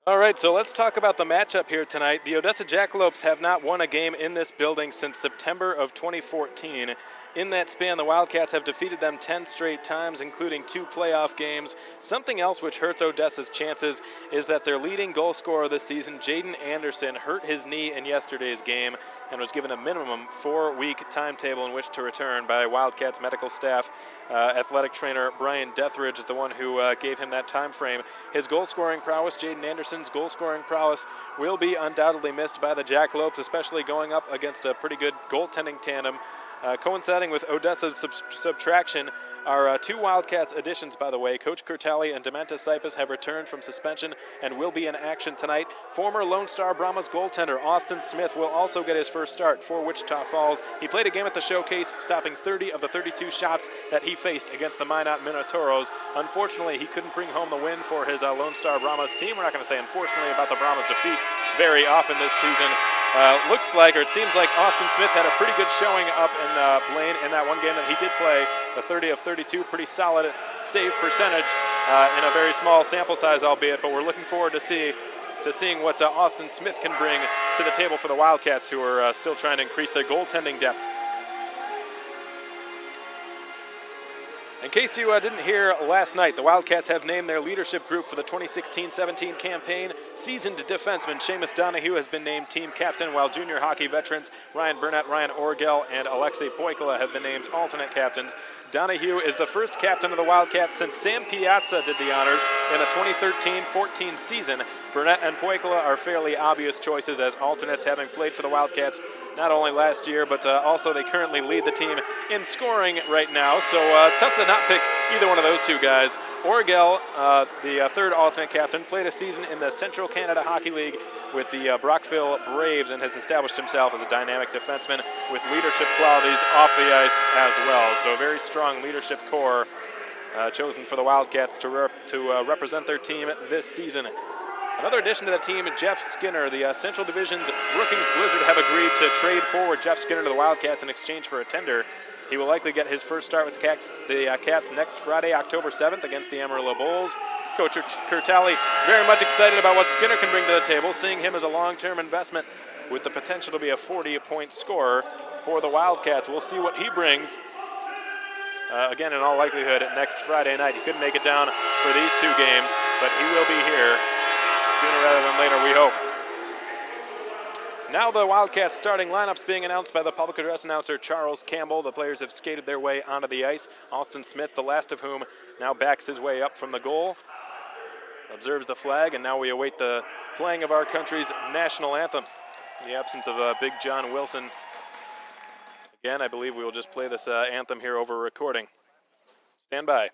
All right, so let's talk about the matchup here tonight. The Odessa Jackalopes have not won a game in this building since September of 2014. In that span, the Wildcats have defeated them 10 straight times, including 2 playoff games. Something else which hurts Odessa's chances is that their leading goal scorer this season, Jaden Anderson, hurt his knee in yesterday's game and was given a minimum 4-week timetable in which to return by Wildcats medical staff. Athletic trainer Brian Deathridge is the one who gave him that time frame. His goal-scoring prowess, Jaden Anderson's goal-scoring prowess, will be undoubtedly missed by the Jackalopes, especially going up against a pretty good goaltending tandem. Coinciding with Odessa's subtraction are 2 Wildcats additions, by the way. Coach Curtali and Dementis Sipos have returned from suspension and will be in action tonight. Former Lone Star Brahmas goaltender Austin Smith will also get his first start for Wichita Falls. He played a game at the Showcase, stopping 30 of the 32 shots that he faced against the Minot Minotauros. Unfortunately, he couldn't bring home the win for his Lone Star Brahmas team. We're not going to say unfortunately about the Brahmas' defeat very often this season. Looks like, or it seems like, Austin Smith had a pretty good showing up in Blaine in that one game that he did play. The 30 of 32, pretty solid save percentage in a very small sample size, albeit. But we're looking forward to seeing what Austin Smith can bring to the table for the Wildcats, who are still trying to increase their goaltending depth. In case you didn't hear last night, the Wildcats have named their leadership group for the 2016-17 campaign. Seasoned defenseman Seamus Donahue has been named team captain, while junior hockey veterans Ryan Burnett, Ryan Orgel, and Alexei Poikala have been named alternate captains. Donahue is the first captain of the Wildcats since Sam Piazza did the honors in the 2013-14 season. Burnett and Poikala are fairly obvious choices as alternates, having played for the Wildcats not only last year, but also they currently lead the team in scoring right now. So tough to not pick either one of those two guys. Orgel, the third alternate captain, played a season in the Central Canada Hockey League with the Brockville Braves and has established himself as a dynamic defenseman with leadership qualities off the ice as well. So a very strong leadership core chosen for the Wildcats to represent their team this season. Another addition to the team, Jeff Skinner. The Central Division's Brookings Blizzard have agreed to trade forward Jeff Skinner to the Wildcats in exchange for a tender. He will likely get his first start with the Cats next Friday, October 7th, against the Amarillo Bulls. Coach Curtali very much excited about what Skinner can bring to the table, seeing him as a long-term investment with the potential to be a 40-point scorer for the Wildcats. We'll see what he brings. Again, in all likelihood, next Friday night. He couldn't make it down for these 2 games, but he will be here sooner rather than later, we hope. Now the Wildcats starting lineups being announced by the public address announcer Charles Campbell. The players have skated their way onto the ice. Austin Smith, the last of whom, now backs his way up from the goal, observes the flag, and now we await the playing of our country's national anthem. In the absence of Big John Wilson, again, I believe we will just play this anthem here over recording. Stand by.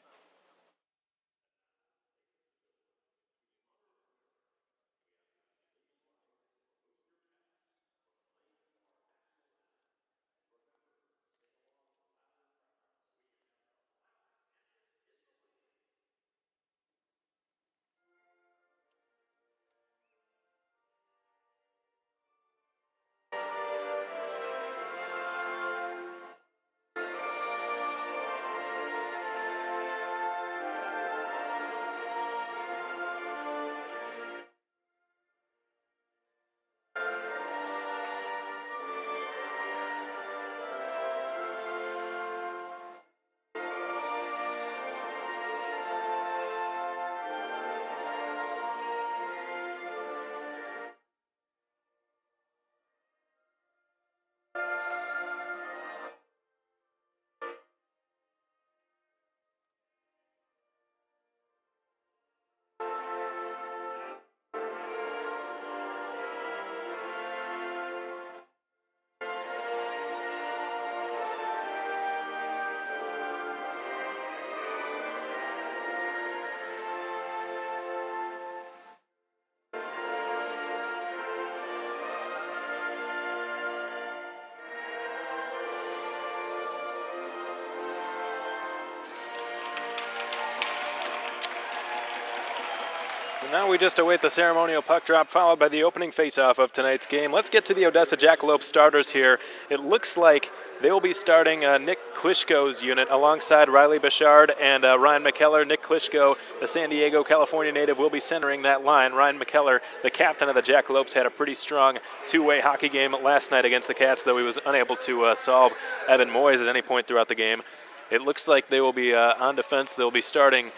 So now we just await the ceremonial puck drop, followed by the opening faceoff of tonight's game. Let's get to the Odessa Jackalopes starters here. It looks like they will be starting Nick Klitschko's unit alongside Riley Bouchard and Ryan McKellar. Nick Klitschko, the San Diego, California native, will be centering that line. Ryan McKellar, the captain of the Jackalopes, had a pretty strong two-way hockey game last night against the Cats, though he was unable to solve Evan Moyes at any point throughout the game. It looks like they will be on defense. They'll be starting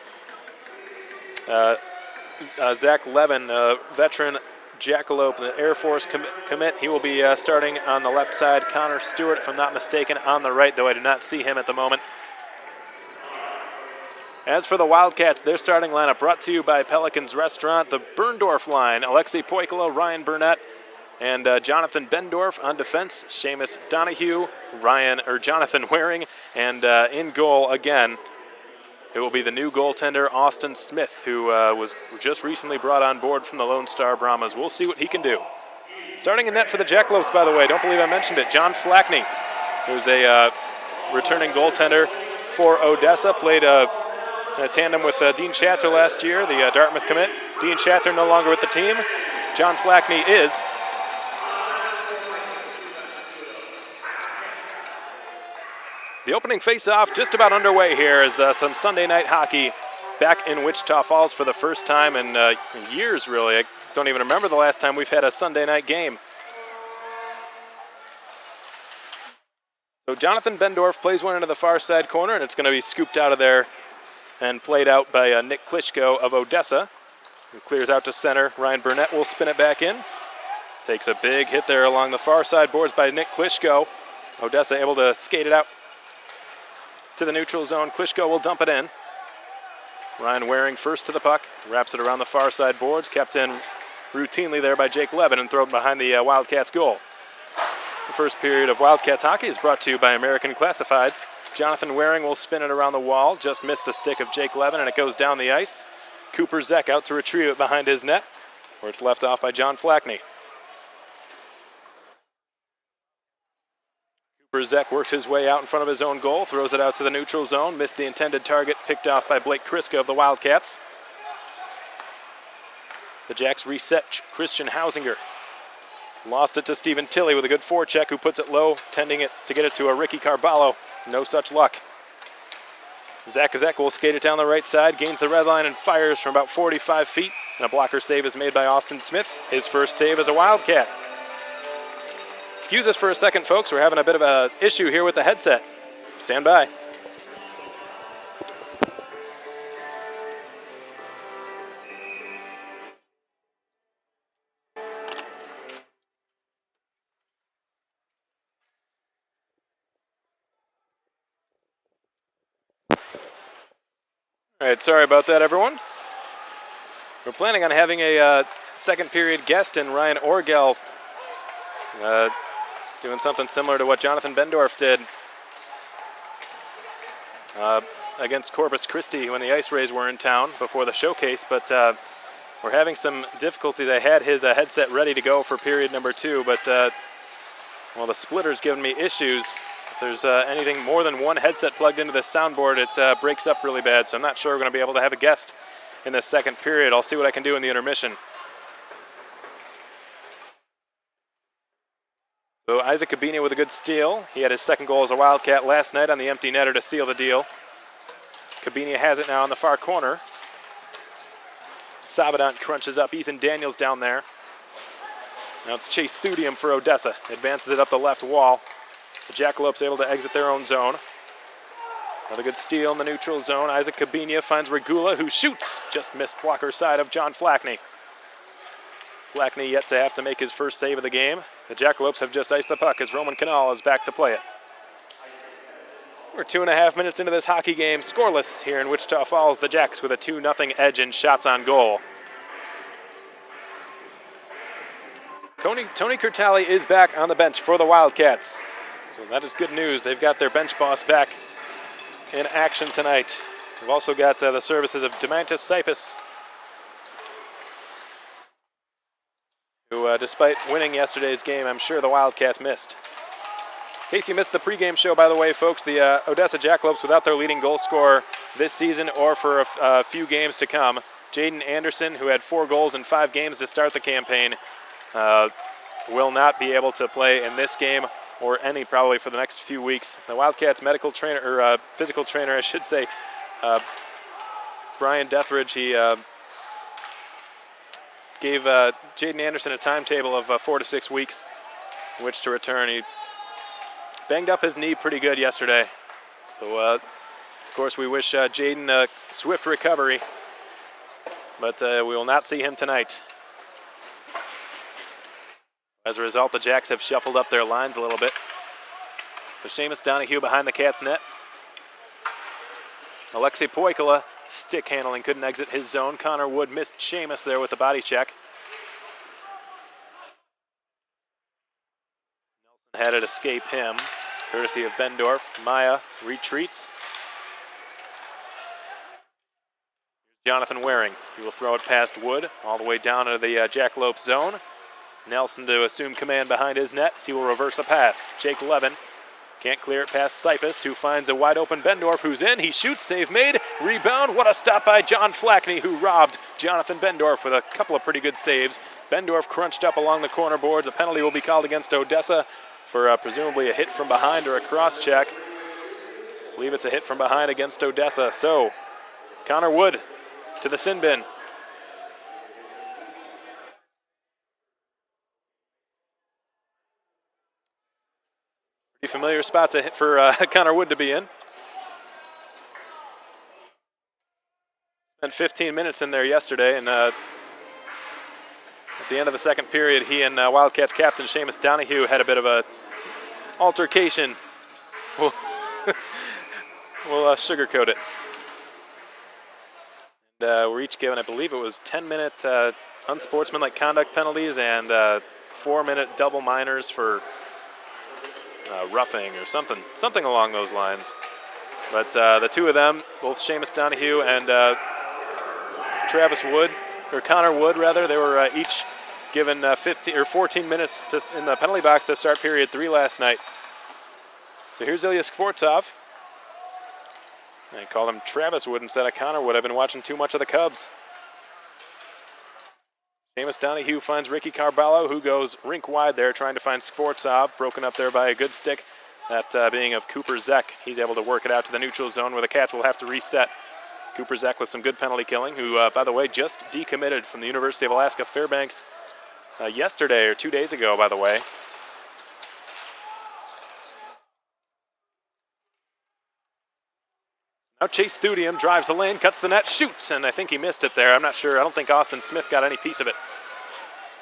Zach Levin, veteran Jackalope, the Air Force commit. He will be starting on the left side. Connor Stewart, if I'm not mistaken, on the right, though I do not see him at the moment. As for the Wildcats, their starting lineup brought to you by Pelican's Restaurant. The Berndorf line, Alexei Poikala, Ryan Burnett, and Jonathan Bendorf on defense. Seamus Donahue, Jonathan Waring, and in goal again, it will be the new goaltender, Austin Smith, who was just recently brought on board from the Lone Star Brahmas. We'll see what he can do. Starting in net for the Jackalopes, by the way, don't believe I mentioned it, John Flackney, who's a returning goaltender for Odessa, played in a tandem with Dean Schatzer last year, the Dartmouth commit. Dean Schatzer no longer with the team. John Flackney is. The opening face-off just about underway here as some Sunday night hockey back in Wichita Falls for the first time in years, really. I don't even remember the last time we've had a Sunday night game. So Jonathan Bendorf plays one into the far side corner, and it's going to be scooped out of there and played out by Nick Klitschko of Odessa, who clears out to center. Ryan Burnett will spin it back in. Takes a big hit there along the far side boards by Nick Klitschko. Odessa able to skate it out to the neutral zone. Klitschko will dump it in. Ryan Waring first to the puck, wraps it around the far side boards, kept in routinely there by Jake Levin and thrown behind the Wildcats goal. The first period of Wildcats hockey is brought to you by American Classifieds. Jonathan Waring will spin it around the wall, just missed the stick of Jake Levin, and it goes down the ice. Cooper Zeck out to retrieve it behind his net, where it's left off by John Flackney. Cooper Zeck works his way out in front of his own goal, throws it out to the neutral zone, missed the intended target, picked off by Blake Kriska of the Wildcats. The Jacks reset Christian Hausinger. Lost it to Stephen Tilley with a good forecheck, who puts it low, tending it to get it to a Ricky Carballo. No such luck. Zach will skate it down the right side, gains the red line and fires from about 45 feet. And a blocker save is made by Austin Smith, his first save as a Wildcat. Excuse us for a second, folks. We're having a bit of an issue here with the headset. Stand by. All right, sorry about that, everyone. We're planning on having a second period guest in Ryan Orgel, doing something similar to what Jonathan Bendorf did against Corpus Christi when the Ice Rays were in town before the showcase, but we're having some difficulties. I had his headset ready to go for period number 2, but well, the splitter's giving me issues. If there's anything more than one headset plugged into this soundboard, it breaks up really bad, so I'm not sure we're going to be able to have a guest in this second period. I'll see what I can do in the intermission. So Isaac Cabinia with a good steal. He had his second goal as a Wildcat last night on the empty netter to seal the deal. Cabinia has it now on the far corner. Sabadant crunches up Ethan Daniels down there. Now it's Chase Thudium for Odessa. Advances it up the left wall. The Jackalopes able to exit their own zone. Another good steal in the neutral zone. Isaac Cabinia finds Regula, who shoots. Just missed blocker side of John Flackney. Flackney yet to have to make his first save of the game. The Jackalopes have just iced the puck as Roman Canal is back to play it. We're 2.5 minutes into this hockey game, scoreless here in Wichita Falls. The Jacks with a 2-0 edge in shots on goal. Tony Curtali is back on the bench for the Wildcats. So that is good news. They've got their bench boss back in action tonight. We've also got the services of Demantis Sipus, who, despite winning yesterday's game, I'm sure the Wildcats missed. In case you missed the pregame show, by the way, folks, the Odessa Jackalopes, without their leading goal scorer this season or for a few games to come, Jaden Anderson, who had 4 goals in 5 games to start the campaign, will not be able to play in this game or any probably for the next few weeks. The Wildcats medical trainer, or physical trainer, I should say, Brian Deathridge, he gave Jaden Anderson a timetable of 4 to 6 weeks in which to return. He banged up his knee pretty good yesterday. So, of course, we wish Jaden a swift recovery, but we will not see him tonight. As a result, the Jacks have shuffled up their lines a little bit. With Seamus Donahue behind the Cats' net. Alexei Poikala, stick handling, couldn't exit his zone. Connor Wood missed Seamus there with the body check. Nelson had it escape him, courtesy of Bendorf. Maya retreats. Jonathan Waring, he will throw it past Wood, all the way down into the Jackalopes zone. Nelson to assume command behind his net as he will reverse a pass. Jake Levin can't clear it past Sipus, who finds a wide open Bendorf, who's in. He shoots, save made, rebound. What a stop by John Flackney, who robbed Jonathan Bendorf with a couple of pretty good saves. Bendorf crunched up along the corner boards. A penalty will be called against Odessa for presumably a hit from behind or a cross check. I believe it's a hit from behind against Odessa. So Connor Wood to the sin bin. Pretty familiar spot to hit for Connor Wood to be in. Spent 15 minutes in there yesterday, and at the end of the second period, he and Wildcats captain Seamus Donahue had a bit of a altercation. We'll sugarcoat it. And we're each given, I believe it was 10-minute unsportsmanlike conduct penalties and 4-minute double minors for roughing or something along those lines. But the two of them, both Seamus Donahue and Travis Wood, or Connor Wood rather, they were each given 15 or 14 minutes in the penalty box to start period 3 last night. So here's Ilya Skvortsov. I called him Travis Wood instead of Connor Wood. I've been watching too much of the Cubs. Seamus Donahue finds Ricky Carballo, who goes rink wide there, trying to find Skvortsov, broken up there by a good stick, that being of Cooper Zek. He's able to work it out to the neutral zone where the Cats will have to reset. Cooper Zek with some good penalty killing, who, by the way, just decommitted from the University of Alaska Fairbanks yesterday or 2 days ago, by the way. Now Chase Thudium drives the lane, cuts the net, shoots, and I think he missed it there. I'm not sure. I don't think Austin Smith got any piece of it.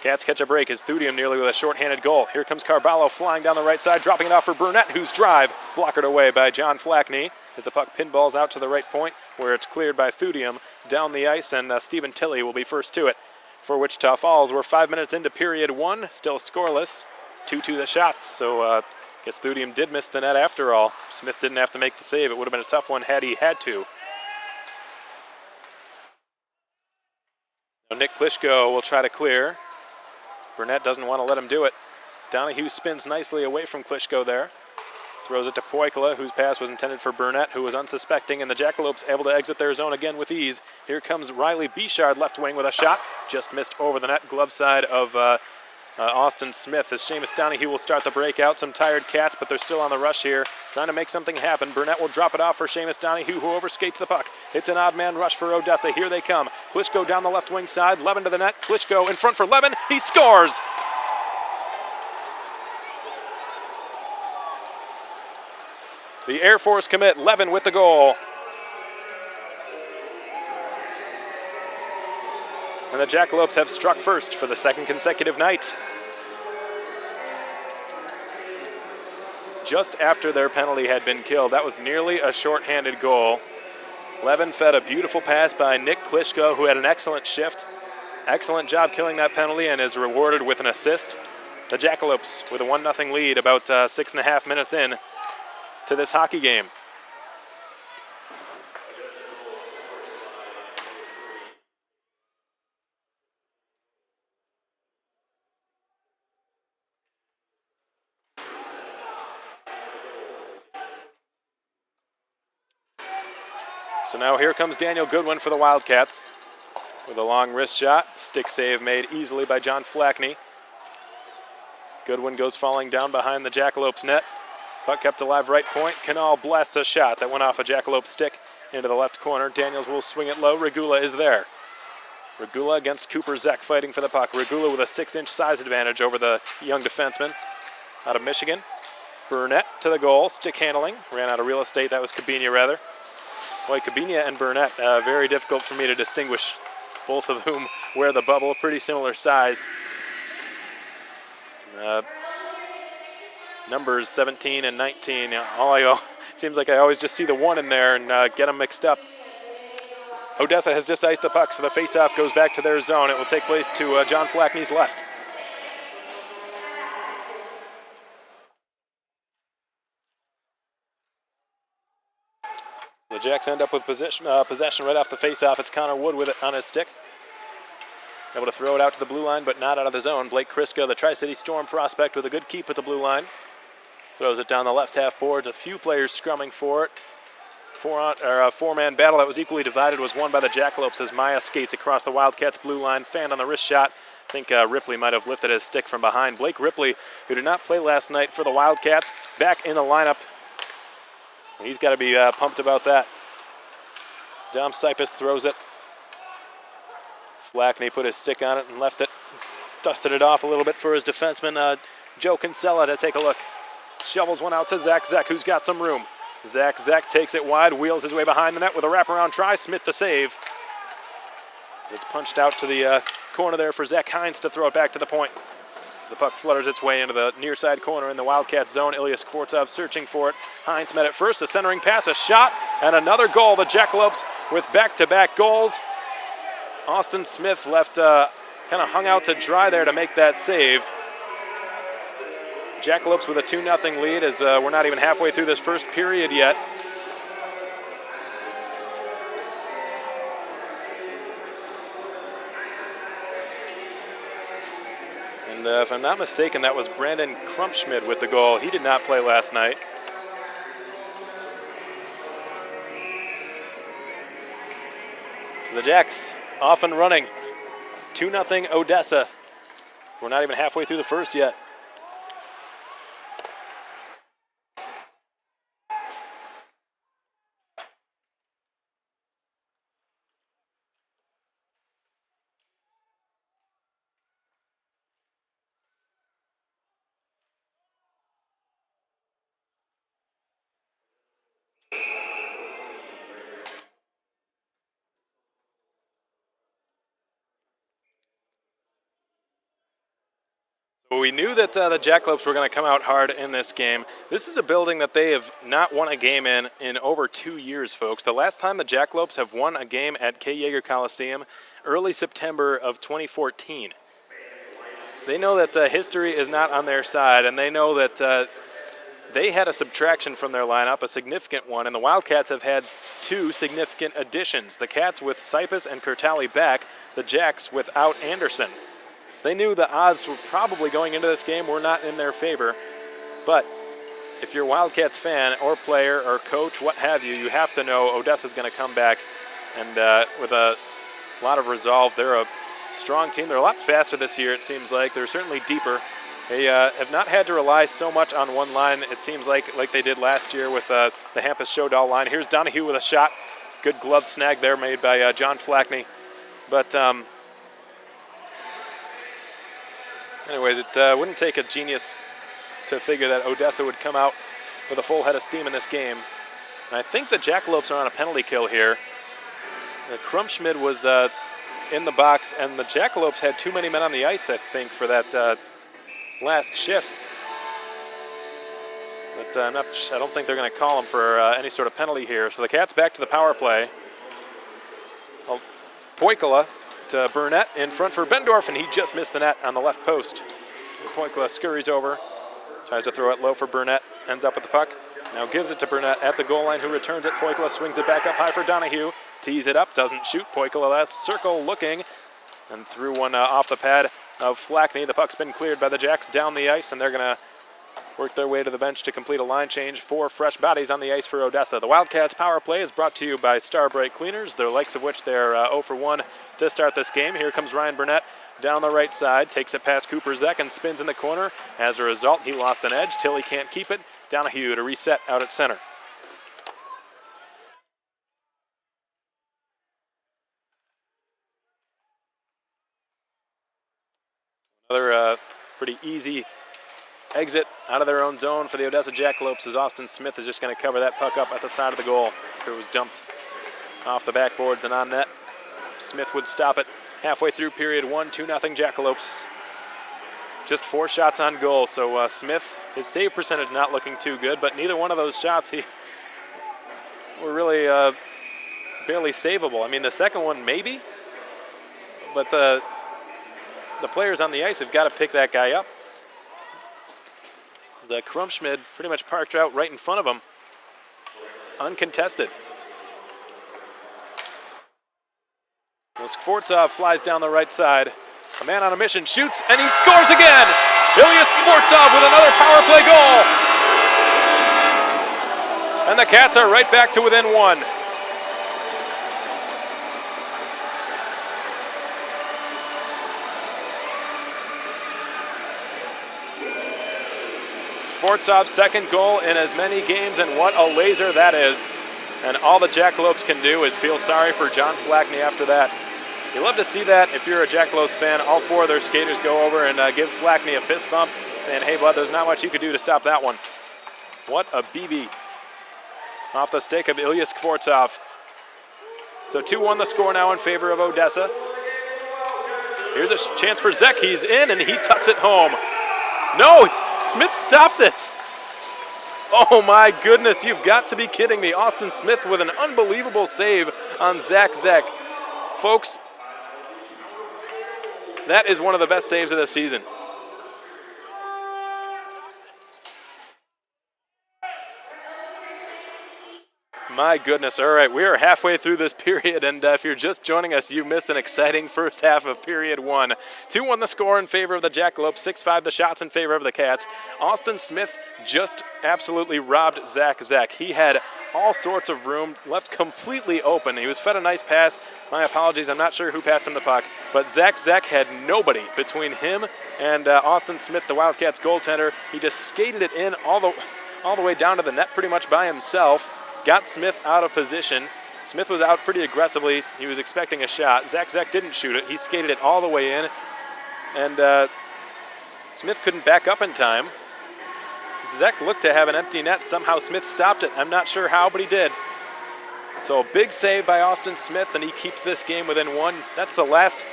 Cats catch a break as Thudium nearly with a shorthanded goal. Here comes Carballo flying down the right side, dropping it off for Burnett, whose drive blockered away by John Flackney as the puck pinballs out to the right point where it's cleared by Thudium down the ice, and Stephen Tilley will be first to it for Wichita Falls. We're 5 minutes into period 1, still scoreless, 2-2 the shots. So I guess Thudium did miss the net after all. Smith didn't have to make the save. It would have been a tough one had he had to. Now Nick Klishko will try to clear. Burnett doesn't want to let him do it. Donahue spins nicely away from Klishko there. Throws it to Poikala, whose pass was intended for Burnett, who was unsuspecting, and the Jackalopes able to exit their zone again with ease. Here comes Riley Bichard, left wing with a shot. Just missed over the net, glove side of Austin Smith, as Seamus Donahue will start the breakout. Some tired Cats, but they're still on the rush here, trying to make something happen. Burnett will drop it off for Seamus Donahue, who overskates the puck. It's an odd man rush for Odessa. Here they come. Klishko down the left wing side, Levin to the net. Klishko in front for Levin. He scores! The Air Force commit, Levin with the goal. And the Jackalopes have struck first for the second consecutive night. Just after their penalty had been killed, that was nearly a shorthanded goal. Levin fed a beautiful pass by Nick Klishko, who had an excellent shift. Excellent job killing that penalty and is rewarded with an assist. The Jackalopes with a 1-0 lead about 6.5 minutes in to this hockey game. So now here comes Daniel Goodwin for the Wildcats. with a long wrist shot. Stick save made easily by John Flackney. Goodwin goes falling down behind the Jackalopes net. Puck kept alive right point. Canal blasts a shot that went off a Jackalope stick into the left corner. Daniels will swing it low. Regula is there. Regula against Cooper Zek fighting for the puck. Regula with a 6-inch size advantage over the young defenseman out of Michigan. Burnett to the goal. Stick handling. Ran out of real estate. That was Cabinia, rather. Boy, Cabinia and Burnett, very difficult for me to distinguish. Both of whom wear the bubble, pretty similar size. Numbers 17 and 19. Seems like I always just see the 1 in there and get them mixed up. Odessa has just iced the puck, so the faceoff goes back to their zone. It will take place to John Flackney's left. The Jacks end up with possession right off the faceoff. It's Connor Wood with it on his stick. Able to throw it out to the blue line, but not out of the zone. Blake Kriska, the Tri-City Storm prospect, with a good keep at the blue line. Throws it down the left half boards. A few players scrumming for it. A four-man battle that was equally divided was won by the Jackalopes as Maya skates across the Wildcats' blue line. Fan on the wrist shot. I think Ripley might have lifted his stick from behind. Blake Ripley, who did not play last night for the Wildcats, back in the lineup. He's got to be pumped about that. Dom Sipus throws it. Flackney put his stick on it and left it. Dusted it off a little bit for his defenseman, Joe Kinsella, to take a look. Shovels one out to Zach Zek, who's got some room. Zach takes it wide, wheels his way behind the net with a wraparound try. Smith the save. It's punched out to the corner there for Zach Hines to throw it back to the point. The puck flutters its way into the near side corner in the Wildcats zone. Ilya Skvortsov searching for it. Hines met it first, a centering pass, a shot, and another goal. The Jackalopes with back-to-back goals. Austin Smith left, kind of hung out to dry there to make that save. Jackalopes with a 2-0 lead as we're not even halfway through this first period yet. And if I'm not mistaken, that was Brandon Krumpschmid with the goal. He did not play last night. So the Jacks off and running. 2-0 Odessa. We're not even halfway through the first yet. We knew that the Jackalopes were going to come out hard in this game. This is a building that they have not won a game in over 2 years, folks. The last time the Jackalopes have won a game at K. Yeager Coliseum, early September of 2014. They know that history is not on their side, and they know that they had a subtraction from their lineup, a significant one, and the Wildcats have had 2 significant additions. The Cats with Sipus and Kurtali back, the Jacks without Anderson. So they knew the odds were probably going into this game were not in their favor. But if you're a Wildcats fan or player or coach, what have you, you have to know Odessa's going to come back and with a lot of resolve. They're a strong team. They're a lot faster this year, it seems like. They're certainly deeper. They have not had to rely so much on one line, it seems like they did last year with the Hampus Showdoll line. Here's Donahue with a shot. Good glove snag there made by John Flackney. But anyways, it wouldn't take a genius to figure that Odessa would come out with a full head of steam in this game. And I think the Jackalopes are on a penalty kill here. Krumpschmid was in the box, and the Jackalopes had too many men on the ice, I think, for that last shift. But I don't think they're going to call him for any sort of penalty here. So the Cats back to the power play. Poikala to Burnett in front for Bendorf, and he just missed the net on the left post. Poikala scurries over, tries to throw it low for Burnett, ends up with the puck. Now gives it to Burnett at the goal line, who returns it. Poikala swings it back up high for Donahue. Tees it up, doesn't shoot. Poikala left circle looking, and threw one off the pad of Flackney. The puck's been cleared by the Jacks down the ice, and they're going to work their way to the bench to complete a line change. 4 fresh bodies on the ice for Odessa. The Wildcats power play is brought to you by Starbright Cleaners, the likes of which they're 0 for 1 to start this game. Here comes Ryan Burnett down the right side, takes it past Cooper Zek and spins in the corner. As a result, he lost an edge. Tilly can't keep it. Donahue to reset out at center. Another pretty easy exit out of their own zone for the Odessa Jackalopes as Austin Smith is just going to cover that puck up at the side of the goal. If it was dumped off the backboard then on net, Smith would stop it halfway through period 1, 2-0 Jackalopes. Just 4 shots on goal, so Smith, his save percentage not looking too good, but neither one of those shots were really barely savable. I mean, the second one maybe, but the players on the ice have got to pick that guy up. The Krumschmid pretty much parked out right in front of him, uncontested. Skvortsov flies down the right side. A man on a mission shoots, and he scores again! Ilya Skvortsov with another power play goal! And the Cats are right back to within 1. Skvortsov's second goal in as many games, and what a laser that is. And all the Jackalopes can do is feel sorry for John Flackney after that. You love to see that if you're a Jackalopes fan. All 4 of their skaters go over and give Flackney a fist bump, saying, hey, bud, there's not much you could do to stop that one. What a BB off the stick of Ilya Skvortsov. So 2-1 the score now in favor of Odessa. Here's a chance for Zek. He's in, and he tucks it home. No, Smith stopped it. Oh, my goodness, you've got to be kidding me. Austin Smith with an unbelievable save on Zach Zek. Folks, that is one of the best saves of the season. My goodness. All right, we are halfway through this period, and if you're just joining us, you missed an exciting first half of period 1. 2-1 the score in favor of the Jackalopes, 6-5 the shots in favor of the Cats. Austin Smith just absolutely robbed Zach Zek. He had all sorts of room, left completely open. He was fed a nice pass. My apologies, I'm not sure who passed him the puck, but Zach Zek had nobody between him and Austin Smith, the Wildcats goaltender. He just skated it in all the way down to the net pretty much by himself. Got Smith out of position. Smith was out pretty aggressively. He was expecting a shot. Zach Zek didn't shoot it. He skated it all the way in. And Smith couldn't back up in time. Zek looked to have an empty net. Somehow Smith stopped it. I'm not sure how, but he did. So a big save by Austin Smith, and he keeps this game within 1. That's the worst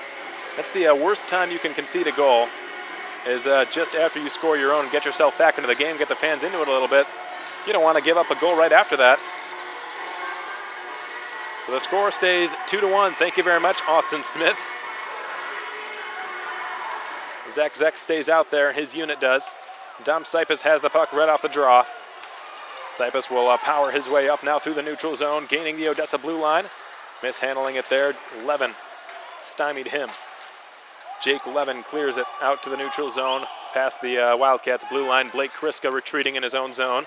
time you can concede a goal, is just after you score your own, get yourself back into the game, get the fans into it a little bit. You don't want to give up a goal right after that. So the score stays 2-1. Thank you very much, Austin Smith. Zach Zek stays out there. His unit does. Dom Sipus has the puck right off the draw. Sipus will power his way up now through the neutral zone, gaining the Odessa blue line. Mishandling it there. Levin stymied him. Jake Levin clears it out to the neutral zone, past the Wildcats blue line. Blake Kriska retreating in his own zone.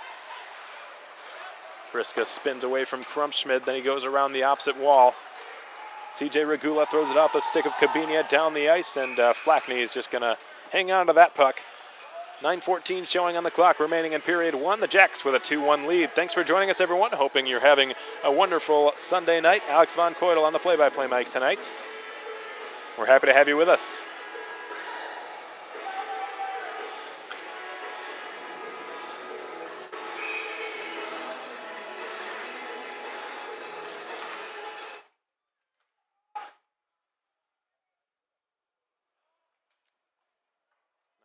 Kriska spins away from Krumschmid, then he goes around the opposite wall. CJ Regula throws it off the stick of Kabinia down the ice, and Flackney is just going to hang on to that puck. 9:14 showing on the clock remaining in period 1. The Jacks with a 2-1 lead. Thanks for joining us, everyone. Hoping you're having a wonderful Sunday night. Alex Von Coydel on the play-by-play mic tonight. We're happy to have you with us.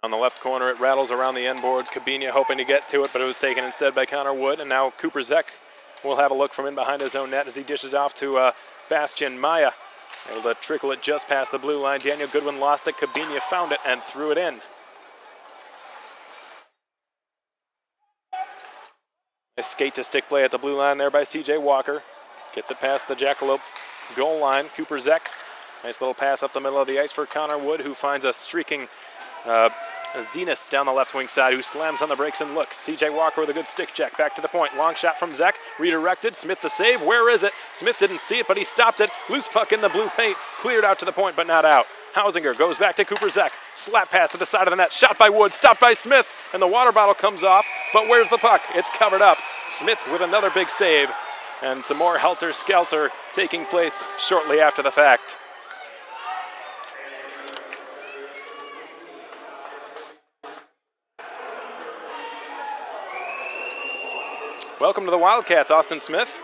On the left corner, it rattles around the end boards. Kabinia hoping to get to it, but it was taken instead by Connor Wood. And now Cooper Zek will have a look from in behind his own net as he dishes off to Bastian Maya. Able to trickle it just past the blue line. Daniel Goodwin lost it. Kabinia found it and threw it in. A skate-to-stick play at the blue line there by C.J. Walker. Gets it past the Jackalope goal line. Cooper Zek. Nice little pass up the middle of the ice for Connor Wood, who finds a streaking Zenas down the left wing side, who slams on the brakes and looks. CJ Walker with a good stick check. Back to the point. Long shot from Zek. Redirected. Smith the save. Where is it? Smith didn't see it, but he stopped it. Loose puck in the blue paint. Cleared out to the point, but not out. Hausinger goes back to Cooper Zek. Slap pass to the side of the net. Shot by Wood. Stopped by Smith. And the water bottle comes off. But where's the puck? It's covered up. Smith with another big save. And some more helter-skelter taking place shortly after the fact. Welcome to the Wildcats, Austin Smith.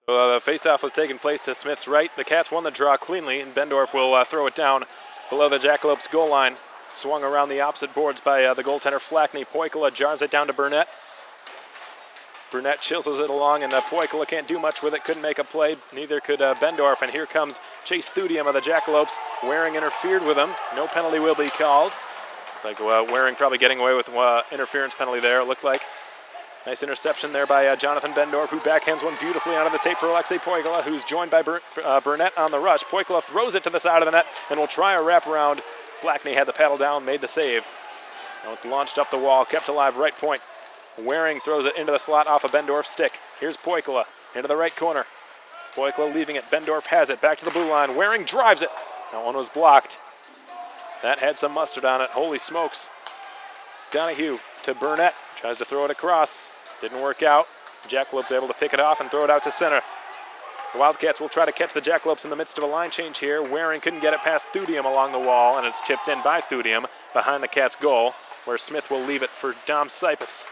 The faceoff was taking place to Smith's right. The Cats won the draw cleanly, and Bendorf will throw it down below the Jackalopes goal line. Swung around the opposite boards by the goaltender Flackney. Poikala jars it down to Burnett. Burnett chisels it along, and Poikala can't do much with it. Couldn't make a play. Neither could Bendorf. And here comes Chase Thudium of the Jackalopes. Waring interfered with him. No penalty will be called. Like Waring probably getting away with interference penalty there, it looked like. Nice interception there by Jonathan Bendorf, who backhands one beautifully onto the tape for Alexei Poikala, who's joined by Burnett on the rush. Poikala throws it to the side of the net and will try a wraparound. Flackney had the paddle down, made the save. Now it's launched up the wall, kept alive right point. Waring throws it into the slot off of Bendorf's stick. Here's Poikala into the right corner. Poikala leaving it. Bendorf has it. Back to the blue line. Waring drives it. That one was blocked. That had some mustard on it. Holy smokes. Donahue to Burnett. Tries to throw it across. Didn't work out. Jackalopes able to pick it off and throw it out to center. The Wildcats will try to catch the Jackalopes in the midst of a line change here. Waring couldn't get it past Thudium along the wall, and it's chipped in by Thudium behind the Cats' goal, where Smith will leave it for Dom Sipus.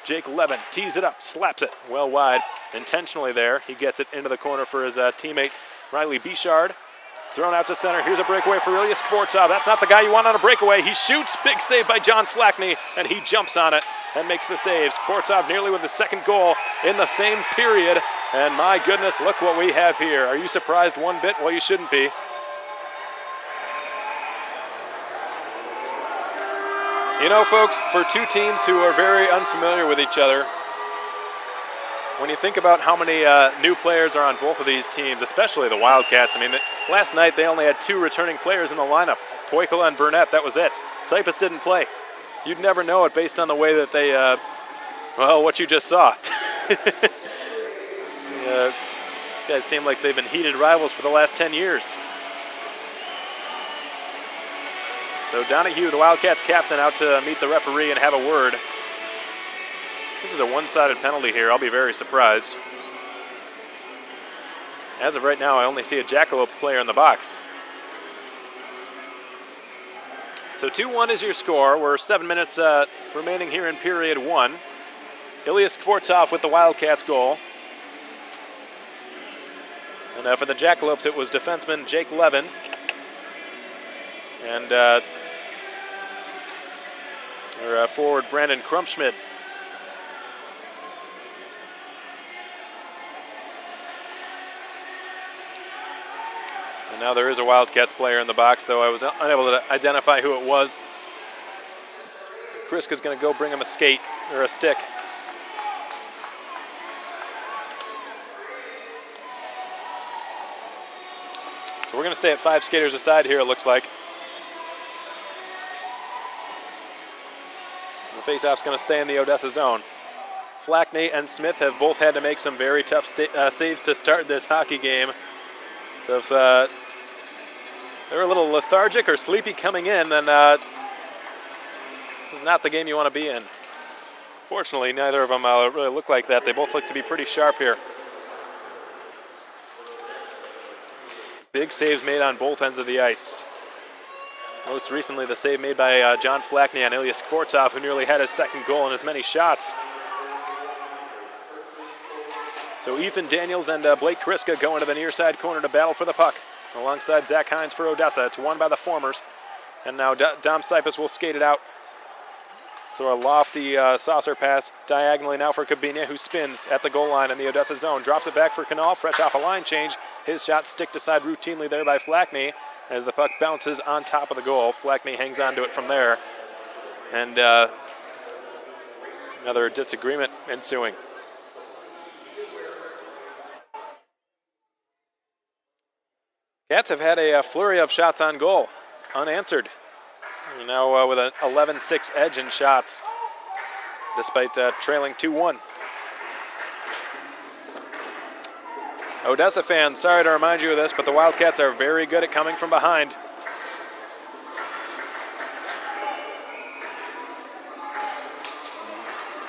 Jake Levin tees it up, slaps it well wide. Intentionally there. He gets it into the corner for his teammate Riley Bichard. Thrown out to center. Here's a breakaway for Ilya Skvortsov. That's not the guy you want on a breakaway. He shoots. Big save by John Flackney, and he jumps on it and makes the save. Skvortsov nearly with the second goal in the same period. And my goodness, look what we have here. Are you surprised one bit? Well, you shouldn't be. You know, folks, for two teams who are very unfamiliar with each other, when you think about how many new players are on both of these teams, especially the Wildcats, I mean, last night they only had two returning players in the lineup, Poikala and Burnett. That was it. Sipus didn't play. You'd never know it based on the way that they, well, what you just saw. These guys seem like they've been heated rivals for the last 10 years. So Donahue, the Wildcats captain, out to meet the referee and have a word. This is a one-sided penalty here. I'll be very surprised. As of right now, I only see a Jackalopes player in the box. So 2-1 is your score. We're 7 minutes remaining here in period one. Ilya Skvortsov with the Wildcats goal. And for the Jackalopes, it was defenseman Jake Levin. And our forward Brandon Krumschmidt. And now there is a Wildcats player in the box, though I was unable to identify who it was. Kriska's going to go bring him a skate, or a stick. So we're going to stay at 5 skaters aside here, it looks like. And the faceoff's going to stay in the Odessa zone. Flackney and Smith have both had to make some very tough saves to start this hockey game. So if they're a little lethargic or sleepy coming in, then this is not the game you want to be in. Fortunately, neither of them really look like that. They both look to be pretty sharp here. Big saves made on both ends of the ice. Most recently, the save made by John Flackney on Ilya Skvortsov, who nearly had his second goal in as many shots. So Ethan Daniels and Blake Kriska go into the near side corner to battle for the puck. Alongside Zach Hines for Odessa. It's won by the formers. And now Dom Sipus will skate it out Throw a lofty saucer pass diagonally now for Cabinia, who spins at the goal line in the Odessa zone. Drops it back for Canal, fresh off a line change. His shot sticked aside routinely there by Flackney as the puck bounces on top of the goal. Flackney hangs on to it from there. And another disagreement ensuing. Cats have had a flurry of shots on goal, unanswered. Now with an 11-6 edge in shots, despite trailing 2-1. Odessa fans, sorry to remind you of this, but the Wildcats are very good at coming from behind.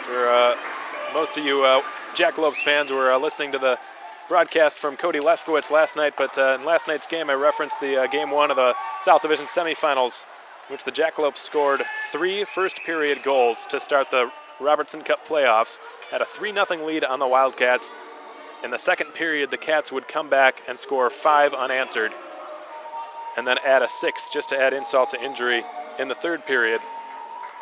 For most of you Jackalopes fans were listening to the broadcast from Cody Lefkowitz last night, but in last night's game I referenced the Game 1 of the South Division semifinals, in which the Jackalopes scored 3 first-period goals to start the Robertson Cup playoffs, had a 3-0 lead on the Wildcats. In the second period, the Cats would come back and score 5 unanswered, and then add a 6th just to add insult to injury in the third period.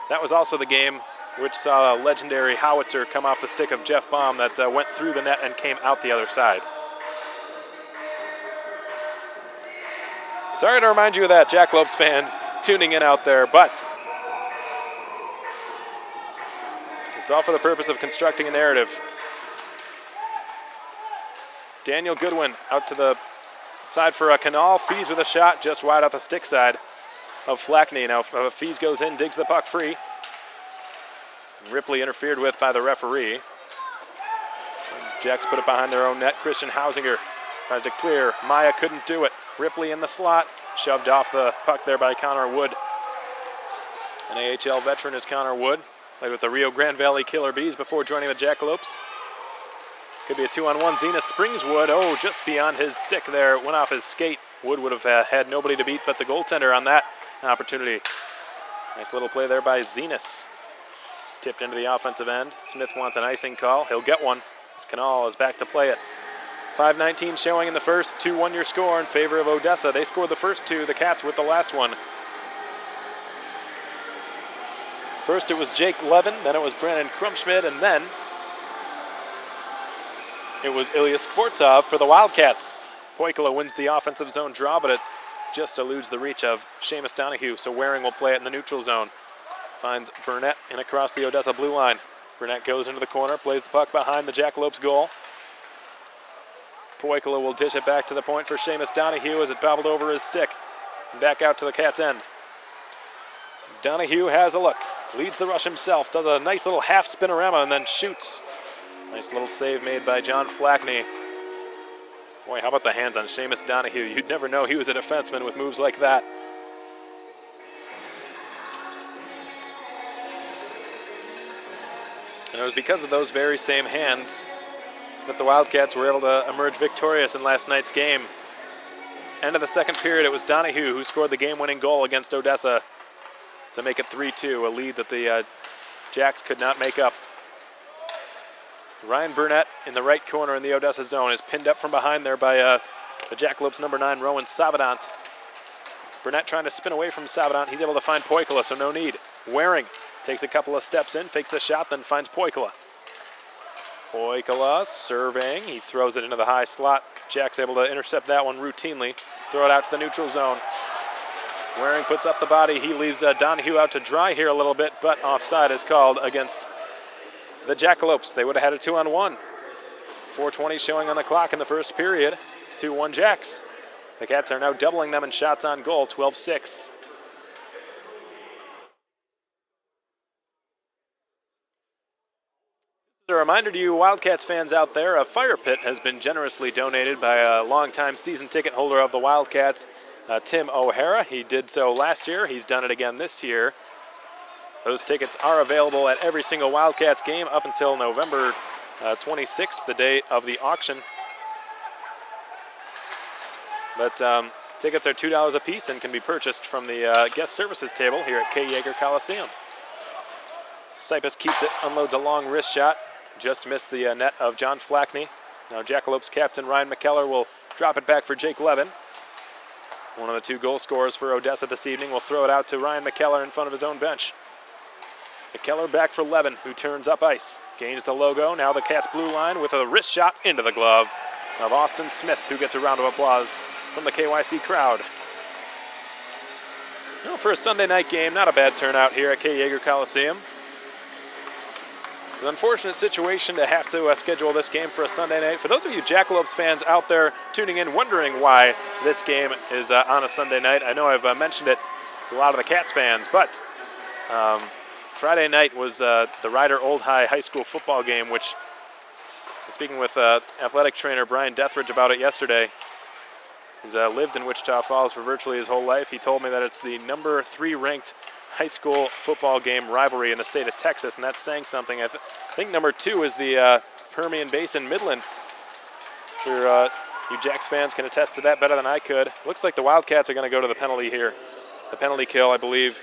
That was also the game which saw a legendary howitzer come off the stick of Jeff Baum that went through the net and came out the other side. Sorry to remind you of that, Jackalopes fans tuning in out there, but it's all for the purpose of constructing a narrative. Daniel Goodwin out to the side for a Canal. Fees with a shot just wide off the stick side of Flackney. Now Fees goes in, digs the puck free. Ripley interfered with by the referee. Jacks put it behind their own net. Christian Hausinger tries to clear. Maya couldn't do it. Ripley in the slot, shoved off the puck there by Connor Wood. An AHL veteran is Connor Wood. Played with the Rio Grande Valley Killer Bees before joining the Jackalopes. Could be a 2-on-1. Zenas springs Wood. Oh, just beyond his stick there. Went off his skate. Wood would have had nobody to beat but the goaltender on that opportunity. Nice little play there by Zenas. Tipped into the offensive end. Smith wants an icing call. He'll get one as Canal is back to play it. 5:19 showing in the first. 2-1 your score in favor of Odessa. They scored the first 2, the Cats with the last one. First it was Jake Levin, then it was Brandon Krumschmidt, and then it was Ilya Skvortsov for the Wildcats. Poikala wins the offensive zone draw, but it just eludes the reach of Seamus Donahue, so Waring will play it in the neutral zone. Finds Burnett in across the Odessa blue line. Burnett goes into the corner, plays the puck behind the Jackalopes goal. Poikala will dish it back to the point for Seamus Donahue as it bobbled over his stick. And back out to the Cats' end. Donahue has a look, leads the rush himself, does a nice little half spinorama and then shoots. Nice little save made by John Flackney. Boy, how about the hands on Seamus Donahue? You'd never know he was a defenseman with moves like that. And it was because of those very same hands that the Wildcats were able to emerge victorious in last night's game. End of the second period, it was Donahue who scored the game-winning goal against Odessa to make it 3-2, a lead that the Jacks could not make up. Ryan Burnett in the right corner in the Odessa zone is pinned up from behind there by the Jackalopes number 9, Rowan Savadant. Burnett trying to spin away from Savadant. He's able to find Poikala, so no need. Waring takes a couple of steps in, fakes the shot, then finds Poikala. Poikala surveying. He throws it into the high slot. Jack's able to intercept that one routinely. Throw it out to the neutral zone. Waring puts up the body. He leaves Donahue out to dry here a little bit, but offside is called against the Jackalopes. They would have had a 2-on-1. 4:20 showing on the clock in the first period. 2-1 Jacks. The Cats are now doubling them in shots on goal, 12-6. A reminder to you Wildcats fans out there, a fire pit has been generously donated by a longtime season ticket holder of the Wildcats, Tim O'Hara. He did so last year. He's done it again this year. Those tickets are available at every single Wildcats game up until November 26th, the day of the auction. But tickets are $2 a piece and can be purchased from the guest services table here at K. Yeager Coliseum. Sipus keeps it, unloads a long wrist shot. Just missed the net of John Flackney. Now Jackalopes captain Ryan McKellar will drop it back for Jake Levin. One of the 2 goal scorers for Odessa this evening will throw it out to Ryan McKellar in front of his own bench. McKellar back for Levin, who turns up ice. Gains the logo. Now the Cats blue line with a wrist shot into the glove of Austin Smith, who gets a round of applause from the KYC crowd. Well, for a Sunday night game, not a bad turnout here at K. Yeager Coliseum. An unfortunate situation to have to schedule this game for a Sunday night. For those of you Jackalopes fans out there tuning in wondering why this game is on a Sunday night, I know I've mentioned it to a lot of the Cats fans, but Friday night was the Ryder Old High School football game, which, speaking with athletic trainer Brian Dethridge about it yesterday, who's lived in Wichita Falls for virtually his whole life, he told me that it's the number 3 ranked high school football game rivalry in the state of Texas, and that's saying something. I think number 2 is the Permian Basin Midland. Sure, you Jacks fans can attest to that better than I could. Looks like the Wildcats are going to go to the penalty here. The penalty kill, I believe.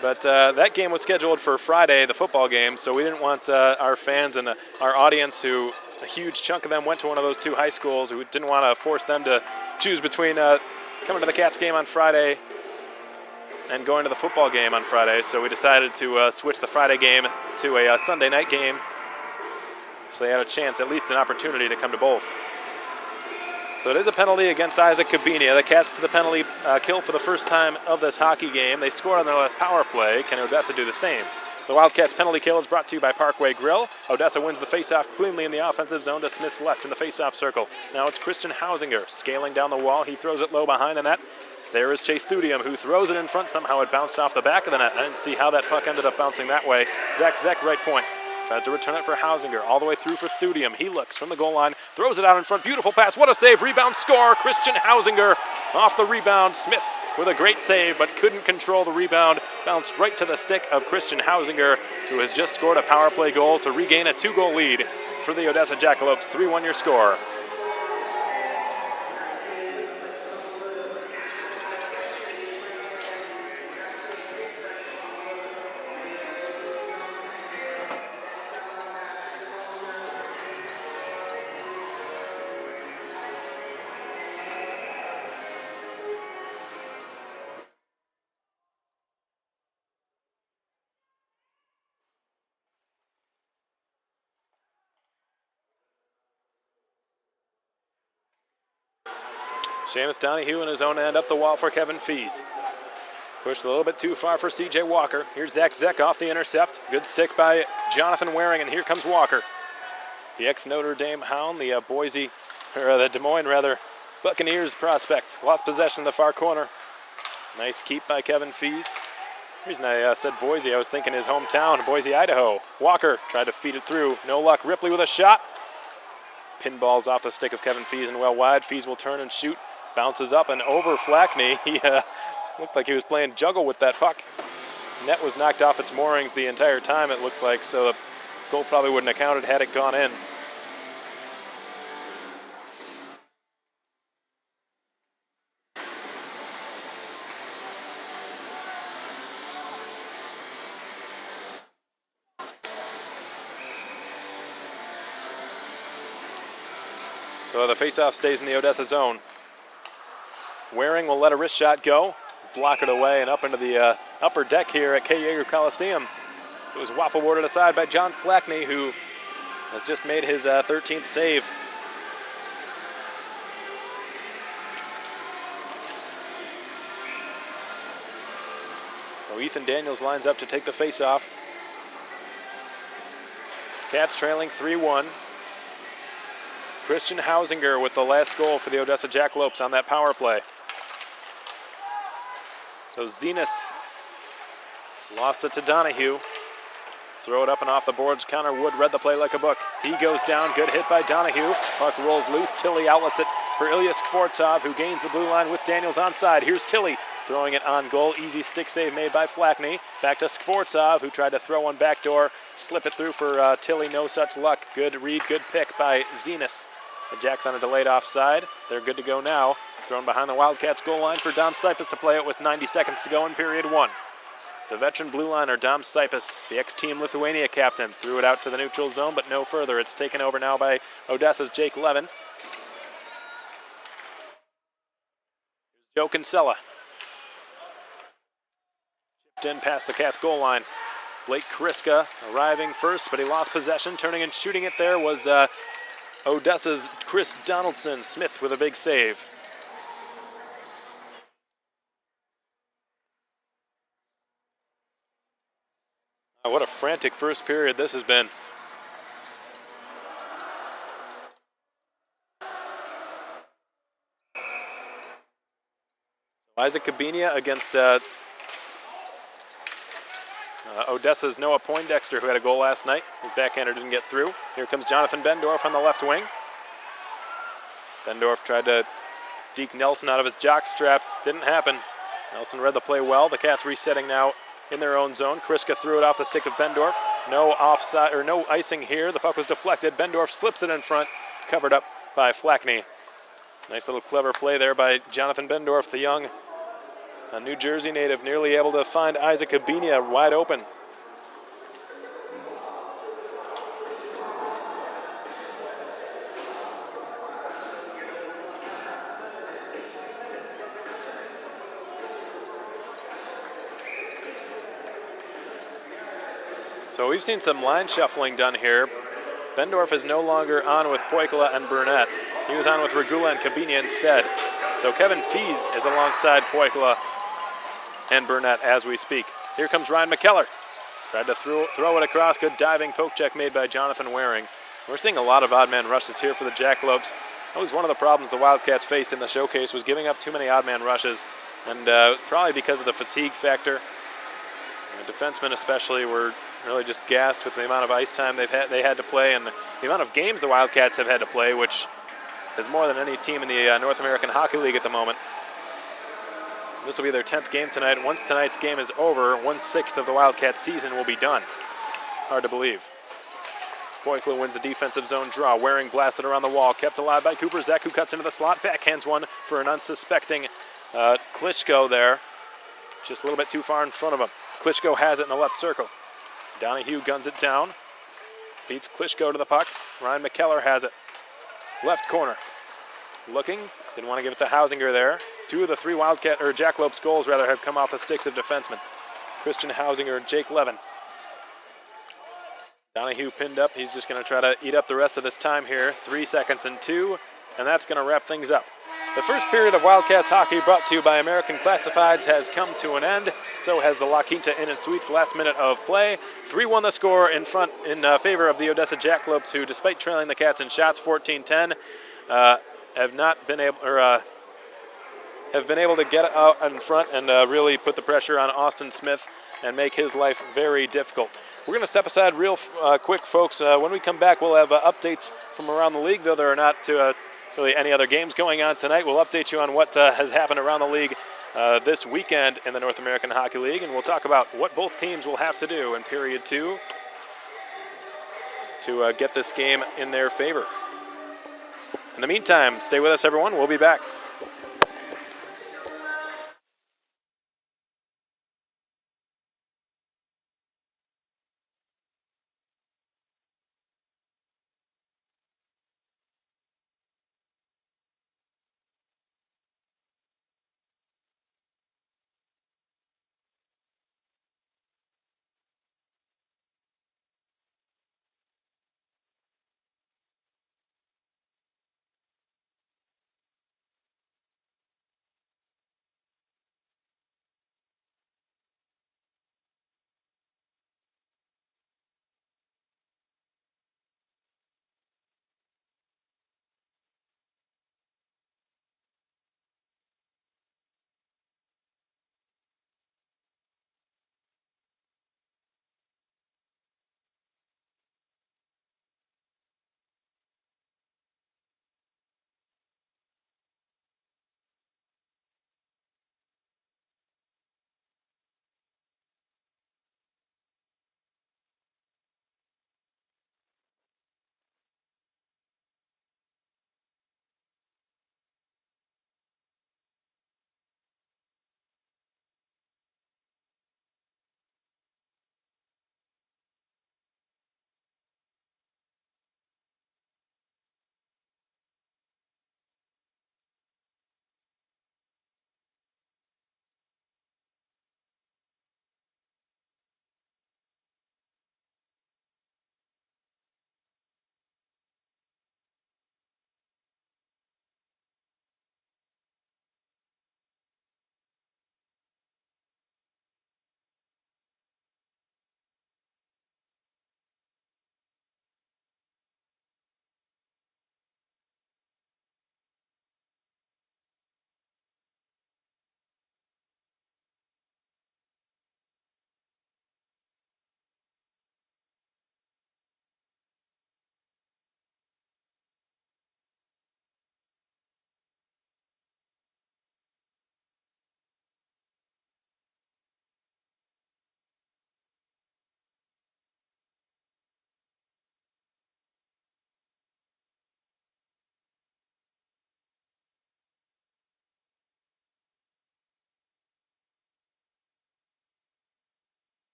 But that game was scheduled for Friday, the football game, so we didn't want our fans and our audience, who a huge chunk of them went to one of those 2 high schools, we didn't want to force them to choose between coming to the Cats game on Friday and going to the football game on Friday, so we decided to switch the Friday game to a Sunday night game, so they had a chance, at least an opportunity, to come to both. So it is a penalty against Isaac Cabinia. The Cats to the penalty kill for the first time of this hockey game. They scored on their last power play. Can Odessa do the same? The Wildcats penalty kill is brought to you by Parkway Grill. Odessa wins the faceoff cleanly in the offensive zone to Smith's left in the faceoff circle. Now it's Christian Hausinger scaling down the wall. He throws it low behind the net. There is Chase Thudium, who throws it in front. Somehow it bounced off the back of the net. I didn't see how that puck ended up bouncing that way. Zach Zeck, right point. Tries to return it for Hausinger, all the way through for Thudium. He looks from the goal line, throws it out in front. Beautiful pass. What a save. Rebound score. Christian Hausinger off the rebound. Smith with a great save, but couldn't control the rebound. Bounced right to the stick of Christian Hausinger, who has just scored a power play goal to regain a 2-goal lead for the Odessa Jackalopes. 3-1 your score. Seamus Donahue in his own end up the wall for Kevin Fees. Pushed a little bit too far for C.J. Walker. Here's Zach Zeck off the intercept. Good stick by Jonathan Waring, and here comes Walker. The ex-Notre Dame Hound, the the Des Moines Buccaneers prospect. Lost possession in the far corner. Nice keep by Kevin Fees. The reason I said Boise, I was thinking his hometown, Boise, Idaho. Walker tried to feed it through. No luck. Ripley with a shot. Pinballs off the stick of Kevin Fees and well wide. Fees will turn and shoot. Bounces up and over Flackney. He looked like he was playing juggle with that puck. Net was knocked off its moorings the entire time, it looked like, so the goal probably wouldn't have counted had it gone in. So the faceoff stays in the Odessa zone. Waring will let a wrist shot go, block it away, and up into the upper deck here at K. Yeager Coliseum. It was waffle boarded aside by John Flackney, who has just made his 13th save. So Ethan Daniels lines up to take the faceoff. Cats trailing 3-1. Christian Hausinger with the last goal for the Odessa Jackalopes on that power play. So Zenas lost it to Donahue. Throw it up and off the boards. Connor Wood read the play like a book. He goes down. Good hit by Donahue. Puck rolls loose. Tilly outlets it for Ilya Skvortsov, who gains the blue line with Daniels onside. Here's Tilly throwing it on goal. Easy stick save made by Flackney. Back to Skvortsov, who tried to throw one backdoor. Slip it through for Tilly. No such luck. Good read. Good pick by Zenas. The Jacks on a delayed offside. They're good to go now. Thrown behind the Wildcats goal line for Dom Sipis to play it with 90 seconds to go in period 1. The veteran blue liner, Dom Sipis, the ex-Team Lithuania captain, threw it out to the neutral zone, but no further. It's taken over now by Odessa's Jake Levin. Here's Joe Kinsella. in past the Cats goal line. Blake Kriska arriving first, but he lost possession. Turning and shooting it there was Odessa's Chris Donaldson. Smith with a big save. What a frantic first period this has been. Isaac Cabinia against Odessa's Noah Poindexter, who had a goal last night. His backhander didn't get through. Here comes Jonathan Bendorf on the left wing. Bendorf tried to deke Nelson out of his jock strap. Didn't happen. Nelson read the play well. The Cats resetting now in their own zone. Kriska threw it off the stick of Bendorf. No offside or no icing here. The puck was deflected. Bendorf slips it in front, covered up by Flackney. Nice little clever play there by Jonathan Bendorf, the young New Jersey native, nearly able to find Isaac Cabinia wide open. So we've seen some line shuffling done here. Bendorf is no longer on with Poikala and Burnett. He was on with Regula and Cabinia instead. So Kevin Fees is alongside Poikala and Burnett as we speak. Here comes Ryan McKellar. Tried to throw it across. Good diving poke check made by Jonathan Waring. We're seeing a lot of odd man rushes here for the Jackalopes. That was one of the problems the Wildcats faced in the showcase, was giving up too many odd man rushes, and probably because of the fatigue factor. The defensemen especially were really just gassed with the amount of ice time they had to play, and the amount of games the Wildcats have had to play, which is more than any team in the North American Hockey League at the moment. This will be their 10th game tonight. Once tonight's game is over, 1/6 of the Wildcats season will be done. Hard to believe. Poikala wins the defensive zone draw. Waring blasted around the wall, kept alive by Cooper Zek, who cuts into the slot, backhands one for an unsuspecting Klitschko there. Just a little bit too far in front of him. Klitschko has it in the left circle. Donahue guns it down. Beats Klitschko to the puck. Ryan McKellar has it. Left corner. Looking. Didn't want to give it to Hausinger there. Two of the three Jackalopes goals have come off the sticks of defensemen. Christian Hausinger and Jake Levin. Donahue pinned up. He's just going to try to eat up the rest of this time here. 3 seconds and 2, and that's going to wrap things up. The first period of Wildcats hockey, brought to you by American Classifieds, has come to an end. So has the La Quinta Inn and Suites last minute of play. 3-1 the score in favor of the Odessa Jackalopes, who, despite trailing the Cats in shots 14-10, have been able to get out in front and really put the pressure on Austin Smith and make his life very difficult. We're going to step aside real quick, folks. When we come back, we'll have updates from around the league, though there are not really any other games going on tonight. We'll update you on what has happened around the league this weekend in the North American Hockey League, and we'll talk about what both teams will have to do in period 2 to get this game in their favor. In the meantime, stay with us, everyone. We'll be back.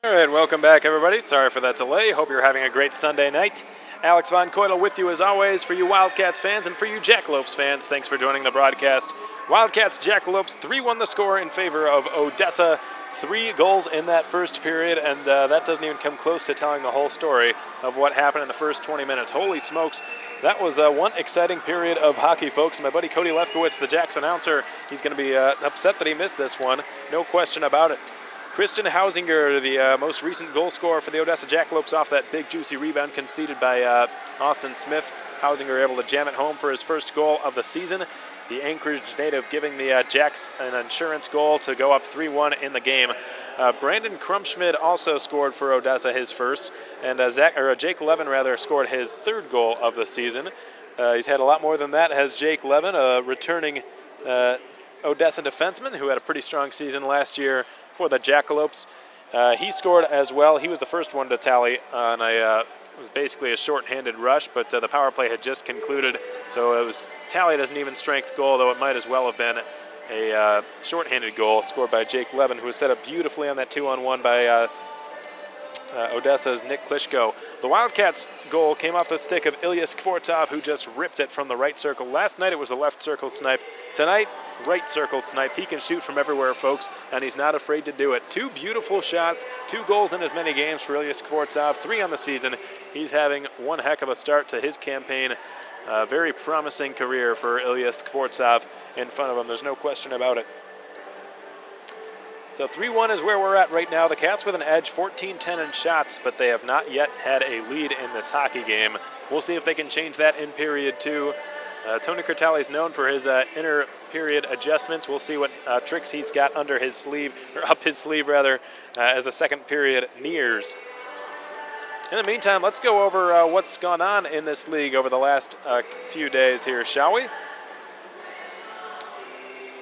All right, welcome back, everybody. Sorry for that delay. Hope you're having a great Sunday night. Alex Von Coydel with you as always. For you Wildcats fans and for you Jackalopes fans, thanks for joining the broadcast. Wildcats Jackalopes 3-1 the score in favor of Odessa. 3 goals in that first period, and that doesn't even come close to telling the whole story of what happened in the first 20 minutes. Holy smokes, that was one exciting period of hockey, folks. My buddy Cody Lefkowitz, the Jacks announcer, he's going to be upset that he missed this one. No question about it. Christian Hausinger, the most recent goal scorer for the Odessa Jackalopes off that big juicy rebound conceded by Austin Smith. Hausinger able to jam it home for his first goal of the season. The Anchorage native giving the Jacks an insurance goal to go up 3-1 in the game. Brandon Krumschmid also scored for Odessa, his first, and Jake Levin scored his 3rd goal of the season. He's had a lot more than that, has Jake Levin, a returning Odessa defenseman who had a pretty strong season last year for the Jackalopes. He scored as well. He was the first one to tally on it was basically a short-handed rush, but the power play had just concluded, so it was tallied as an even strength goal, though it might as well have been a short-handed goal scored by Jake Levin, who was set up beautifully on that 2-on-1 by Odessa's Nick Klitschko. The Wildcats' goal came off the stick of Ilya Skvortsov, who just ripped it from the right circle. Last night it was a left circle snipe. Tonight, right circle snipe. He can shoot from everywhere, folks, and he's not afraid to do it. 2 beautiful shots, 2 goals in as many games for Ilya Skvortsov, 3 on the season. He's having one heck of a start to his campaign. Very promising career for Ilya Skvortsov in front of him. There's no question about it. So 3-1 is where we're at right now. The Cats with an edge, 14-10 in shots, but they have not yet had a lead in this hockey game. We'll see if they can change that in period 2. Tony Curtali is known for his inner period adjustments. We'll see what tricks he's got under his sleeve, or up his sleeve rather, as the second period nears. In the meantime, let's go over what's gone on in this league over the last few days here, shall we?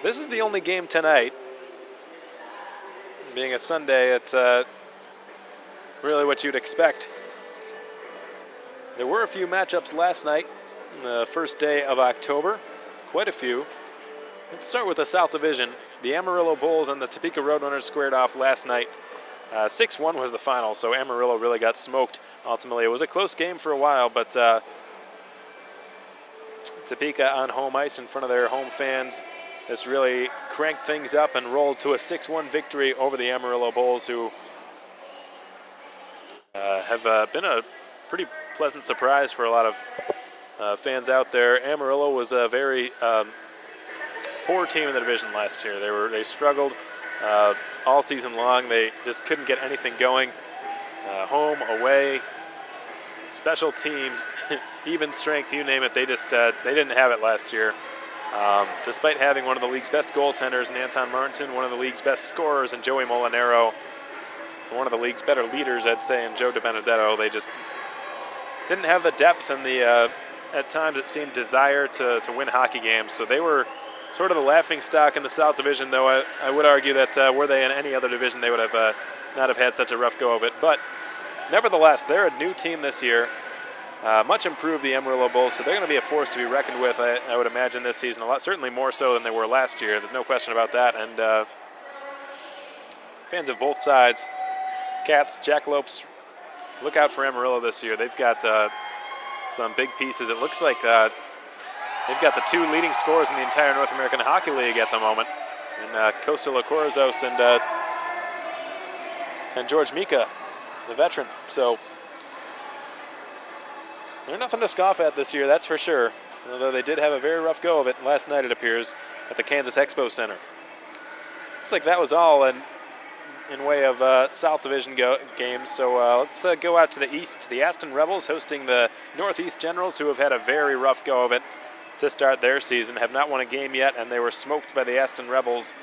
This is the only game tonight. Being a Sunday, it's really what you'd expect. There were a few matchups last night, the first day of October, quite a few. Let's start with the South Division. The Amarillo Bulls and the Topeka Roadrunners squared off last night. 6-1 was the final, so Amarillo really got smoked ultimately. It was a close game for a while, but Topeka on home ice in front of their home fans just really cranked things up and rolled to a 6-1 victory over the Amarillo Bulls, who have been a pretty pleasant surprise for a lot of fans out there. Amarillo was a very poor team in the division last year. They struggled all season long. They just couldn't get anything going. Home, away, special teams, even strength, you name it. They didn't have it last year. Despite having one of the league's best goaltenders in Anton Martinson, one of the league's best scorers in Joey Molinaro, and one of the league's better leaders, I'd say, in Joe DiBenedetto, they just didn't have the depth and the, at times it seemed, desire to win hockey games. So they were sort of the laughing stock in the South Division, though I would argue that were they in any other division, they would have not have had such a rough go of it. But nevertheless, they're a new team this year. Much improved, the Amarillo Bulls, so they're going to be a force to be reckoned with, I would imagine, this season. Certainly more so than they were last year. There's no question about that. And fans of both sides, Cats, Jackalopes, look out for Amarillo this year. They've got some big pieces. It looks like they've got the 2 leading scorers in the entire North American Hockey League at the moment, and Costa Lacorazos and George Mika, the veteran. So they're nothing to scoff at this year, that's for sure. Although they did have a very rough go of it last night, it appears, at the Kansas Expo Center. Looks like that was all in way of South Division games. So let's go out to the East. The Aston Rebels hosting the Northeast Generals, who have had a very rough go of it to start their season. Have not won a game yet, and they were smoked by the Aston Rebels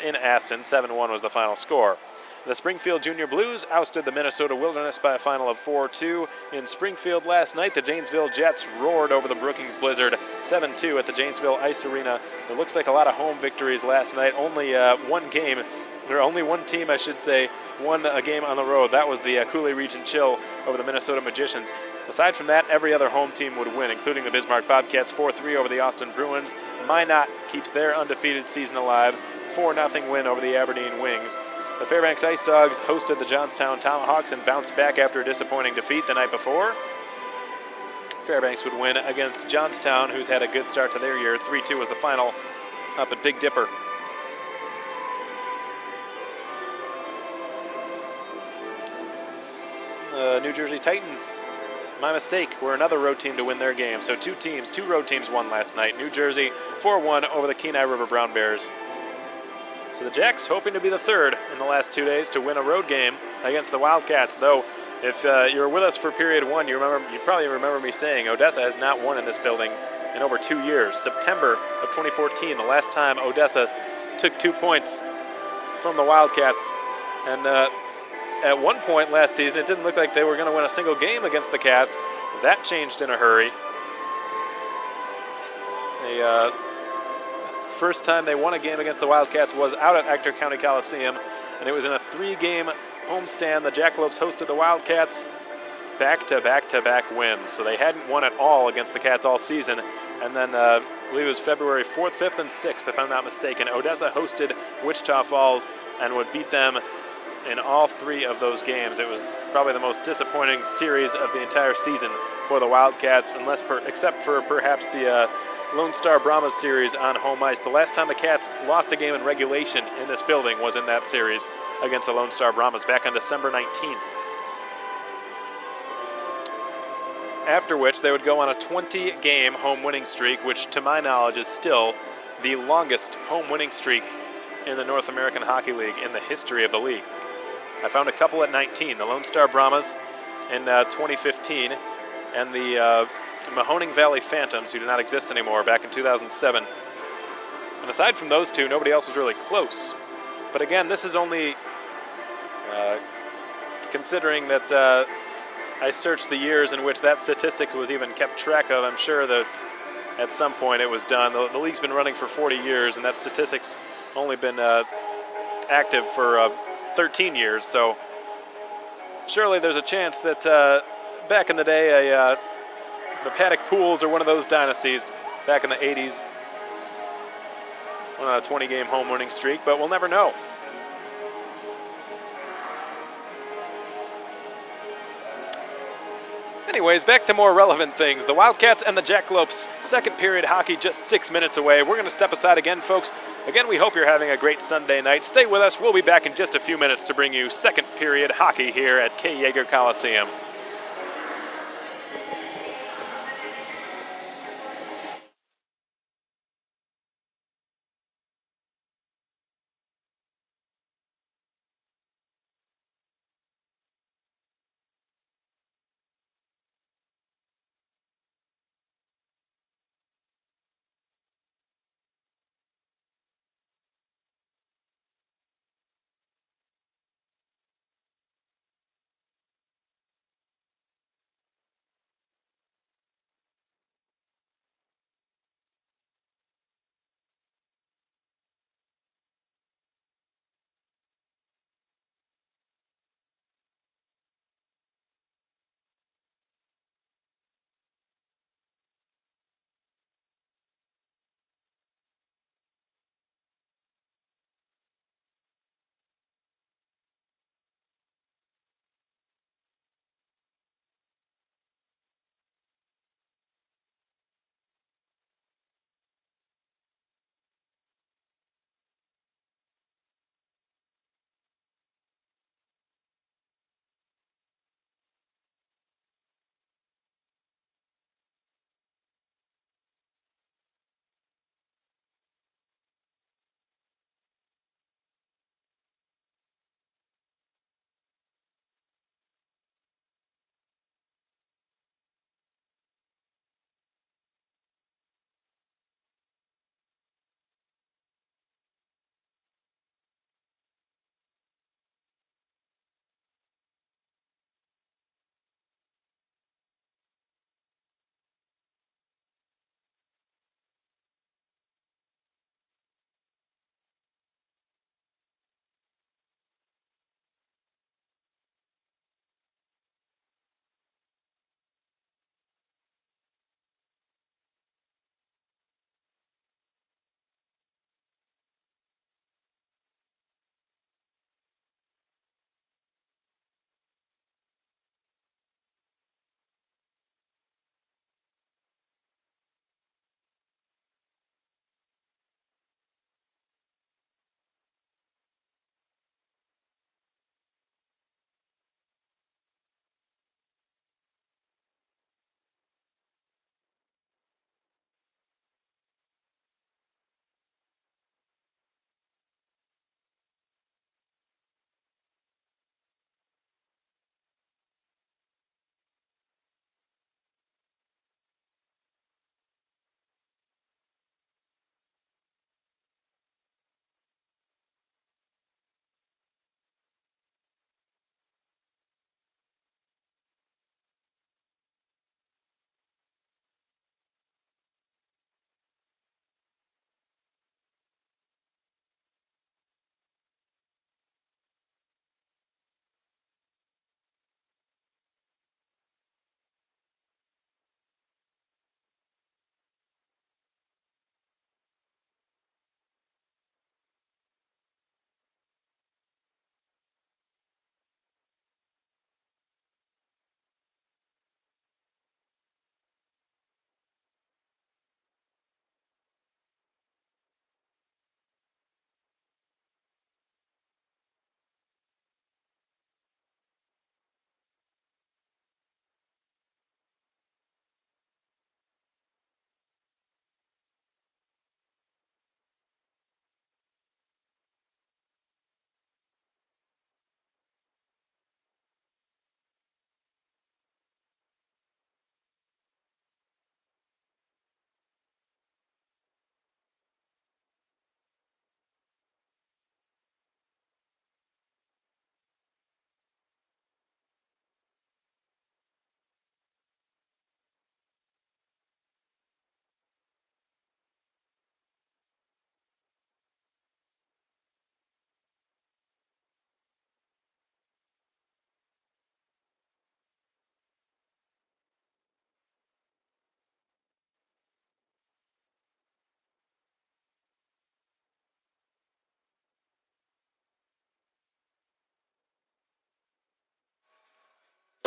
in Aston. 7-1 was the final score. The Springfield Junior Blues ousted the Minnesota Wilderness by a final of 4-2. In Springfield last night, the Janesville Jets roared over the Brookings Blizzard 7-2 at the Janesville Ice Arena. It looks like a lot of home victories last night. Only one team, I should say, won a game on the road. That was the Cooley Region Chill over the Minnesota Magicians. Aside from that, every other home team would win, including the Bismarck Bobcats 4-3 over the Austin Bruins. Minot keeps their undefeated season alive. 4-0 win over the Aberdeen Wings. The Fairbanks Ice Dogs hosted the Johnstown Tomahawks and bounced back after a disappointing defeat the night before. Fairbanks would win against Johnstown, who's had a good start to their year. 3-2 was the final up at Big Dipper. New Jersey Titans, my mistake, were another road team to win their game. So two road teams won last night. New Jersey 4-1 over the Kenai River Brown Bears. So the Jacks hoping to be the third in the last 2 days to win a road game against the Wildcats. Though, if you were with us for period one, you probably remember me saying Odessa has not won in this building in over 2 years. September of 2014, the last time Odessa took 2 points from the Wildcats. And at one point last season, it didn't look like they were going to win a single game against the Cats. That changed in a hurry. The first time they won a game against the Wildcats was out at Ector County Coliseum, and it was in a 3-game homestand. The Jackalopes hosted the Wildcats back-to-back-to-back wins. So they hadn't won at all against the Cats all season. And then I believe it was February 4th, 5th, and 6th, if I'm not mistaken, Odessa hosted Wichita Falls and would beat them in all 3 of those games. It was probably the most disappointing series of the entire season for the Wildcats, except for perhaps the Lone Star Brahmas series on home ice. The last time the Cats lost a game in regulation in this building was in that series against the Lone Star Brahmas back on December 19th. After which they would go on a 20-game home winning streak, which to my knowledge is still the longest home winning streak in the North American Hockey League in the history of the league. I found a couple at 19, the Lone Star Brahmas in 2015, and the Mahoning Valley Phantoms, who do not exist anymore, back in 2007. And aside from those two, nobody else was really close. But again, this is only considering that I searched the years in which that statistic was even kept track of. I'm sure that at some point it was done. The league's been running for 40 years, and that statistic's only been active for 13 years. So surely there's a chance that back in the day, the Paddock Pools are one of those dynasties back in the 80s. On a 20-game home winning streak, but we'll never know. Anyways, back to more relevant things. The Wildcats and the Jackalopes, second period hockey just 6 minutes away. We're going to step aside again, folks. Again, we hope you're having a great Sunday night. Stay with us. We'll be back in just a few minutes to bring you second period hockey here at K. Yeager Coliseum.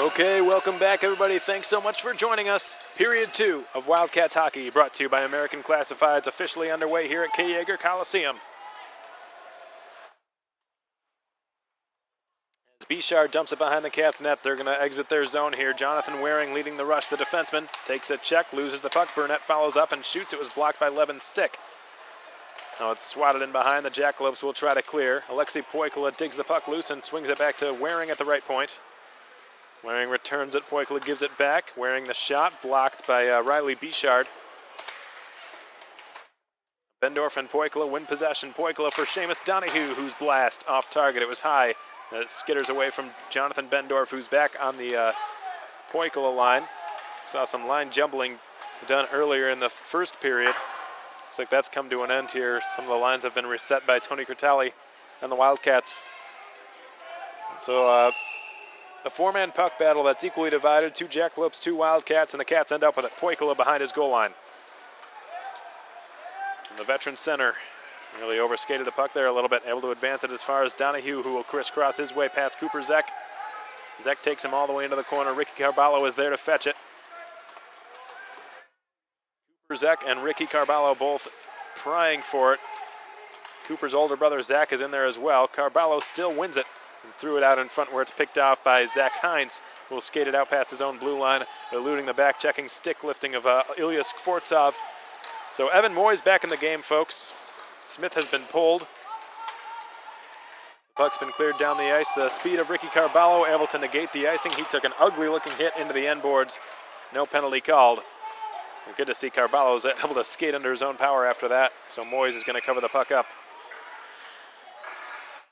Okay, welcome back, everybody. Thanks so much for joining us. Period 2 of Wildcats hockey, brought to you by American Classifieds, officially underway here at K. Yeager Coliseum. As Bichard dumps it behind the Cats' net, they're going to exit their zone here. Jonathan Waring leading the rush, the defenseman, takes a check, loses the puck. Burnett follows up and shoots. It was blocked by Levin's stick. Now it's swatted in behind. The Jackalopes will try to clear. Alexei Poikala digs the puck loose and swings it back to Waring at the right point. Waring returns it. Poikala gives it back. Waring the shot, blocked by Riley Bichard. Bendorf and Poikala win possession. Poikala for Seamus Donahue, whose blast off target. It was high. It skitters away from Jonathan Bendorf, who's back on the Poikala line. Saw some line jumbling done earlier in the first period. Looks like that's come to an end here. Some of the lines have been reset by Tony Curtali and the Wildcats. So a four-man puck battle that's equally divided. 2 Jackalopes, 2 Wildcats, and the Cats end up with it. Poikala behind his goal line. And the veteran center really overskated the puck there a little bit, able to advance it as far as Donahue, who will crisscross his way past Cooper Zek. Zek takes him all the way into the corner. Ricky Carballo is there to fetch it. Cooper Zek and Ricky Carballo both prying for it. Cooper's older brother Zach is in there as well. Carballo still wins it and threw it out in front where it's picked off by Zach Hines, who will skate it out past his own blue line, eluding the back-checking stick lifting of Ilya Skvortsov. So Evan Moyes back in the game, folks. Smith has been pulled. The puck's been cleared down the ice. The speed of Ricky Carballo able to negate the icing. He took an ugly-looking hit into the end boards. No penalty called. Good to see Carballo was able to skate under his own power after that. So Moyes is going to cover the puck up.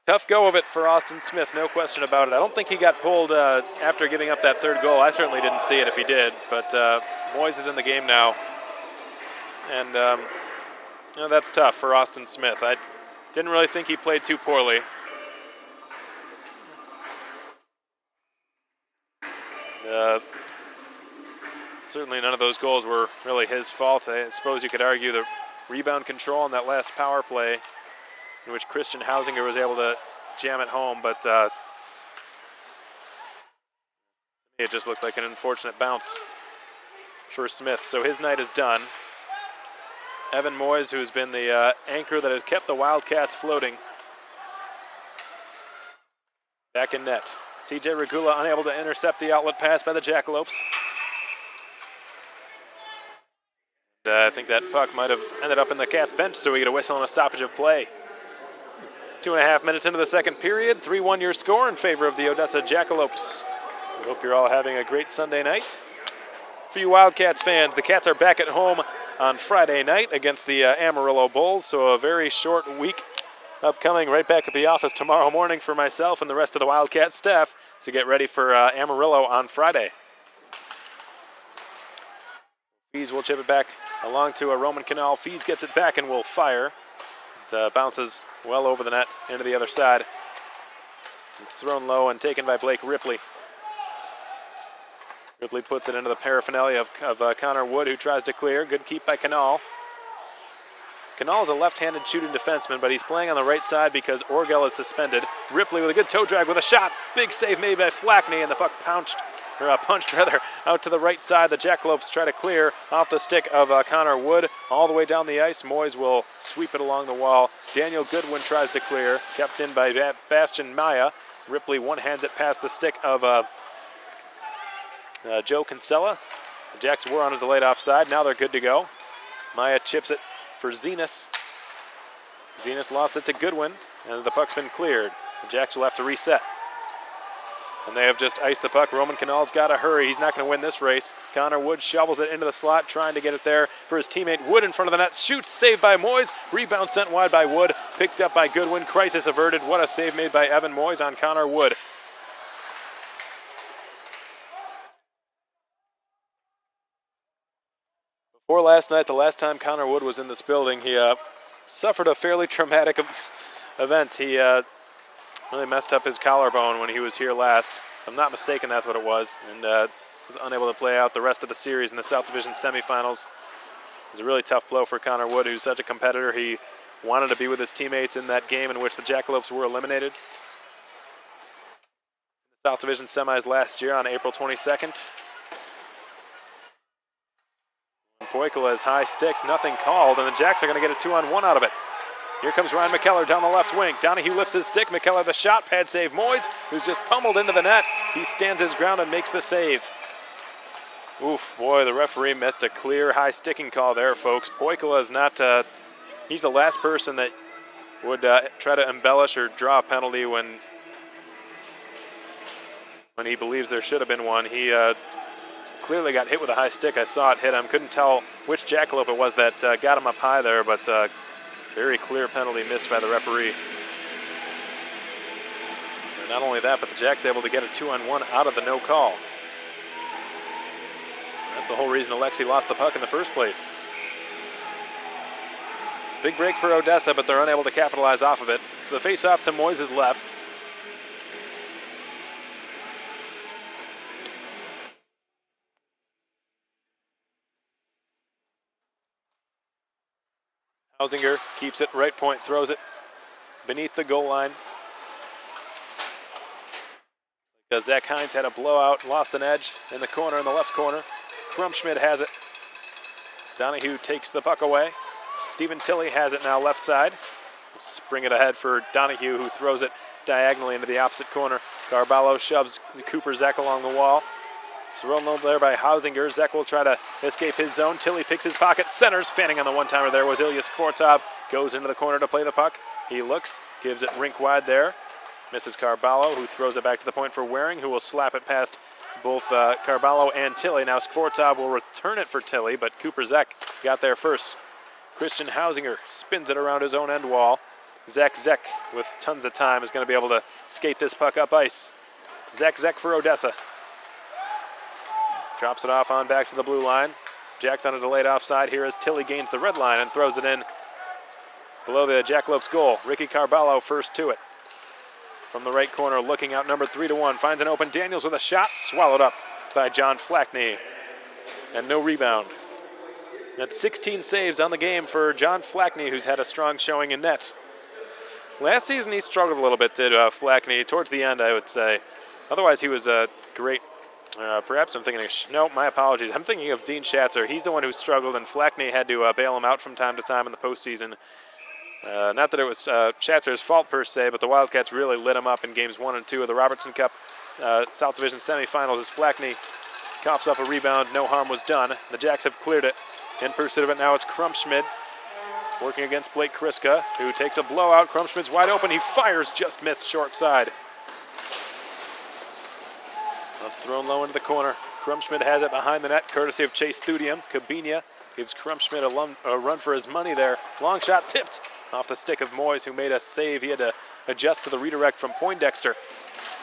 Tough go of it for Austin Smith, no question about it. I don't think he got pulled after giving up that third goal. I certainly didn't see it if he did, but Moyes is in the game now. And you know, that's tough for Austin Smith. I didn't really think he played too poorly. Certainly none of those goals were really his fault. I suppose you could argue the rebound control on that last power play, in which Christian Hausinger was able to jam it home, but it just looked like an unfortunate bounce for Smith. So his night is done. Evan Moyes, who's been the anchor that has kept the Wildcats floating, back in net. CJ Regula unable to intercept the outlet pass by the Jackalopes. I think that puck might have ended up in the Cats' bench, so we get a whistle and a stoppage of play. 2.5 minutes into the second period, 3-1 your score in favor of the Odessa Jackalopes. We hope you're all having a great Sunday night. For you Wildcats fans, the Cats are back at home on Friday night against the Amarillo Bulls, so a very short week upcoming. Right back at the office tomorrow morning for myself and the rest of the Wildcat staff to get ready for Amarillo on Friday. Fees will chip it back along to a Roman Canal. Fees gets it back and will fire. It bounces well over the net into the other side. It's thrown low and taken by Blake Ripley. Ripley puts it into the paraphernalia of Connor Wood, who tries to clear. Good keep by Canal. Canal is a left-handed shooting defenseman, but he's playing on the right side because Orgel is suspended. Ripley with a good toe drag with a shot. Big save made by Flackney, and the puck punched out to the right side. The Jackalopes try to clear off the stick of Connor Wood all the way down the ice. Moyes will sweep it along the wall. Daniel Goodwin tries to clear, kept in by Bastian Maya. Ripley one-hands it past the stick of Joe Kinsella. The Jacks were on a delayed offside. Now they're good to go. Maya chips it for Zenas. Zenas lost it to Goodwin, and the puck's been cleared. The Jacks will have to reset. And they have just iced the puck. Roman Canal's got to hurry. He's not going to win this race. Connor Wood shovels it into the slot, trying to get it there for his teammate Wood in front of the net. Shoots, saved by Moyes. Rebound sent wide by Wood. Picked up by Goodwin. Crisis averted. What a save made by Evan Moyes on Connor Wood. Before last night, the last time Connor Wood was in this building, he suffered a fairly traumatic event. He really messed up his collarbone when he was here last. If I'm not mistaken, that's what it was, and was unable to play out the rest of the series in the South Division semifinals. It was a really tough blow for Connor Wood, who's such a competitor. He wanted to be with his teammates in that game in which the Jackalopes were eliminated. South Division semis last year on April 22nd. Poikola's high stick, nothing called, and the Jacks are going to get a 2-on-1 out of it. Here comes Ryan McKellar down the left wing. Donahue lifts his stick. McKellar the shot, pad save. Moyes, who's just pummeled into the net. He stands his ground and makes the save. Oof, boy, the referee missed a clear high sticking call there, folks. Poikola is not, he's the last person that would try to embellish or draw a penalty when he believes there should have been one. He clearly got hit with a high stick. I saw it hit him. Couldn't tell which jackalope it was that got him up high there, but very clear penalty missed by the referee. And not only that, but the Jacks able to get a 2-on-1 out of the no call. And that's the whole reason Alexi lost the puck in the first place. Big break for Odessa, but they're unable to capitalize off of it. So the face-off to Moyes' left. Hausinger keeps it, right point, throws it beneath the goal line. Because Zach Hines had a blowout, lost an edge in the corner, in the left corner. Krumschmidt has it. Donahue takes the puck away. Stephen Tilley has it now left side. Spring it ahead for Donahue, who throws it diagonally into the opposite corner. Carballo shoves Cooper Zek along the wall. Thrown low there by Hausinger. Zek will try to escape his zone. Tilley picks his pocket, centers. Fanning on the one-timer there was Ilya Skvortsov. Goes into the corner to play the puck. He looks, gives it rink wide there. Misses Carballo, who throws it back to the point for Waring, who will slap it past both Carballo and Tilley. Now Skvortsov will return it for Tilley, but Cooper Zek got there first. Christian Hausinger spins it around his own end wall. Zek, with tons of time, is going to be able to skate this puck up ice. Zek for Odessa. Drops it off on back to the blue line. Jack's on a delayed offside here as Tilley gains the red line and throws it in below the Jackalopes goal. Ricky Carballo first to it. From the right corner, looking out number 3-1. Finds an open Daniels with a shot, swallowed up by John Flackney. And no rebound. That's 16 saves on the game for John Flackney, who's had a strong showing in net. Last season he struggled a little bit, did Flackney, towards the end, I would say. Otherwise he was great. Perhaps I'm thinking, no, my apologies. I'm thinking of Dean Schatzer. He's the one who struggled, and Flackney had to bail him out from time to time in the postseason. Not that it was Schatzer's fault per se, but the Wildcats really lit him up in games 1 and 2 of the Robertson Cup South Division semifinals as Flackney coughs up a rebound. No harm was done. The Jacks have cleared it. In pursuit of it now, it's Krumschmidt working against Blake Kriska, who takes a blowout. Krumschmidt's wide open. He fires, just missed short side. That's thrown low into the corner. Krumschmidt has it behind the net, courtesy of Chase Thudium. Cabinia gives Krumschmidt a run for his money there. Long shot tipped off the stick of Moyes, who made a save. He had to adjust to the redirect from Poindexter.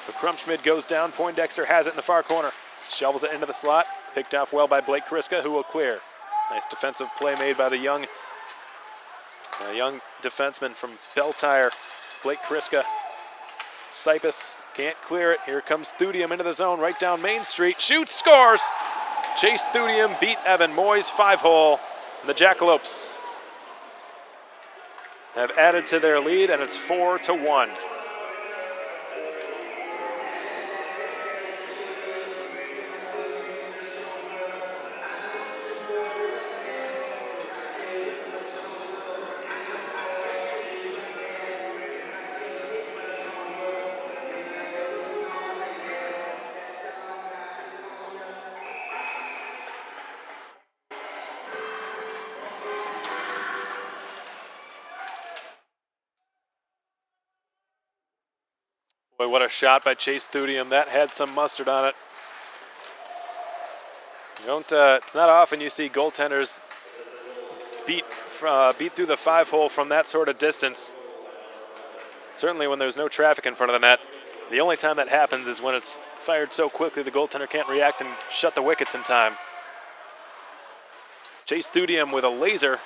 But Krumschmidt goes down. Poindexter has it in the far corner. Shovels it into the slot. Picked off well by Blake Kriska, who will clear. Nice defensive play made by the young defenseman from Beltire, Blake Kriska. Sipus can't clear it. Here comes Thudium into the zone, right down Main Street. Shoots, scores! Chase Thudium beat Evan Moyes 5-hole. And the Jackalopes have added to their lead, and it's 4-1. Boy, what a shot by Chase Thudium. That had some mustard on it. It's not often you see goaltenders beat through the 5-hole from that sort of distance. Certainly when there's no traffic in front of the net. The only time that happens is when it's fired so quickly the goaltender can't react and shut the wickets in time. Chase Thudium with a laser.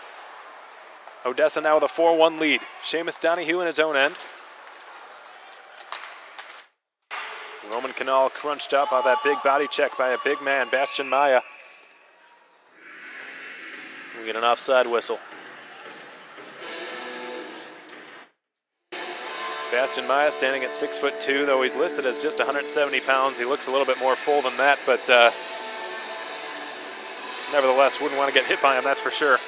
Odessa now with a 4-1 lead. Seamus Donahue in his own end. Roman Canal crunched up on that big body check by a big man, Bastian Maya. We get an offside whistle. Bastian Maya standing at 6'2", though he's listed as just 170 pounds. He looks a little bit more full than that, but nevertheless, wouldn't want to get hit by him, that's for sure.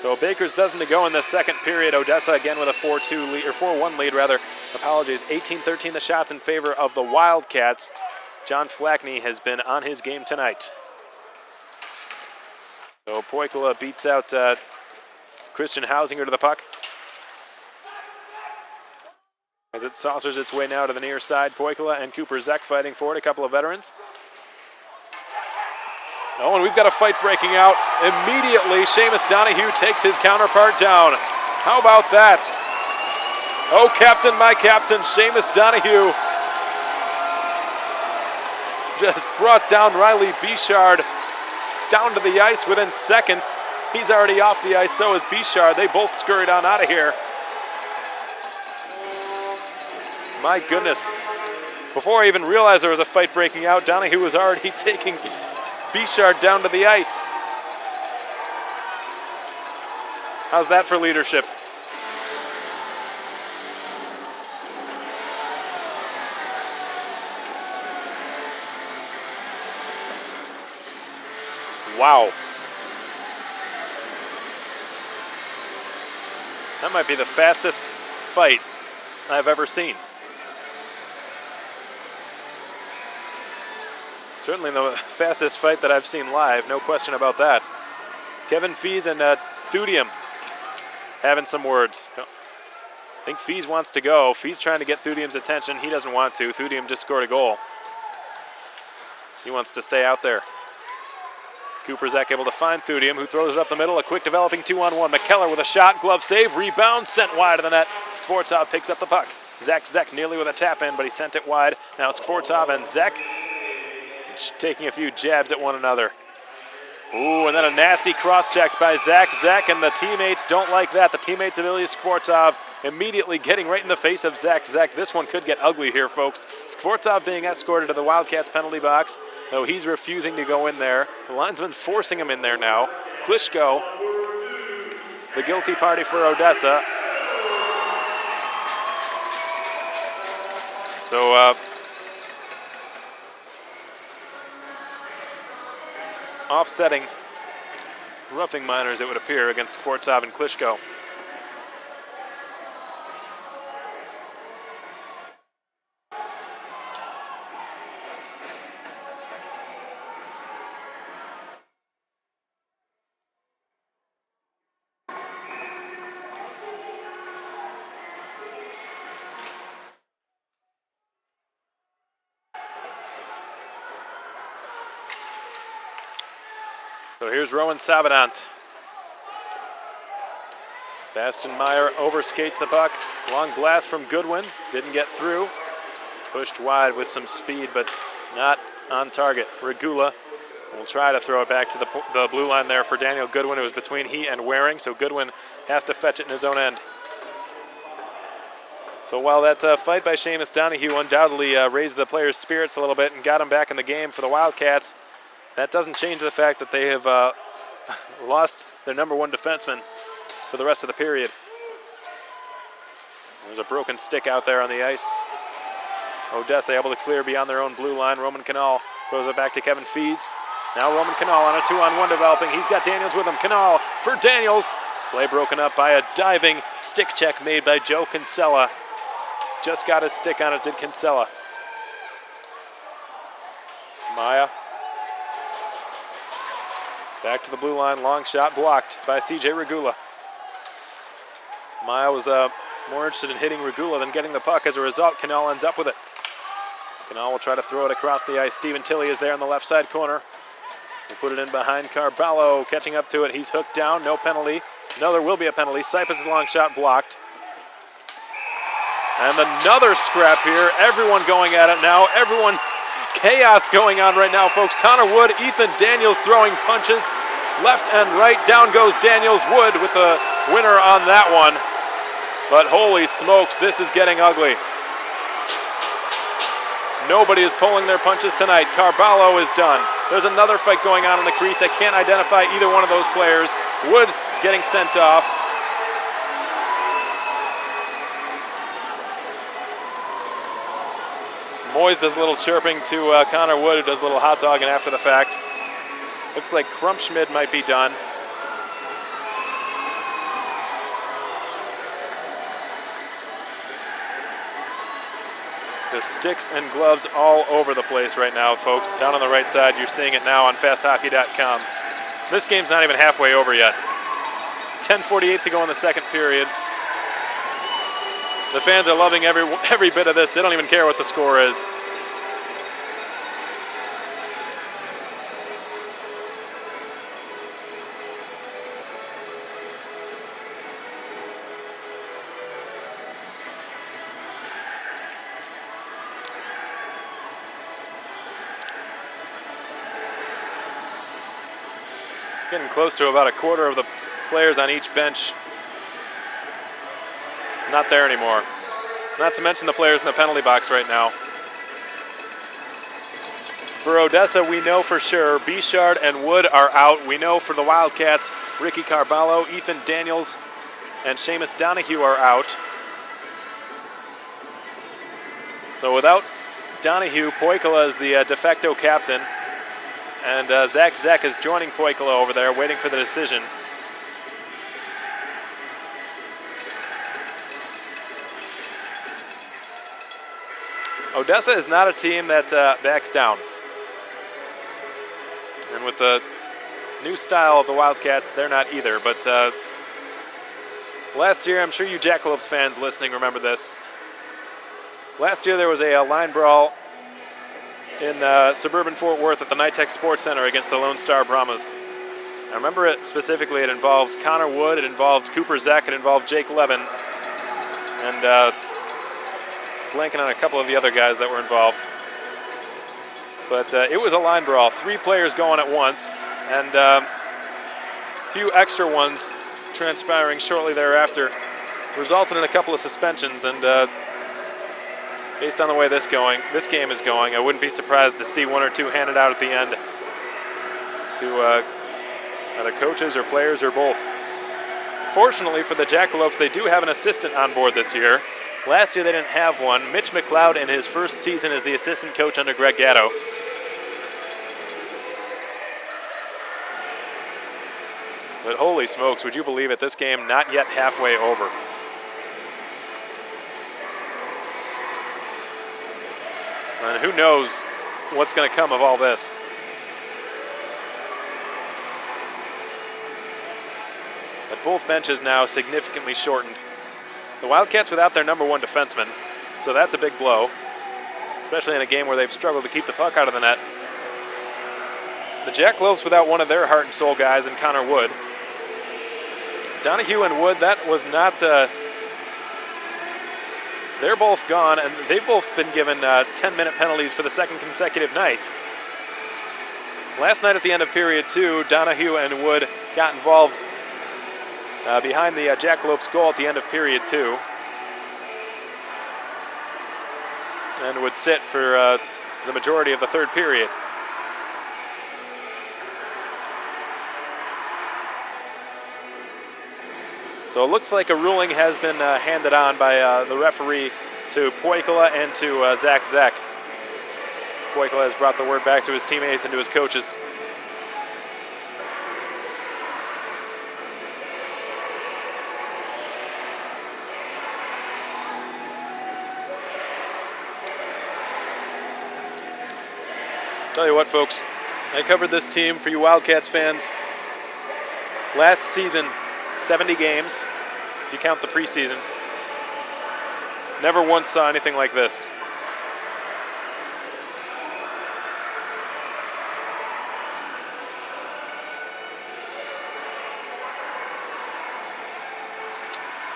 So Baker's dozen to go in the second period. Odessa again with a 4-2 lead, or 4-1 lead rather. Apologies. 18-13 the shots in favor of the Wildcats. John Flackney has been on his game tonight. So Poikula beats out Christian Hausinger to the puck. As it saucers its way now to the near side, Poikula and Cooper Zek fighting for it, a couple of veterans. Oh, and we've got a fight breaking out. Immediately, Seamus Donahue takes his counterpart down. How about that? Oh, captain, my captain, Seamus Donahue just brought down Riley Bichard down to the ice within seconds. He's already off the ice, so is Bichard. They both scurried on out of here. My goodness. Before I even realized there was a fight breaking out, Donahue was already taking Bichard down to the ice. How's that for leadership? Wow. That might be the fastest fight I've ever seen. Certainly the fastest fight that I've seen live, no question about that. Kevin Fees and Thudium having some words. I think Fees wants to go. Fees trying to get Thudium's attention. He doesn't want to. Thudium just scored a goal. He wants to stay out there. Cooper Zek able to find Thudium, who throws it up the middle. A quick developing 2-on-1. McKellar with a shot, glove save, rebound, sent wide of the net. Skvortsov picks up the puck. Zek nearly with a tap in, but he sent it wide. Now Skvortsov and Zek taking a few jabs at one another. Ooh, and then a nasty cross-check by Zek. Zek and the teammates don't like that. The teammates of Ilya Skvortsov immediately getting right in the face of Zek. This one could get ugly here, folks. Skvortsov being escorted to the Wildcats penalty box, though he's refusing to go in there. The linesman forcing him in there now. Klitschko, the guilty party for Odessa. So, offsetting roughing minors, it would appear, against Skvortsov and Klitschko. So here's Rowan Savadant. Bastian Meyer overskates the puck. Long blast from Goodwin. Didn't get through. Pushed wide with some speed, but not on target. Regula will try to throw it back to the blue line there for Daniel Goodwin. It was between he and Waring, so Goodwin has to fetch it in his own end. So while that fight by Seamus Donahue undoubtedly raised the players' spirits a little bit and got them back in the game for the Wildcats, that doesn't change the fact that they have lost their number one defenseman for the rest of the period. There's a broken stick out there on the ice. Odessa able to clear beyond their own blue line. Roman Canal throws it back to Kevin Fees. Now Roman Canal on a 2-on-1 developing. He's got Daniels with him. Canal for Daniels. Play broken up by a diving stick check made by Joe Kinsella. Just got his stick on it, did Kinsella. Maya. Back to the blue line, long shot blocked by CJ Regula. Maya was more interested in hitting Regula than getting the puck. As a result, Canal ends up with it. Canal will try to throw it across the ice. Stephen Tilley is there in the left side corner. We'll put it in behind Carballo, catching up to it. He's hooked down, no penalty. No, there will be a penalty. Cyprus' long shot blocked. And another scrap here. Everyone going at it now. Everyone, chaos going on right now, folks. Connor Wood, Ethan Daniels throwing punches left and right. Down goes Daniels. Wood with the winner on that one. But holy smokes, this is getting ugly. Nobody is pulling their punches tonight. Carballo is done. There's another fight going on in the crease. I can't identify either one of those players. Wood's getting sent off. Moyes does a little chirping to Connor Wood, who does a little hot dogging after the fact. Looks like Crumpschmid might be done. The sticks and gloves all over the place right now, folks. Down on the right side, you're seeing it now on fasthockey.com. This game's not even halfway over yet. 10:48 to go in the second period. The fans are loving every bit of this. They don't even care what the score is. Getting close to about a quarter of the players on each bench. Not there anymore. Not to mention the players in the penalty box right now. For Odessa, we know for sure Bichard and Wood are out. We know for the Wildcats, Ricky Carballo, Ethan Daniels, and Seamus Donahue are out. So without Donahue, Poikala is the de facto captain. And Zach Zek is joining Poikala over there, waiting for the decision. Odessa is not a team that backs down. And with the new style of the Wildcats, they're not either. But last year, I'm sure you Jackalopes fans listening remember this. Last year there was a line brawl in suburban Fort Worth at the Nitec Sports Center against the Lone Star Brahmas. I remember it specifically. It involved Connor Wood, it involved Cooper Zek, it involved Jake Levin, and blanking on a couple of the other guys that were involved. But it was a line brawl. 3 players going at once, and a few extra ones transpiring shortly thereafter resulted in a couple of suspensions. And based on the way this game is going, I wouldn't be surprised to see 1 or 2 handed out at the end to either coaches or players or both. Fortunately for the Jackalopes, they do have an assistant on board this year. Last year they didn't have one. Mitch McLeod in his first season as the assistant coach under Greg Gatto. But holy smokes, would you believe it, this game not yet halfway over. And who knows what's going to come of all this. But both benches now significantly shortened. The Wildcats without their number 1 defenseman, so that's a big blow, especially in a game where they've struggled to keep the puck out of the net. The Jackalopes without one of their heart and soul guys in Connor Wood. Donahue and Wood, that was not... they're both gone, and they've both been given 10-minute penalties for the second consecutive night. Last night at the end of period 2, Donahue and Wood got involved behind the Jackalopes goal at the end of period 2. And would sit for the majority of the third period. So it looks like a ruling has been handed on by the referee to Poikala and to Zach Zek. Poikala has brought the word back to his teammates and to his coaches. Tell you what, folks, I covered this team for you Wildcats fans last season. 70 games, if you count the preseason. Never once saw anything like this.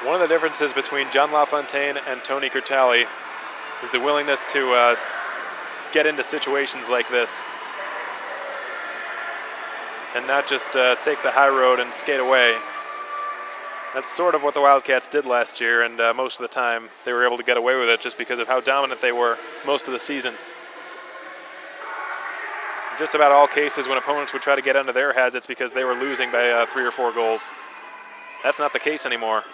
One of the differences between John LaFontaine and Tony Curtali is the willingness to get into situations like this and not just take the high road and skate away. That's sort of what the Wildcats did last year, and most of the time they were able to get away with it just because of how dominant they were most of the season. In just about all cases, when opponents would try to get under their heads, it's because they were losing by 3 or 4 goals. That's not the case anymore.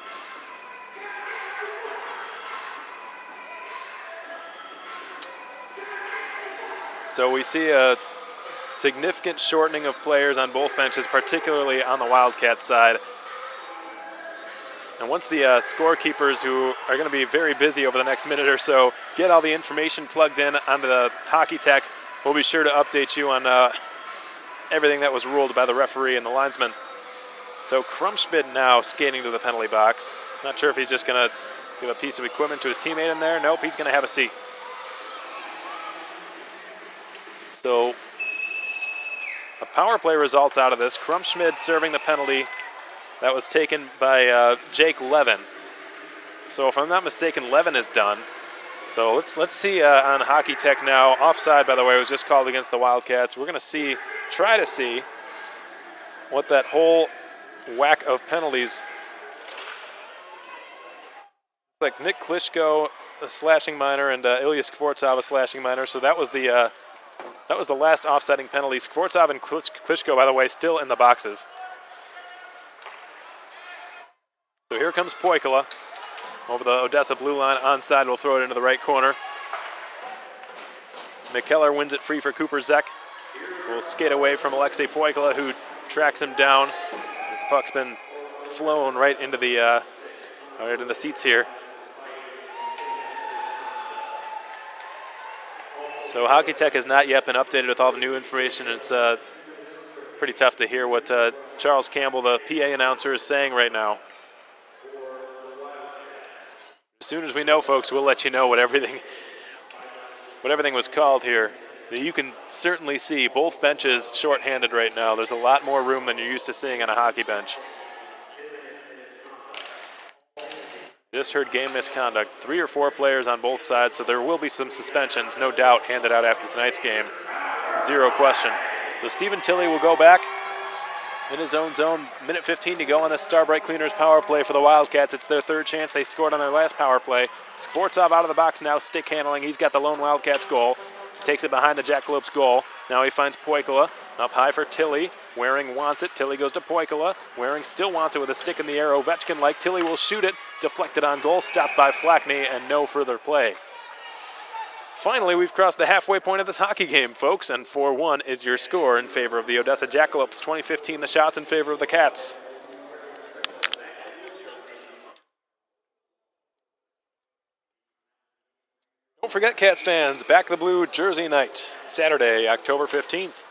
So we see a significant shortening of players on both benches, particularly on the Wildcat side. And once the scorekeepers, who are going to be very busy over the next minute or so, get all the information plugged in onto the Hockey Tech, we'll be sure to update you on everything that was ruled by the referee and the linesman. So Krumschmidt now skating to the penalty box. Not sure if he's just going to give a piece of equipment to his teammate in there. Nope, he's going to have a seat. So a power play results out of this. Krumschmidt serving the penalty that was taken by Jake Levin. So if I'm not mistaken, Levin is done. So let's see on Hockey Tech now. Offside, by the way, was just called against the Wildcats. We're going to try to see what that whole whack of penalties. Like Nick Klitschko, a slashing minor, and Ilya Skvortsov, a slashing minor. So that was the last offsetting penalty. Skvortsov and Klitschko, by the way, still in the boxes. So here comes Poikala over the Odessa blue line. Onside, will throw it into the right corner. McKellar wins it free for Cooper Zek. Will skate away from Alexei Poikala, who tracks him down. The puck's been flown right into the seats here. So Hockey Tech has not yet been updated with all the new information. It's pretty tough to hear what Charles Campbell, the PA announcer, is saying right now. As soon as we know, folks, we'll let you know what everything was called here. You can certainly see both benches shorthanded right now. There's a lot more room than you're used to seeing on a hockey bench. Just heard game misconduct. 3 or 4 players on both sides, so there will be some suspensions, no doubt, handed out after tonight's game. Zero question. So Stephen Tilley will go back in his own zone. Minute 15 to go on the Starbright Cleaners power play for the Wildcats. It's their third chance. They scored on their last power play. Skvortsov out of the box now, stick handling. He's got the lone Wildcats goal. Takes it behind the Jackalopes goal. Now he finds Poikala. Up high for Tilley. Waring wants it. Tilley goes to Poikala. Waring still wants it with a stick in the air. Ovechkin-like. Tilley will shoot it. Deflected on goal. Stopped by Flackney, and no further play. Finally, we've crossed the halfway point of this hockey game, folks, and 4-1 is your score in favor of the Odessa Jackalopes. 2015, the shots in favor of the Cats. Don't forget, Cats fans, Back the Blue Jersey Night, Saturday, October 15th,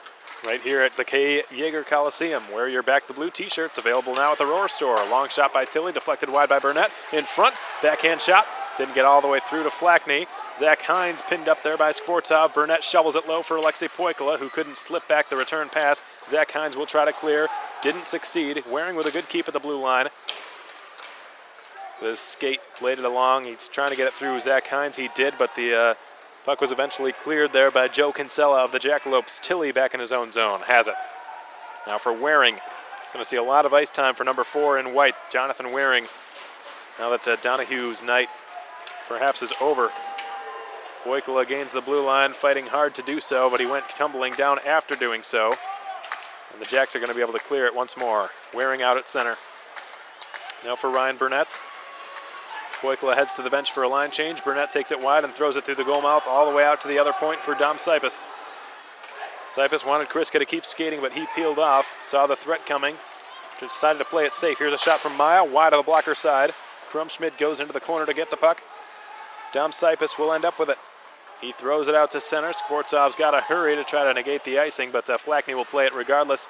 right here at the K. Yeager Coliseum. Wear your Back the Blue t-shirts, available now at the Roar store. Long shot by Tilley, deflected wide by Burnett. In front, backhand shot, didn't get all the way through to Flackney. Zach Hines pinned up there by Skvortsov. Burnett shovels it low for Alexei Poikala, who couldn't slip back the return pass. Zach Hines will try to clear, didn't succeed. Waring with a good keep at the blue line. The skate played it along. He's trying to get it through Zach Hines. He did, but the puck was eventually cleared there by Joe Kinsella of the Jackalopes. Tilley back in his own zone, has it. Now for Waring. Going to see a lot of ice time for number 4 in white, Jonathan Waring. Now that Donahue's night perhaps is over. Poikala gains the blue line, fighting hard to do so, but he went tumbling down after doing so. And the Jacks are going to be able to clear it once more. Waring out at center. Now for Ryan Burnett. Poikala heads to the bench for a line change. Burnett takes it wide and throws it through the goal mouth all the way out to the other point for Dom Sipus. Sipus wanted Kriska to keep skating, but he peeled off, saw the threat coming, decided to play it safe. Here's a shot from Maya, wide of the blocker side. Krumschmidt goes into the corner to get the puck. Dom Sipus will end up with it. He throws it out to center. Skvortsov's got to hurry to try to negate the icing, but Flackney will play it regardless.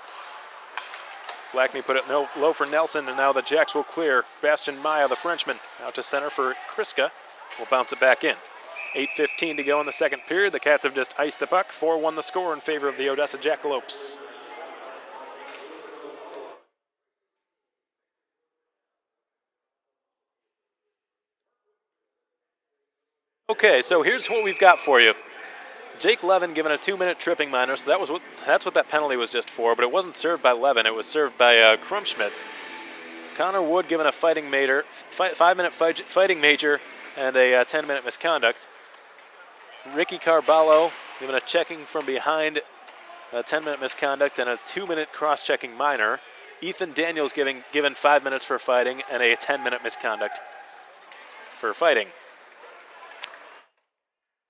Flackney put it low for Nelson, and now the Jacks will clear. Bastian Maya, the Frenchman, out to center for Kriska. Will bounce it back in. 8:15 to go in the second period. The Cats have just iced the puck. 4-1 the score in favor of the Odessa Jackalopes. Okay, so here's what we've got for you. Jake Levin given a 2-minute tripping minor, so that's what that penalty was just for, but it wasn't served by Levin, it was served by Krumschmidt. Connor Wood given a 5-minute fighting major and a 10-minute misconduct. Ricky Carballo given a checking from behind, a 10-minute misconduct, and a 2-minute cross-checking minor. Ethan Daniels given 5 minutes for fighting and a 10-minute misconduct for fighting.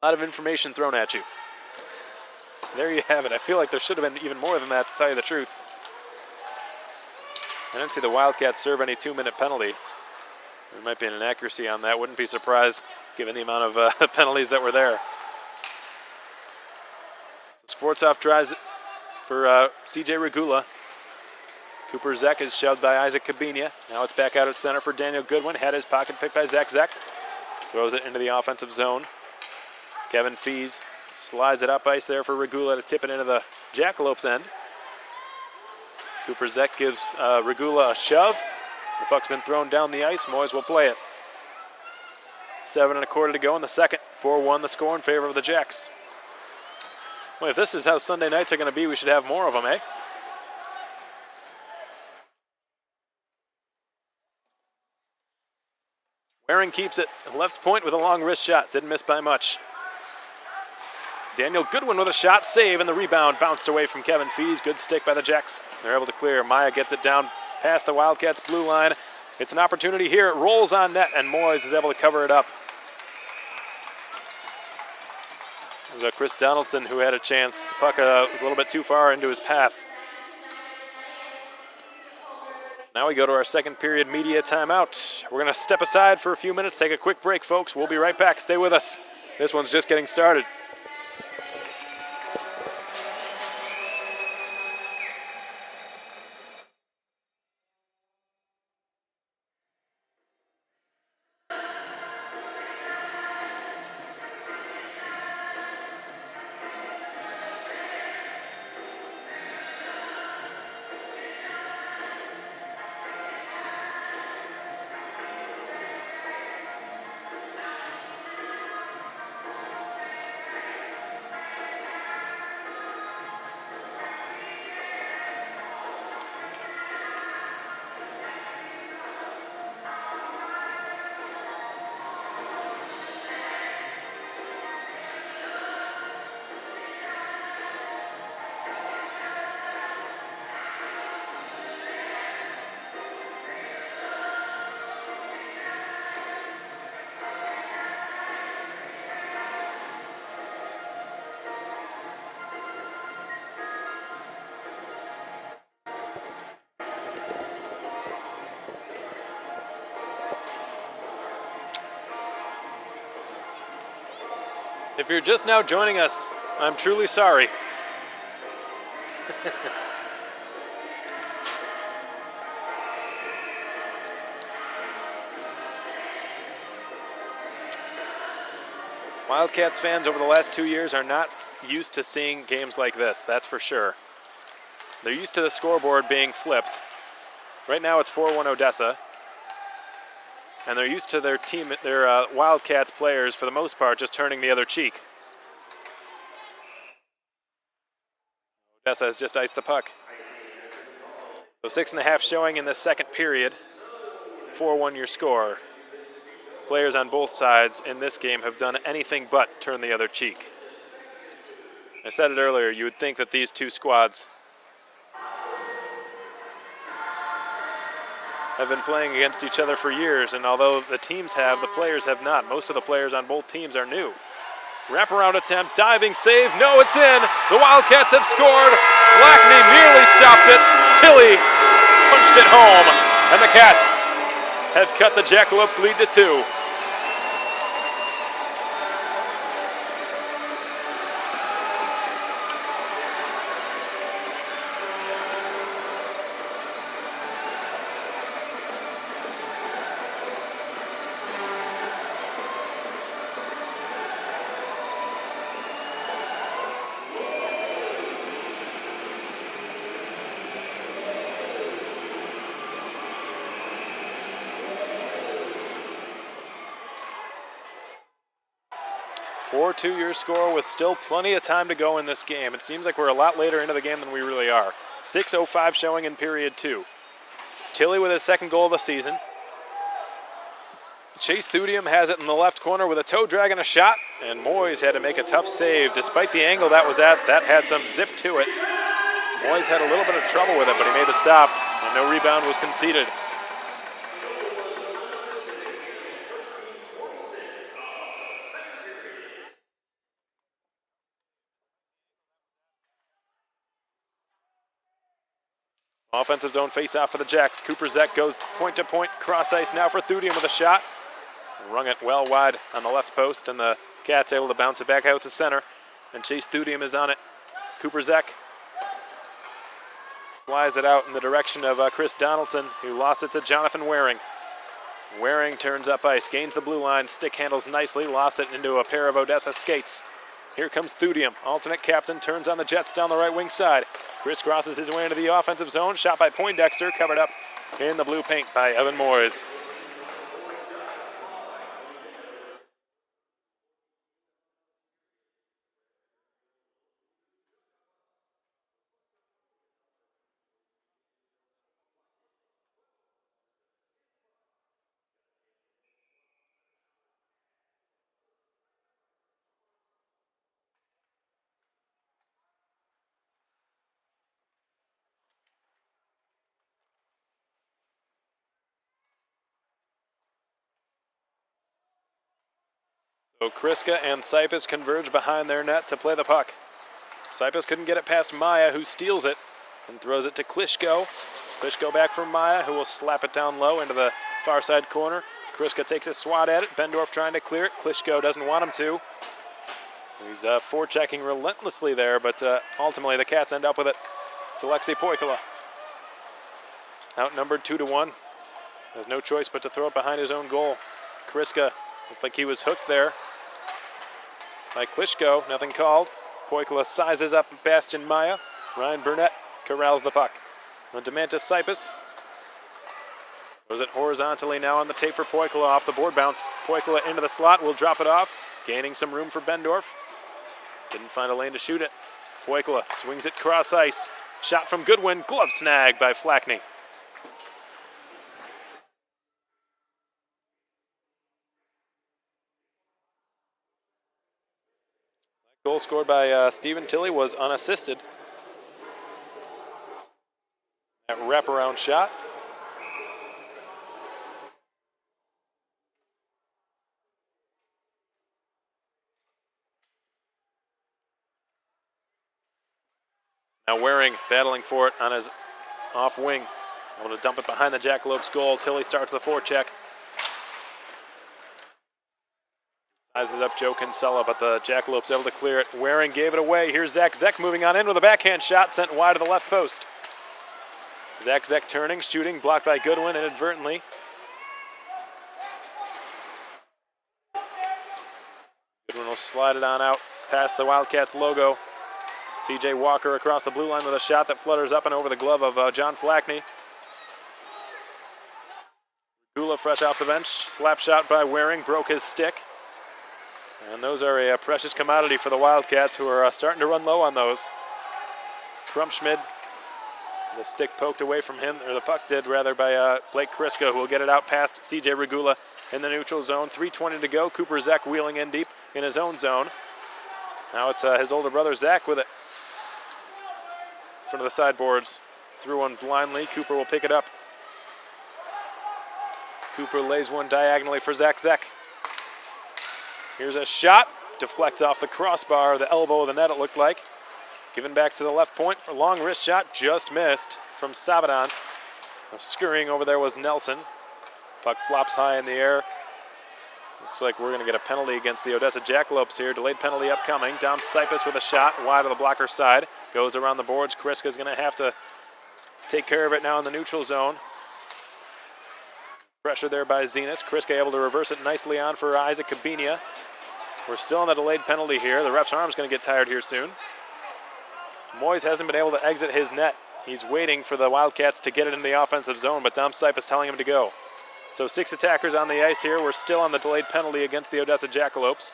A lot of information thrown at you. there you have it. I feel like there should have been even more than that, to tell you the truth. I didn't see the Wildcats serve any 2-minute penalty. There might be an inaccuracy on that. Wouldn't be surprised given the amount of penalties that were there. So Skvortsov drives it for C.J. Regula. Cooper Zek is shoved by Isaac Kabinia. Now it's back out at center for Daniel Goodwin. Had his pocket picked by Zek. Throws it into the offensive zone. Kevin Fees slides it up ice there for Regula to tip it into the Jackalopes end. Cooper Zek gives Regula a shove. The puck's been thrown down the ice. Moyes will play it. 7:25 to go in the second. 4-1 the score in favor of the Jacks. Well, if this is how Sunday nights are going to be, we should have more of them, eh? Waring keeps it left point with a long wrist shot. Didn't miss by much. Daniel Goodwin with a shot, save, and the rebound bounced away from Kevin Fees. Good stick by the Jacks. They're able to clear. Maya gets it down past the Wildcats' blue line. It's an opportunity here. It rolls on net, and Moyes is able to cover it up. It was Chris Donaldson who had a chance. The puck was a little bit too far into his path. Now we go to our second period media timeout. We're going to step aside for a few minutes, take a quick break, folks. We'll be right back. Stay with us. This one's just getting started. If you're just now joining us, I'm truly sorry. Wildcats fans over the last 2 years are not used to seeing games like this, that's for sure. They're used to the scoreboard being flipped. Right now it's 4-1 Odessa. And they're used to their Wildcats players, for the most part, just turning the other cheek. Odessa has just iced the puck. So 6.5 showing in the second period. 4-1 your score. Players on both sides in this game have done anything but turn the other cheek. I said it earlier, you would think that these two squads have been playing against each other for years, and although the teams have, the players have not. Most of the players on both teams are new. Wraparound attempt, diving save, no, it's in! The Wildcats have scored! Flackney nearly stopped it, Tilley punched it home, and the Cats have cut the Jackalopes' lead to 2. Your score with still plenty of time to go in this game. It seems like we're a lot later into the game than we really are. 6:05 showing in period 2. Tilley with his second goal of the season. Chase Thudium has it in the left corner with a toe drag and a shot, and Moyes had to make a tough save. Despite the angle that was at, that had some zip to it. Moyes had a little bit of trouble with it, but he made the stop, and no rebound was conceded. Offensive zone face-off for the Jacks. Cooper Zek goes point-to-point, cross ice now for Thudium with a shot. Rung it well wide on the left post, and the Cats able to bounce it back out to center. And Chase Thudium is on it. Cooper Zek flies it out in the direction of Chris Donaldson, who lost it to Jonathan Waring. Waring turns up ice, gains the blue line, stick handles nicely, lost it into a pair of Odessa skates. Here comes Thudium, alternate captain, turns on the Jets down the right wing side. Crisscrosses his way into the offensive zone, shot by Poindexter, covered up in the blue paint by Evan Moyes. So Kriska and Sipis converge behind their net to play the puck. Sipis couldn't get it past Maya, who steals it and throws it to Klitschko. Klitschko back from Maya, who will slap it down low into the far side corner. Kriska takes a swat at it. Bendorf trying to clear it. Klitschko doesn't want him to. He's forechecking relentlessly there, but ultimately the Cats end up with it. It's Alexei Poikala. Outnumbered 2-1. Has no choice but to throw it behind his own goal. Kriska looked like he was hooked there by Klitschko. Nothing called. Poikala sizes up Bastian Maya. Ryan Burnett corrals the puck. On Demantis Sipis. Throws it horizontally now on the tape for Poikala off the board bounce. Poikala into the slot, will drop it off. Gaining some room for Bendorf. Didn't find a lane to shoot it. Poikala swings it cross ice. Shot from Goodwin, glove snag by Flackney. Goal scored by Stephen Tilley was unassisted. That wraparound shot. Now Waring battling for it on his off wing. Able to dump it behind the Jackalopes goal. Tilley starts the forecheck. Sizes up Joe Kinsella, but the Jackalopes able to clear it. Waring gave it away. Here's Zach Zek moving on in with a backhand shot sent wide to the left post. Zach Zek turning, shooting, blocked by Goodwin inadvertently. Goodwin will slide it on out past the Wildcats logo. C.J. Walker across the blue line with a shot that flutters up and over the glove of John Flackney. Gula fresh off the bench. Slap shot by Waring, broke his stick. And those are a precious commodity for the Wildcats, who are starting to run low on those. Krumschmid, the stick poked away from him, or the puck did rather, by Blake Kriska, who will get it out past C.J. Regula in the neutral zone. 3:20 to go. Cooper Zek wheeling in deep in his own zone. Now it's his older brother Zach with it. In front of the sideboards. Threw one blindly. Cooper will pick it up. Cooper lays one diagonally for Zach Zek. Here's a shot. Deflects off the crossbar, the elbow of the net it looked like. Given back to the left point for a long wrist shot. Just missed from Savadant. Scurrying over there was Nelson. Puck flops high in the air. Looks like we're going to get a penalty against the Odessa Jackalopes here. Delayed penalty upcoming. Dom Sipis with a shot wide of the blocker side. Goes around the boards. Kriska's going to have to take care of it now in the neutral zone. Pressure there by Zenas. Kriska able to reverse it nicely on for Isaac Cabinia. We're still in the delayed penalty here. The ref's arm's going to get tired here soon. Moyes hasn't been able to exit his net. He's waiting for the Wildcats to get it in the offensive zone, but Dom Sipis telling him to go. So 6 attackers on the ice here. We're still on the delayed penalty against the Odessa Jackalopes.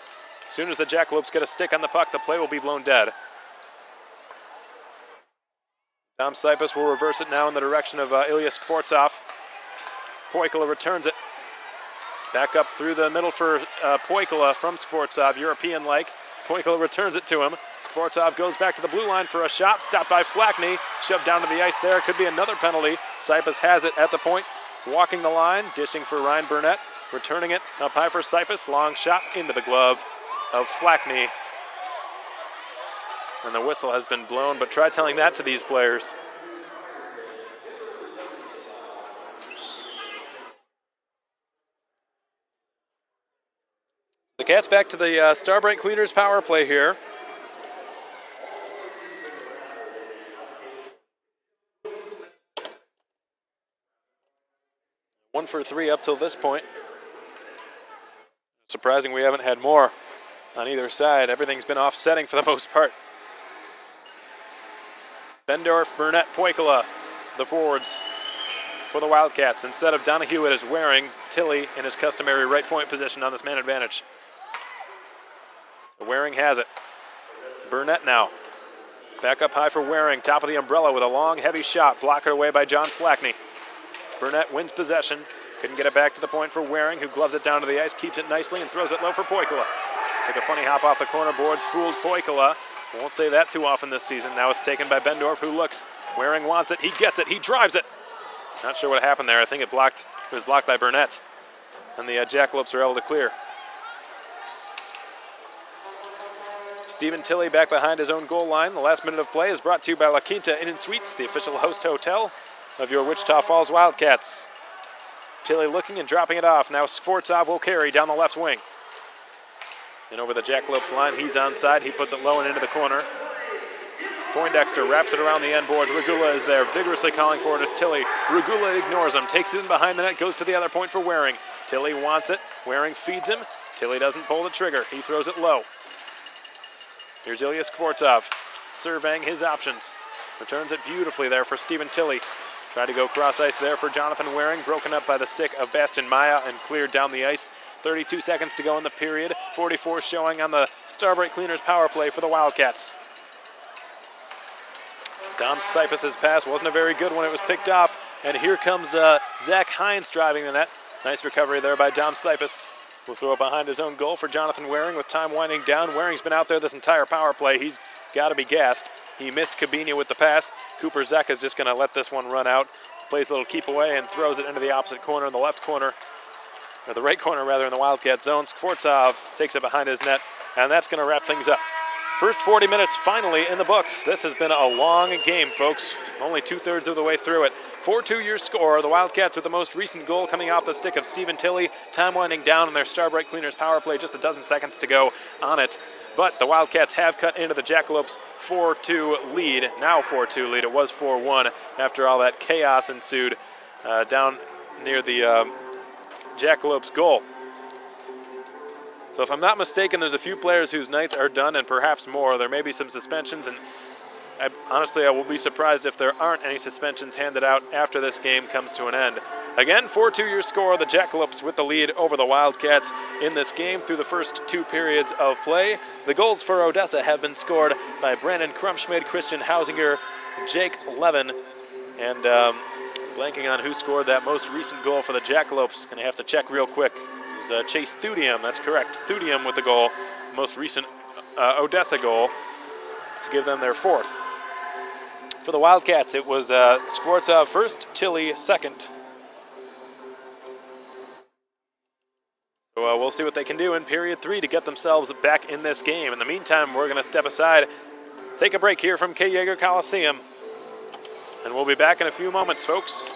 As soon as the Jackalopes get a stick on the puck, the play will be blown dead. Dom Sipis will reverse it now in the direction of Ilya Skvortsov. Poikala returns it. Back up through the middle for Poikala from Skvortsov, European-like. Poikala returns it to him. Skvortsov goes back to the blue line for a shot. Stopped by Flackney. Shoved down to the ice there. Could be another penalty. Sipis has it at the point. Walking the line. Dishing for Ryan Burnett. Returning it up high for Sipis. Long shot into the glove of Flackney. And the whistle has been blown, but try telling that to these players. Cats back to the Starbright Cleaners power play here. One for three up till this point. Surprising we haven't had more on either side. Everything's been offsetting for the most part. Bendorf, Burnett, Poikala, the forwards for the Wildcats. Instead of Donahue, it is Waring. Tilley in his customary right point position on this man advantage. Waring has it. Burnett now. Back up high for Waring. Top of the umbrella with a long, heavy shot. Blocked away by John Flackney. Burnett wins possession. Couldn't get it back to the point for Waring, who gloves it down to the ice, keeps it nicely, and throws it low for Poikala. Took a funny hop off the corner boards, fooled Poikala. Won't say that too often this season. Now it's taken by Bendorf, who looks. Waring wants it. He gets it. He drives it. Not sure what happened there. I think it was blocked by Burnett. And the Jackalopes are able to clear. Stephen Tilley back behind his own goal line. The last minute of play is brought to you by La Quinta Inn & Suites, the official host hotel of your Wichita Falls Wildcats. Tilley looking and dropping it off. Now Skvortsov will carry down the left wing. And over the Jackalopes line, he's onside. He puts it low and into the corner. Poindexter wraps it around the end boards. Regula is there, vigorously calling for it as Tilley. Regula ignores him, takes it in behind the net, goes to the other point for Waring. Tilley wants it. Waring feeds him. Tilley doesn't pull the trigger. He throws it low. Here's Ilya Skvortsov surveying his options. Returns it beautifully there for Stephen Tilley. Tried to go cross ice there for Jonathan Waring. Broken up by the stick of Bastian Maya and cleared down the ice. 32 seconds to go in the period. 44 showing on the Starbright Cleaners power play for the Wildcats. Dom Sipas's pass wasn't a very good one. It was picked off. And here comes Zach Hines driving the net. Nice recovery there by Dom Sipas. Will throw it behind his own goal for Jonathan Waring with time winding down. Waring's been out there this entire power play. He's got to be gassed. He missed Cabinia with the pass. Cooper Zek is just going to let this one run out. Plays a little keep away and throws it into the opposite corner in the left corner. Or the right corner, rather, in the Wildcat zone. Skvortsov takes it behind his net, and that's going to wrap things up. First 40 minutes finally in the books. This has been a long game, folks. Only 2/3 of the way through it. 4-2 your score. The Wildcats with the most recent goal coming off the stick of Stephen Tilley. Time winding down in their Starbright Cleaners power play. Just a dozen seconds to go on it. But the Wildcats have cut into the Jackalopes 4-2 lead. Now 4-2 lead. It was 4-1 after all that chaos ensued down near the Jackalopes goal. So if I'm not mistaken, there's a few players whose nights are done and perhaps more. There may be some suspensions, and honestly, I will be surprised if there aren't any suspensions handed out after this game comes to an end. Again, 4-2 your score. The Jackalopes with the lead over the Wildcats in this game through the first two periods of play. The goals for Odessa have been scored by Brandon Krumschmid, Christian Hausinger, Jake Levin, and blanking on who scored that most recent goal for the Jackalopes. Going to have to check real quick. It was Chase Thudium, that's correct. Thudium with the goal, most recent Odessa goal, to give them their fourth. For the Wildcats, it was Skvortsov first, Tilley second. So we'll see what they can do in period 3 to get themselves back in this game. In the meantime, we're going to step aside, take a break here from K. Yeager Coliseum, and we'll be back in a few moments, folks.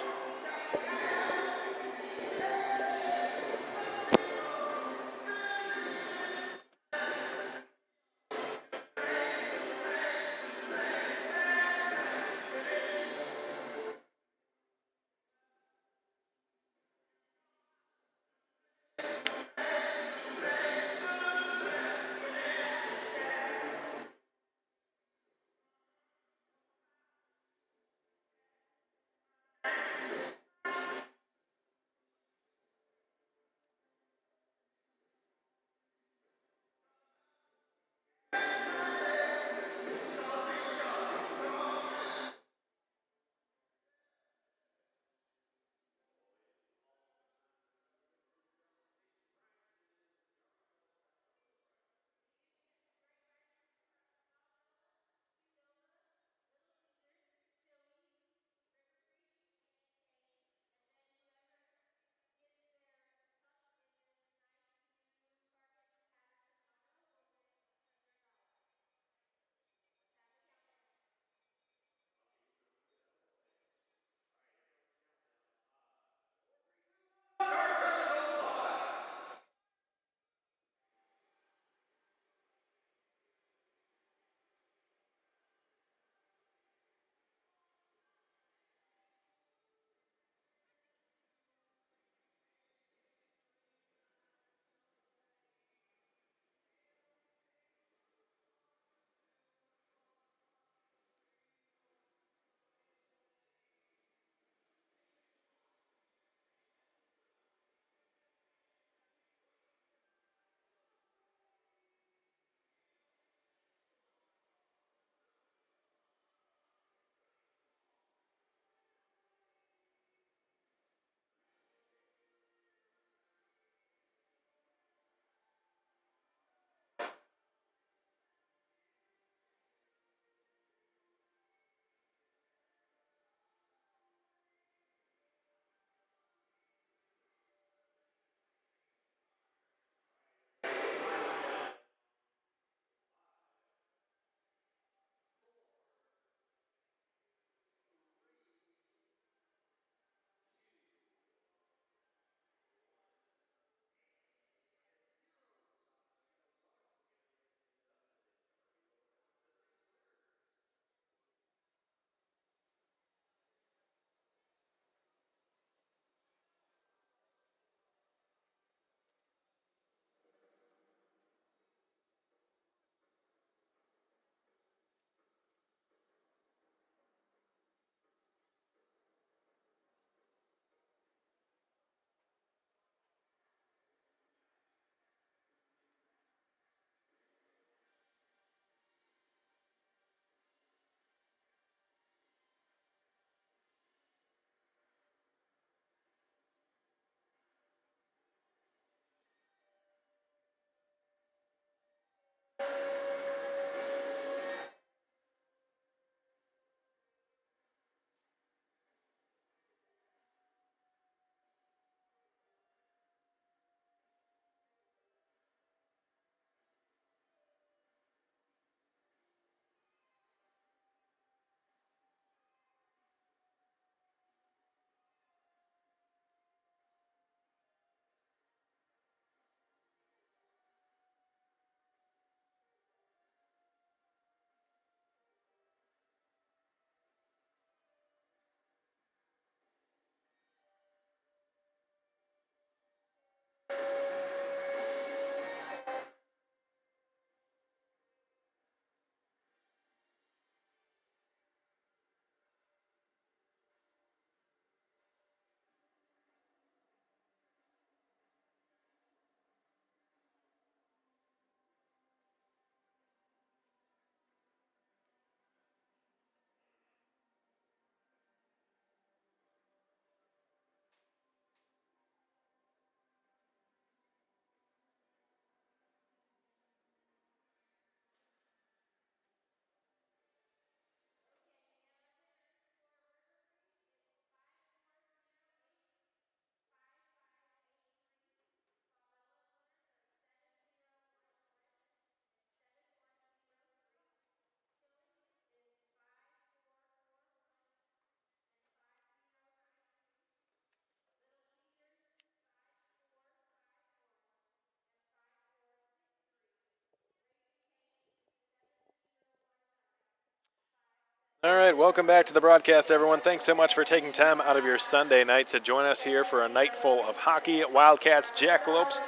All right, welcome back to the broadcast, everyone. Thanks so much for taking time out of your Sunday night to join us here for a night full of hockey, Wildcats, Jackalopes,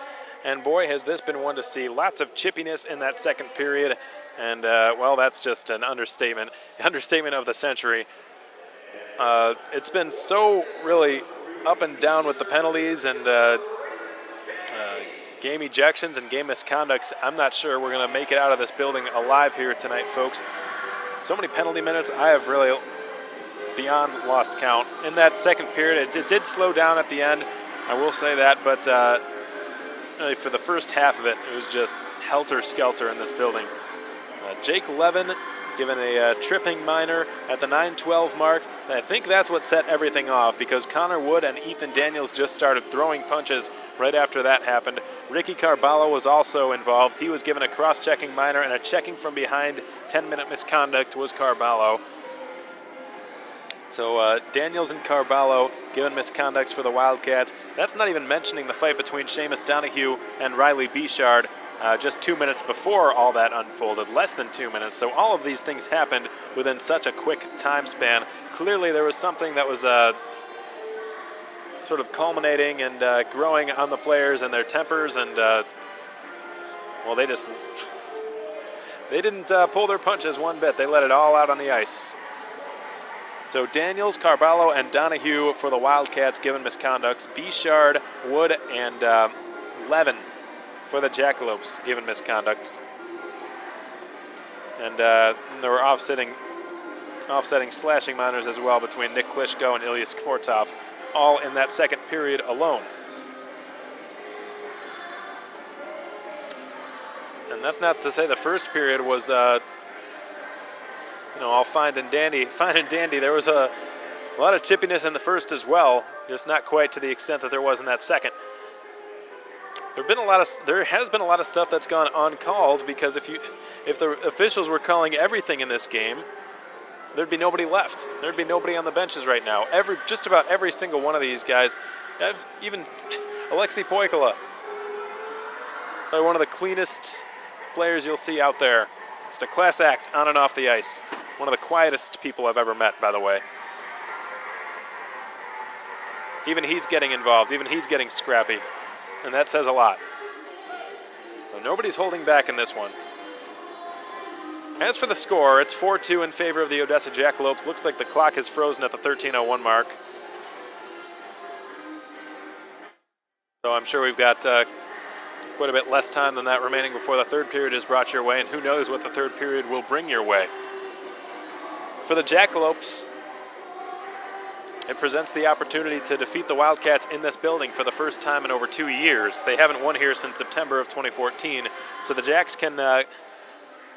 and boy, has this been one to see. Lots of chippiness in that second period, and well, that's just an understatement of the century. It's been so really up and down with the penalties and game ejections and game misconducts. I'm not sure we're going to make it out of this building alive here tonight, folks. So many penalty minutes, I have really beyond lost count. In that second period, it did slow down at the end, I will say that, but really for the first half of it, it was just helter-skelter in this building. Jake Levin given a tripping minor at the 9:12 mark, and I think that's what set everything off because Connor Wood and Ethan Daniels just started throwing punches right after that happened. Ricky Carballo was also involved. He was given a cross-checking minor and a checking from behind 10-minute misconduct was Carballo. So Daniels and Carballo given misconducts for the Wildcats. That's not even mentioning the fight between Seamus Donahue and Riley Bichard just 2 minutes before all that unfolded, less than 2 minutes. So all of these things happened within such a quick time span. Clearly there was something that was sort of culminating and growing on the players and their tempers, and well, they didn't pull their punches one bit. They let it all out on the ice. So Daniels, Carballo, and Donahue for the Wildcats given misconducts. Bichard, Wood, and Levin for the Jackalopes given misconducts. And there were offsetting slashing minors as well between Nick Klishko and Ilya Skvortsov, all in that second period alone. And that's not to say the first period was all fine and dandy. There was a lot of chippiness in the first as well, just not quite to the extent that there was in that second. There has been a lot of stuff that's gone uncalled because if the officials were calling everything in this game, there'd be nobody left. There'd be nobody on the benches right now. Just about every single one of these guys, even Alexei Poikala, probably one of the cleanest players you'll see out there. Just a class act on and off the ice. One of the quietest people I've ever met, by the way. Even he's getting involved. Even he's getting scrappy. And that says a lot. So nobody's holding back in this one. As for the score, it's 4-2 in favor of the Odessa Jackalopes. Looks like the clock is frozen at the 13:01 mark. So I'm sure we've got quite a bit less time than that remaining before the third period is brought your way, and who knows what the third period will bring your way. For the Jackalopes, it presents the opportunity to defeat the Wildcats in this building for the first time in over 2 years. They haven't won here since September of 2014, so the Jacks can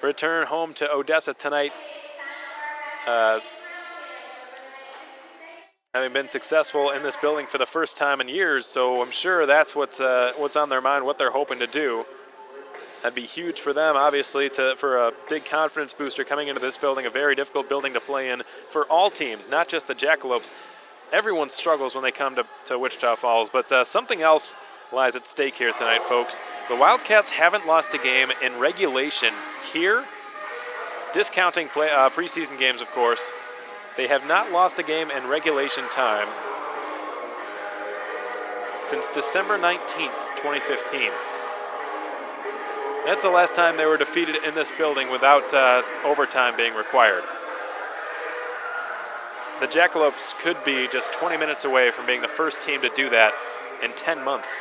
return home to Odessa tonight, having been successful in this building for the first time in years, so I'm sure that's what's on their mind, what they're hoping to do. That'd be huge for them, obviously, for a big confidence booster coming into this building, a very difficult building to play in for all teams, not just the Jackalopes. Everyone struggles when they come to Wichita Falls, but something else lies at stake here tonight, folks. The Wildcats haven't lost a game in regulation here, discounting preseason games, of course. They have not lost a game in regulation time since December 19th, 2015. That's the last time they were defeated in this building without overtime being required. The Jackalopes could be just 20 minutes away from being the first team to do that in 10 months.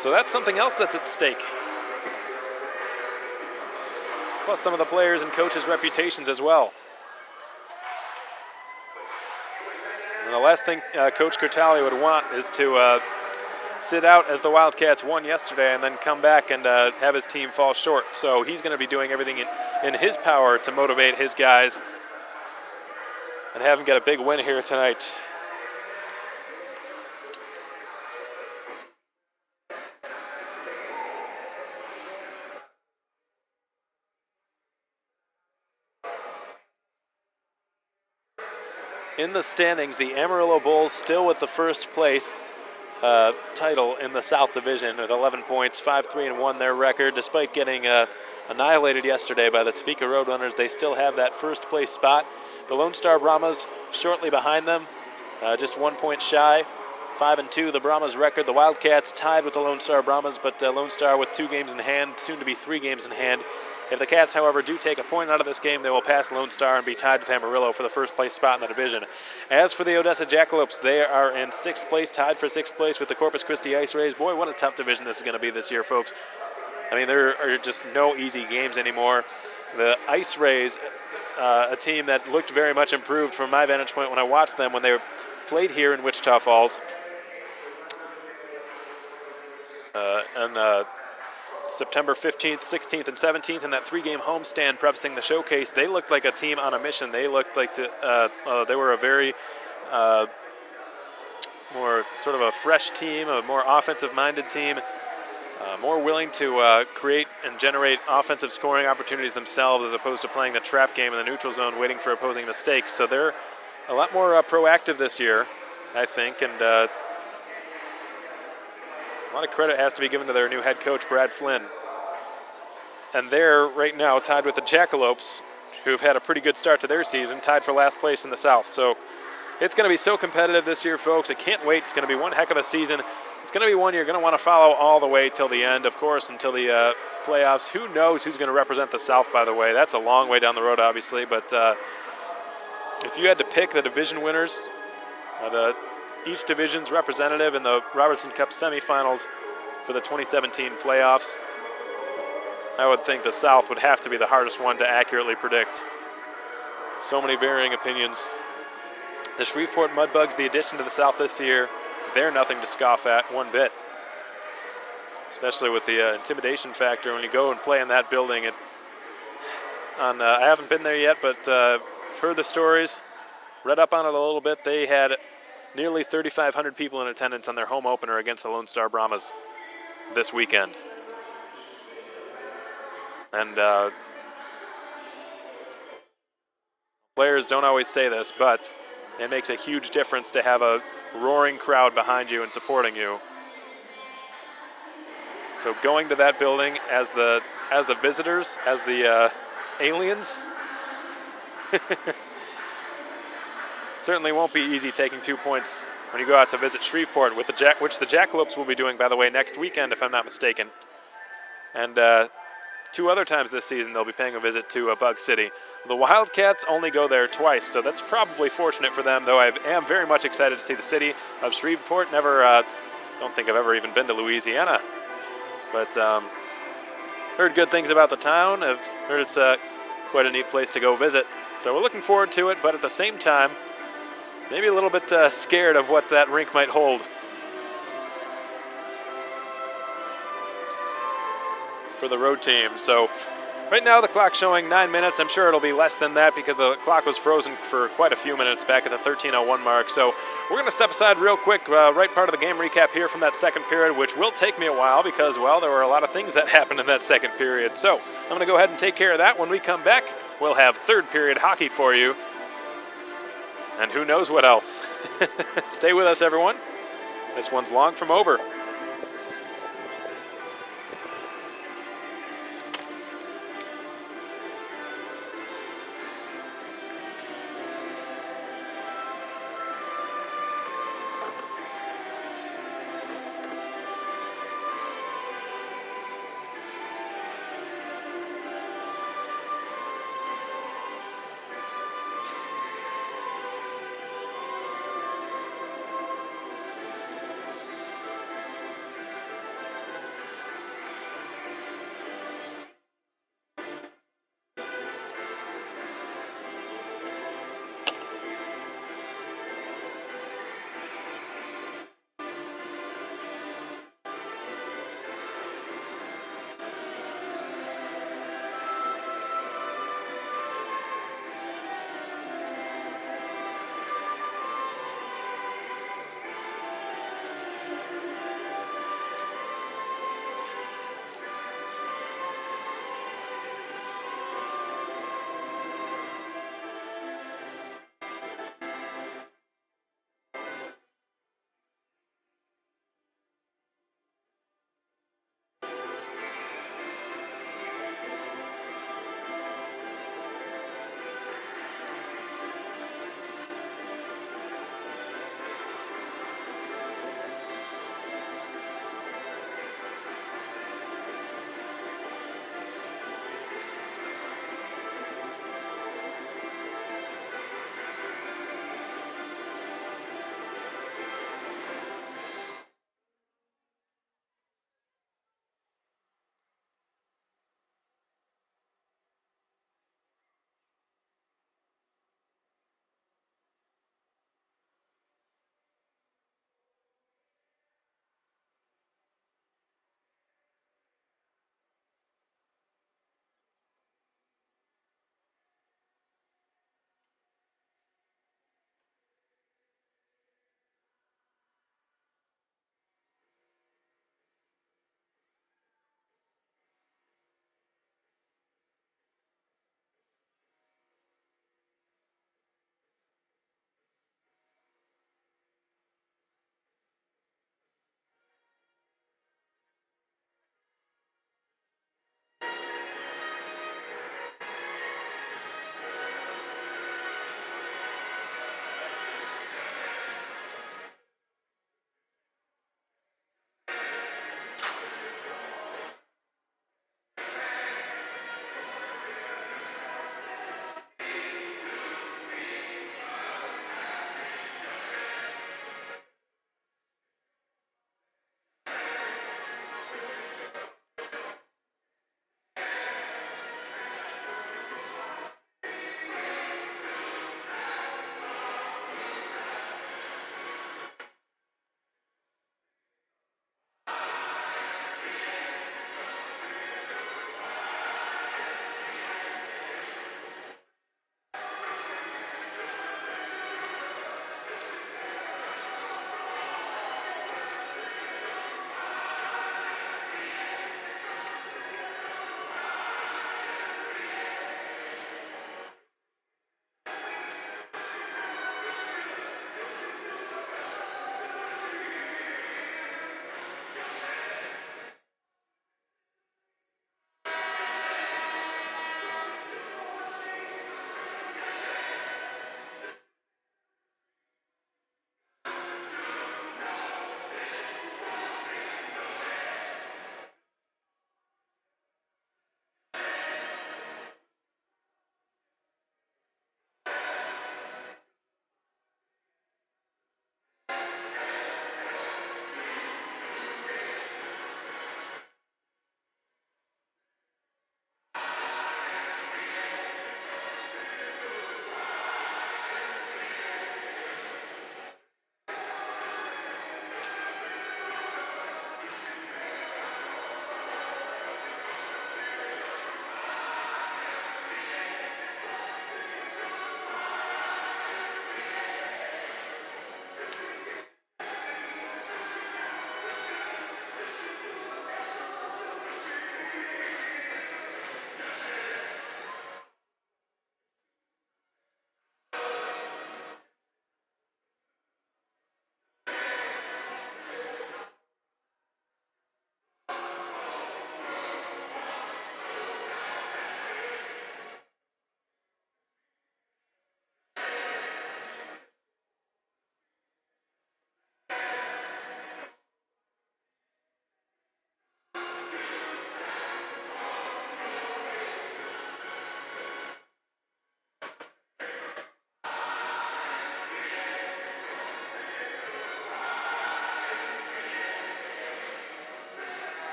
So that's something else that's at stake. Plus some of the players' and coaches' reputations as well. And the last thing Coach Curtali would want is to sit out as the Wildcats won yesterday and then come back and have his team fall short. So he's going to be doing everything in his power to motivate his guys and have them get a big win here tonight. In the standings, the Amarillo Bulls still with the first place title in the South Division with 11 points, 5-3-1 their record. Despite getting annihilated yesterday by the Topeka Roadrunners, they still have that first place spot. The Lone Star Brahmas shortly behind them, just 1 point shy. 5-2, the Brahmas record. The Wildcats tied with the Lone Star Brahmas, but Lone Star with 2 games in hand, soon to be 3 games in hand. If the Cats, however, do take a point out of this game, they will pass Lone Star and be tied with Amarillo for the first place spot in the division. As for the Odessa Jackalopes, they are in 6th place, tied for 6th place with the Corpus Christi Ice Rays. Boy, what a tough division this is going to be this year, folks. I mean, there are just no easy games anymore. The Ice Rays, a team that looked very much improved from my vantage point when I watched them when they played here in Wichita Falls. And September 15th, 16th, and 17th in that 3-game homestand prefacing the showcase, they looked like a team on a mission. They looked like they were a very more sort of a fresh team, a more offensive-minded team, more willing to create and generate offensive scoring opportunities themselves as opposed to playing the trap game in the neutral zone waiting for opposing mistakes. So they're a lot more proactive this year, I think, and a lot of credit has to be given to their new head coach, Brad Flynn. And they're right now tied with the Jackalopes, who've had a pretty good start to their season, tied for last place in the South. So it's going to be so competitive this year, folks. I can't wait. It's going to be one heck of a season. It's going to be one you're going to want to follow all the way till the end, of course, until the playoffs. Who knows who's going to represent the South, by the way. That's a long way down the road, obviously. But if you had to pick the division winners, each division's representative in the Robertson Cup semifinals for the 2017 playoffs, I would think the South would have to be the hardest one to accurately predict. So many varying opinions. The Shreveport Mudbugs, the addition to the South this year, they're nothing to scoff at one bit. Especially with the intimidation factor when you go and play in that building. I haven't been there yet, but I've heard the stories, read up on it a little bit. They had nearly 3,500 people in attendance on their home opener against the Lone Star Brahmas this weekend. And players don't always say this, but it makes a huge difference to have a roaring crowd behind you and supporting you. So going to that building as the visitors, as the aliens, certainly won't be easy taking 2 points when you go out to visit Shreveport, which the Jackalopes will be doing, by the way, next weekend, if I'm not mistaken. And 2 other times this season they'll be paying a visit to Bug City. The Wildcats only go there twice, so that's probably fortunate for them, though I am very much excited to see the city of Shreveport. Don't think I've ever even been to Louisiana, but heard good things about the town. I've heard it's quite a neat place to go visit. So we're looking forward to it, but at the same time, maybe a little bit scared of what that rink might hold. For the road team. So right now the clock's showing 9 minutes. I'm sure it'll be less than that because the clock was frozen for quite a few minutes back at the 13:01 mark. So we're going to step aside real quick, right part of the game recap here from that second period, which will take me a while because, well, there were a lot of things that happened in that second period. So I'm going to go ahead and take care of that. When we come back, we'll have third period hockey for you. And who knows what else. Stay with us, everyone. This one's long from over.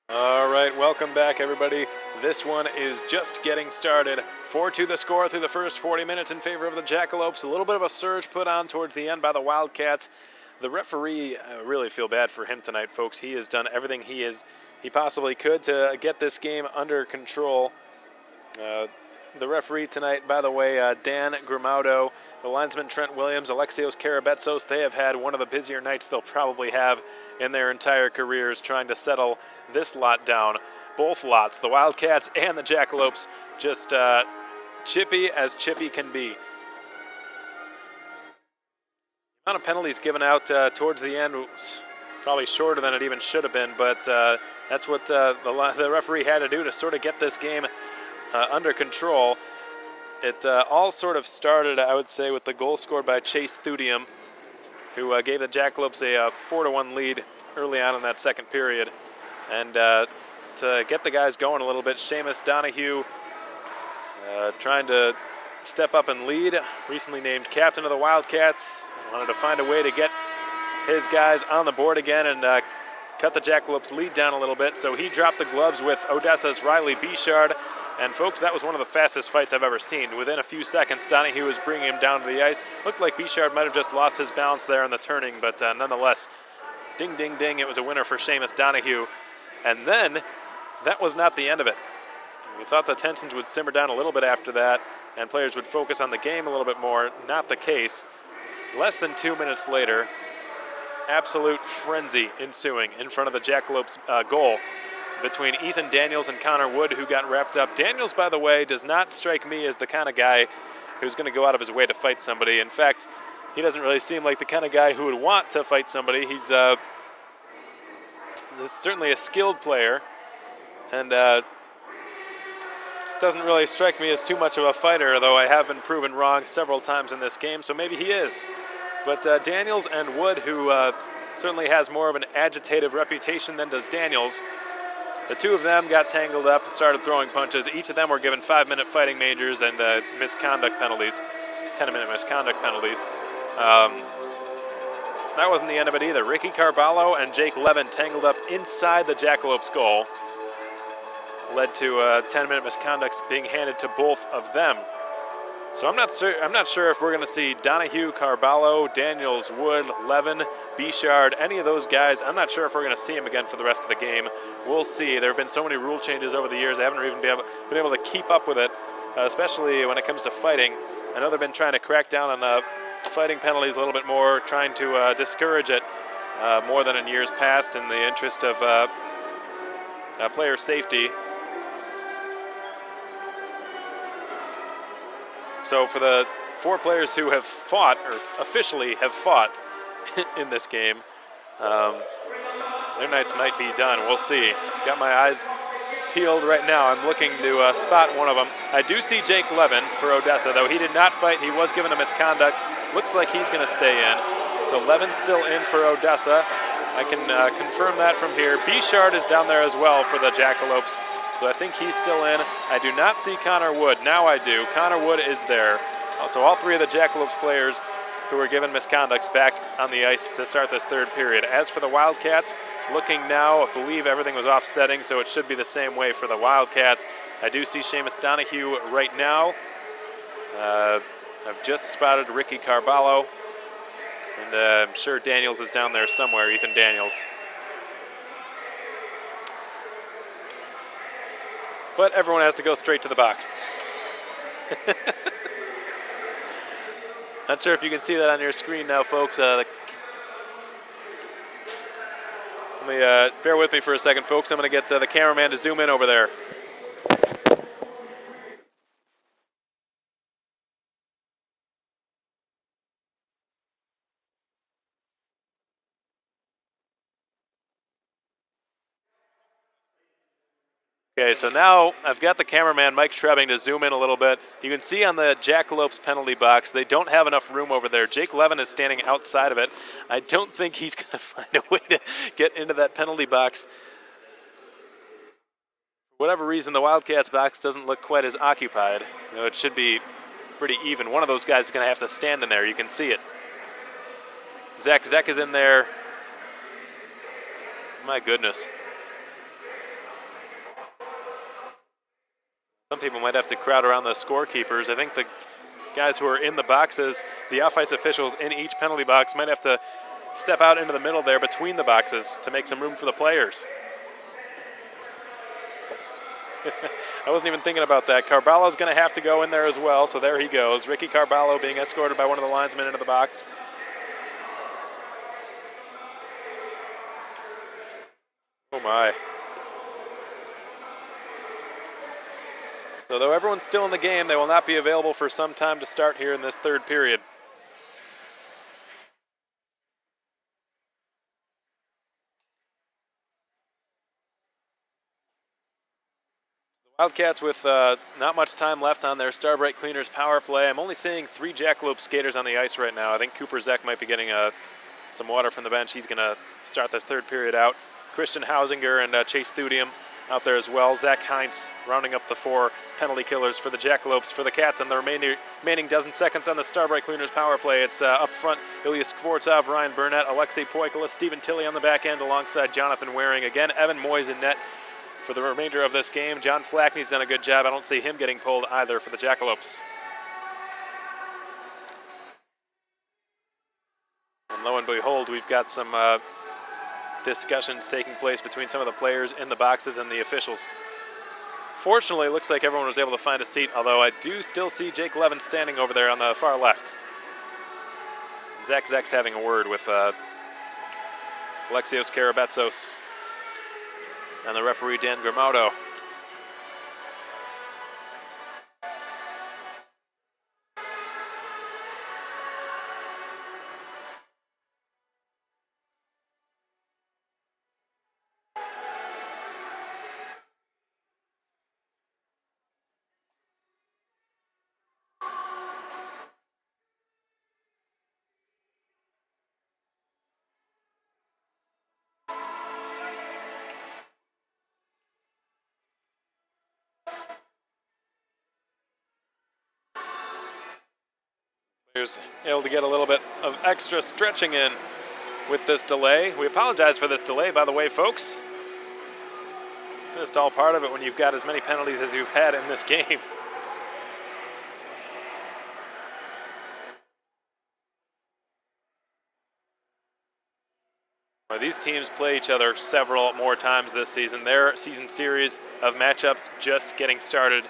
All right, welcome back, everybody. This one is just getting started. 4-2 the score through the first 40 minutes in favor of the Jackalopes. A little bit of a surge put on towards the end by the Wildcats. The referee, really feel bad for him tonight, folks. He has done everything he possibly could to get this game under control. The referee tonight, by the way, Dan Grimaudo, the linesman Trent Williams, Alexios Karabetsos, they have had one of the busier nights they'll probably have in their entire careers trying to settle this lot down. Both lots, the Wildcats and the Jackalopes, just chippy as chippy can be. The amount of penalties given out towards the end was probably shorter than it even should have been, but that's what the referee had to do to sort of get this game under control. It all sort of started, I would say, with the goal scored by Chase Thudium, who gave the Jackalopes a 4-1 lead early on in that second period. And to get the guys going a little bit, Seamus Donahue trying to step up and lead, recently named captain of the Wildcats, wanted to find a way to get his guys on the board again and cut the Jackalopes' lead down a little bit. So he dropped the gloves with Odessa's Riley Bichard. And folks, that was one of the fastest fights I've ever seen. Within a few seconds, Donahue was bringing him down to the ice. Looked like Bichard might have just lost his balance there in the turning, but nonetheless, ding, ding, ding, it was a winner for Seamus Donahue. And then, that was not the end of it. We thought the tensions would simmer down a little bit after that, and players would focus on the game a little bit more. Not the case. Less than 2 minutes later, absolute frenzy ensuing in front of the Jackalopes' goal between Ethan Daniels and Connor Wood, who got wrapped up. Daniels, by the way, does not strike me as the kind of guy who's going to go out of his way to fight somebody. In fact, he doesn't really seem like the kind of guy who would want to fight somebody. He's certainly a skilled player, and just doesn't really strike me as too much of a fighter, though I have been proven wrong several times in this game, so maybe he is. But Daniels and Wood, who certainly has more of an agitative reputation than does Daniels, the two of them got tangled up and started throwing punches. Each of them were given 5-minute fighting majors and misconduct penalties, 10-minute misconduct penalties. That wasn't the end of it either. Ricky Carballo and Jake Levin tangled up inside the Jackalopes' goal. Led to 10-minute misconducts being handed to both of them. So I'm not sure if we're going to see Donahue, Carballo, Daniels, Wood, Levin, Bichard, any of those guys. I'm not sure if we're going to see them again for the rest of the game. We'll see. There have been so many rule changes over the years. I haven't even been able to keep up with it, especially when it comes to fighting. I know they've been trying to crack down on fighting penalties a little bit more, trying to discourage it more than in years past in the interest of player safety. So for the 4 players who have fought, or officially have fought in this game, their nights might be done. We'll see. Got my eyes peeled right now. I'm looking to spot one of them. I do see Jake Levin for Odessa, though he did not fight. He was given a misconduct. Looks like he's going to stay in. So Levin's still in for Odessa. I can confirm that from here. Bichard is down there as well for the Jackalopes. So I think he's still in. I do not see Connor Wood. Now I do. Connor Wood is there. So all 3 of the Jackalopes players who were given misconducts back on the ice to start this third period. As for the Wildcats, looking now, I believe everything was offsetting, so it should be the same way for the Wildcats. I do see Seamus Donahue right now. I've just spotted Ricky Carballo, and I'm sure Daniels is down there somewhere, Ethan Daniels. But everyone has to go straight to the box. Not sure if you can see that on your screen now, folks. Let me bear with me for a second, folks. I'm going to get the cameraman to zoom in over there. Okay, so now I've got the cameraman, Mike Trebbing, to zoom in a little bit. You can see on the Jackalopes penalty box, they don't have enough room over there. Jake Levin is standing outside of it. I don't think he's going to find a way to get into that penalty box. For whatever reason, the Wildcats box doesn't look quite as occupied. You know, it should be pretty even. One of those guys is going to have to stand in there. You can see it. Zach is in there. My goodness. Some people might have to crowd around the scorekeepers. I think the guys who are in the boxes, the off-ice officials in each penalty box, might have to step out into the middle there between the boxes to make some room for the players. I wasn't even thinking about that. Carballo's going to have to go in there as well, so there he goes. Ricky Carballo being escorted by one of the linesmen into the box. Oh my. So though everyone's still in the game, they will not be available for some time to start here in this third period. Wildcats with not much time left on their Starbright Cleaners power play. I'm only seeing 3 Jackalope skaters on the ice right now. I think Cooper Zeck might be getting some water from the bench. He's going to start this third period out. Christian Hausinger and Chase Thudium out there as well. Zach Heinz rounding up the 4 penalty killers for the Jackalopes. For the Cats on the remaining dozen seconds on the Starbright Cleaners power play, it's up front Ilya Skvortsov, Ryan Burnett, Alexei Poikala, Stephen Tilley on the back end alongside Jonathan Waring. Again, Evan Moyes in net for the remainder of this game. John Flackney's done a good job. I don't see him getting pulled either for the Jackalopes. And lo and behold, we've got some discussions taking place between some of the players in the boxes and the officials. Fortunately, it looks like everyone was able to find a seat, although I do still see Jake Levin standing over there on the far left. Zach's having a word with Alexios Karabetsos and the referee Dan Grimaudo. Players able to get a little bit of extra stretching in with this delay. We apologize for this delay, by the way, folks. Just all part of it when you've got as many penalties as you've had in this game. These teams play each other several more times this season. Their season series of matchups just getting started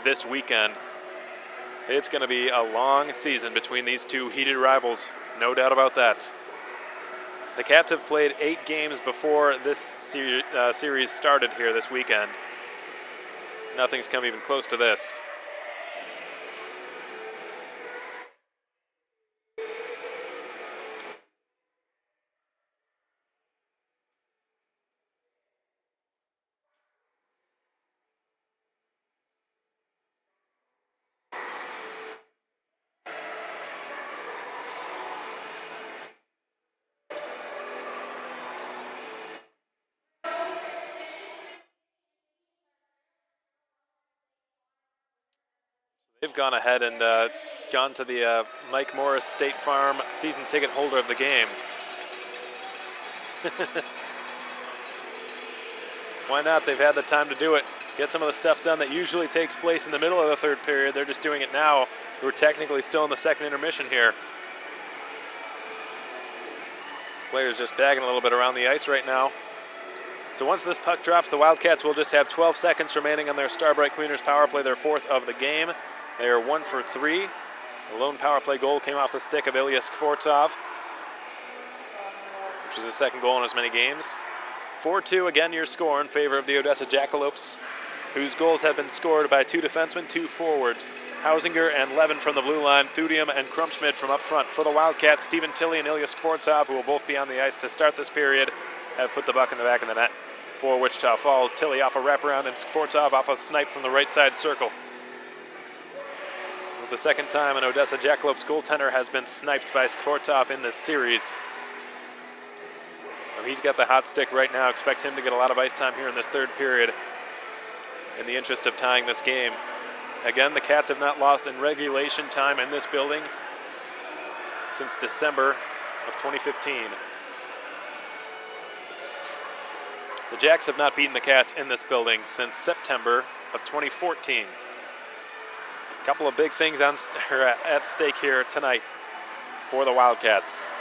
this weekend. It's going to be a long season between these two heated rivals, no doubt about that. The Cats have played 8 games before this series started here this weekend. Nothing's come even close to this. They've gone ahead and gone to the Mike Morris State Farm season ticket holder of the game. Why not? They've had the time to do it. Get some of the stuff done that usually takes place in the middle of the third period. They're just doing it now. We're technically still in the second intermission here. Players just bagging a little bit around the ice right now. So once this puck drops, the Wildcats will just have 12 seconds remaining on their Starbright Cleaners power play, their 4th of the game. They are 1 for 3. The lone power play goal came off the stick of Ilya Skvortsov, which is his 2nd goal in as many games. 4-2 again your score in favor of the Odessa Jackalopes, whose goals have been scored by 2 defensemen, 2 forwards. Hausinger and Levin from the blue line, Thudium and Krumschmid from up front. For the Wildcats, Stephen Tilley and Ilya Skvortsov, who will both be on the ice to start this period, have put the puck in the back of the net. For Wichita Falls, Tilley off a wraparound and Skvortsov off a snipe from the right side circle. The second time an Odessa Jackalopes goaltender has been sniped by Skvortsov in this series. He's got the hot stick right now. Expect him to get a lot of ice time here in this third period in the interest of tying this game. Again, the Cats have not lost in regulation time in this building since December of 2015. The Jacks have not beaten the Cats in this building since September of 2014. A couple of big things at stake here tonight for the Wildcats.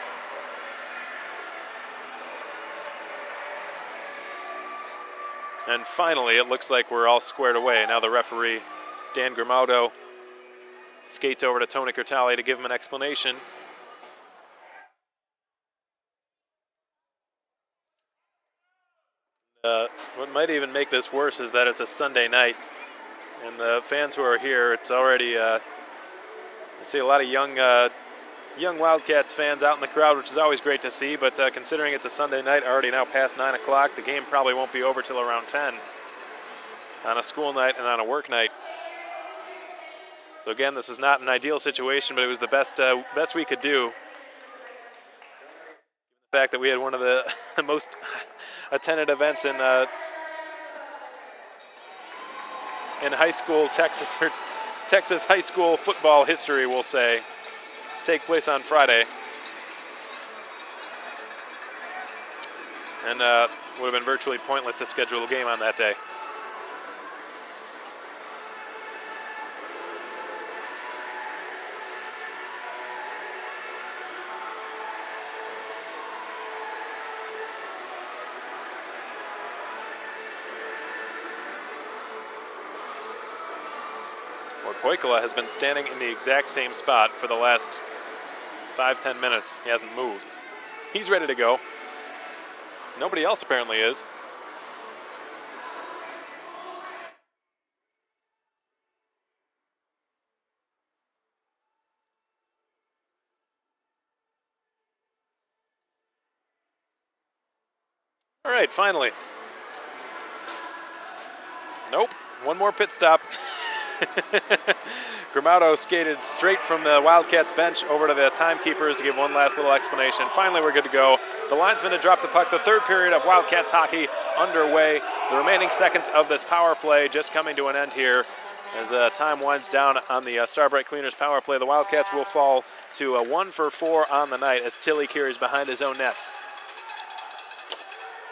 And finally, it looks like we're all squared away. Now the referee, Dan Grimaudo, skates over to Tony Curtali to give him an explanation. What might even make this worse is that it's a Sunday night, and the fans who are here, it's already, I see a lot of young Wildcats fans out in the crowd, which is always great to see, but considering it's a Sunday night, already now past 9 o'clock, the game probably won't be over till around 10 on a school night and on a work night. So again, this is not an ideal situation, but it was the best we could do. The fact that we had one of the most attended events in high school Texas, or Texas high school football history, we'll say, take place on Friday. And would have been virtually pointless to schedule a game on that day. Poikala has been standing in the exact same spot for the last 5-10 minutes. He hasn't moved. He's ready to go. Nobody else apparently is. All right, finally. Nope, one more pit stop. Grimaudo skated straight from the Wildcats bench over to the timekeepers to give one last little explanation. Finally, we're good to go. The linesman to drop the puck. The third period of Wildcats hockey underway. The remaining seconds of this power play just coming to an end here. As time winds down on the Starbright Cleaners power play, the Wildcats will fall to a 1 for 4 on the night as Tilly carries behind his own net.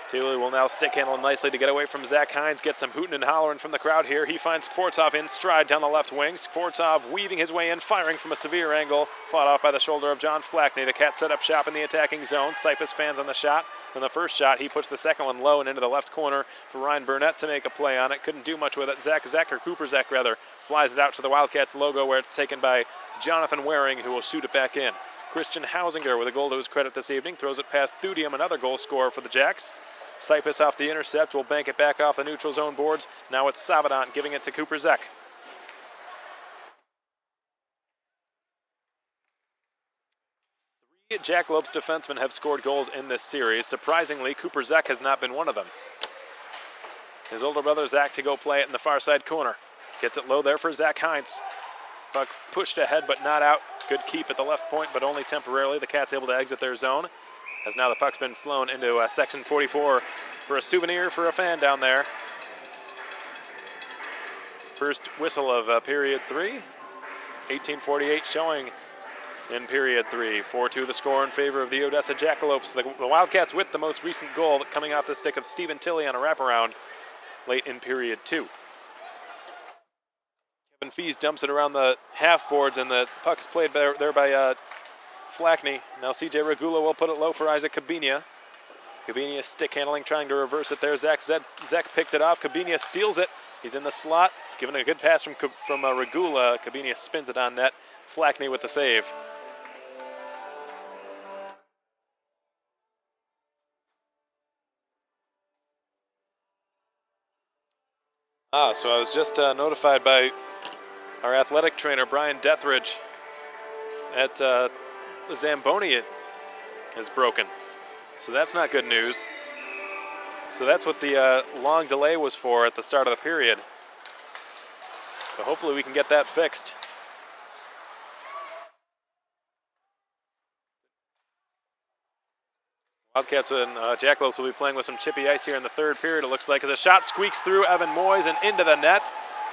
Tilly will now stick handle nicely to get away from Zach Hines, get some hooting and hollering from the crowd here. He finds Skvortsov in stride down the left wing. Skvortsov weaving his way in, firing from a severe angle, fought off by the shoulder of John Flackney. The Cats set up shop in the attacking zone. Cypress fans on the shot. On the first shot, he puts the second one low and into the left corner for Ryan Burnett to make a play on it. Couldn't do much with it. Cooper Zach flies it out to the Wildcats logo where it's taken by Jonathan Waring, who will shoot it back in. Christian Hausinger with a goal to his credit this evening. Throws it past Thudium, another goal scorer for the Jacks. Cypress off the intercept will bank it back off the neutral zone boards. Now it's Savadon giving it to Cooper Zek. Three Jackalopes defensemen have scored goals in this series. Surprisingly, Cooper Zek has not been one of them. His older brother Zach to go play it in the far side corner. Gets it low there for Zach Hines. Puck pushed ahead but not out. Good keep at the left point, but only temporarily. The Cats able to exit their zone. As now the puck's been flown into section 44 for a souvenir for a fan down there. First whistle of period 3. 1848 showing in period 3. 4-2 the score in favor of the Odessa Jackalopes. The Wildcats with the most recent goal coming off the stick of Stephen Tilley on a wraparound late in period 2. Kevin Fees dumps it around the half boards, and the puck is played there by Flackney. Now CJ Regula will put it low for Isaac Kabinia. Kabinia stick handling, trying to reverse it there. Zach picked it off. Kabinia steals it. He's in the slot, giving a good pass from Regula. Kabinia spins it on net. Flackney with the save. So I was just notified by our athletic trainer, Brian Deathridge, at the Zamboni is broken. So that's not good news. So that's what the long delay was for at the start of the period. So hopefully we can get that fixed. Wildcats and Jackalopes will be playing with some chippy ice here in the third period, it looks like, as a shot squeaks through Evan Moyes and into the net.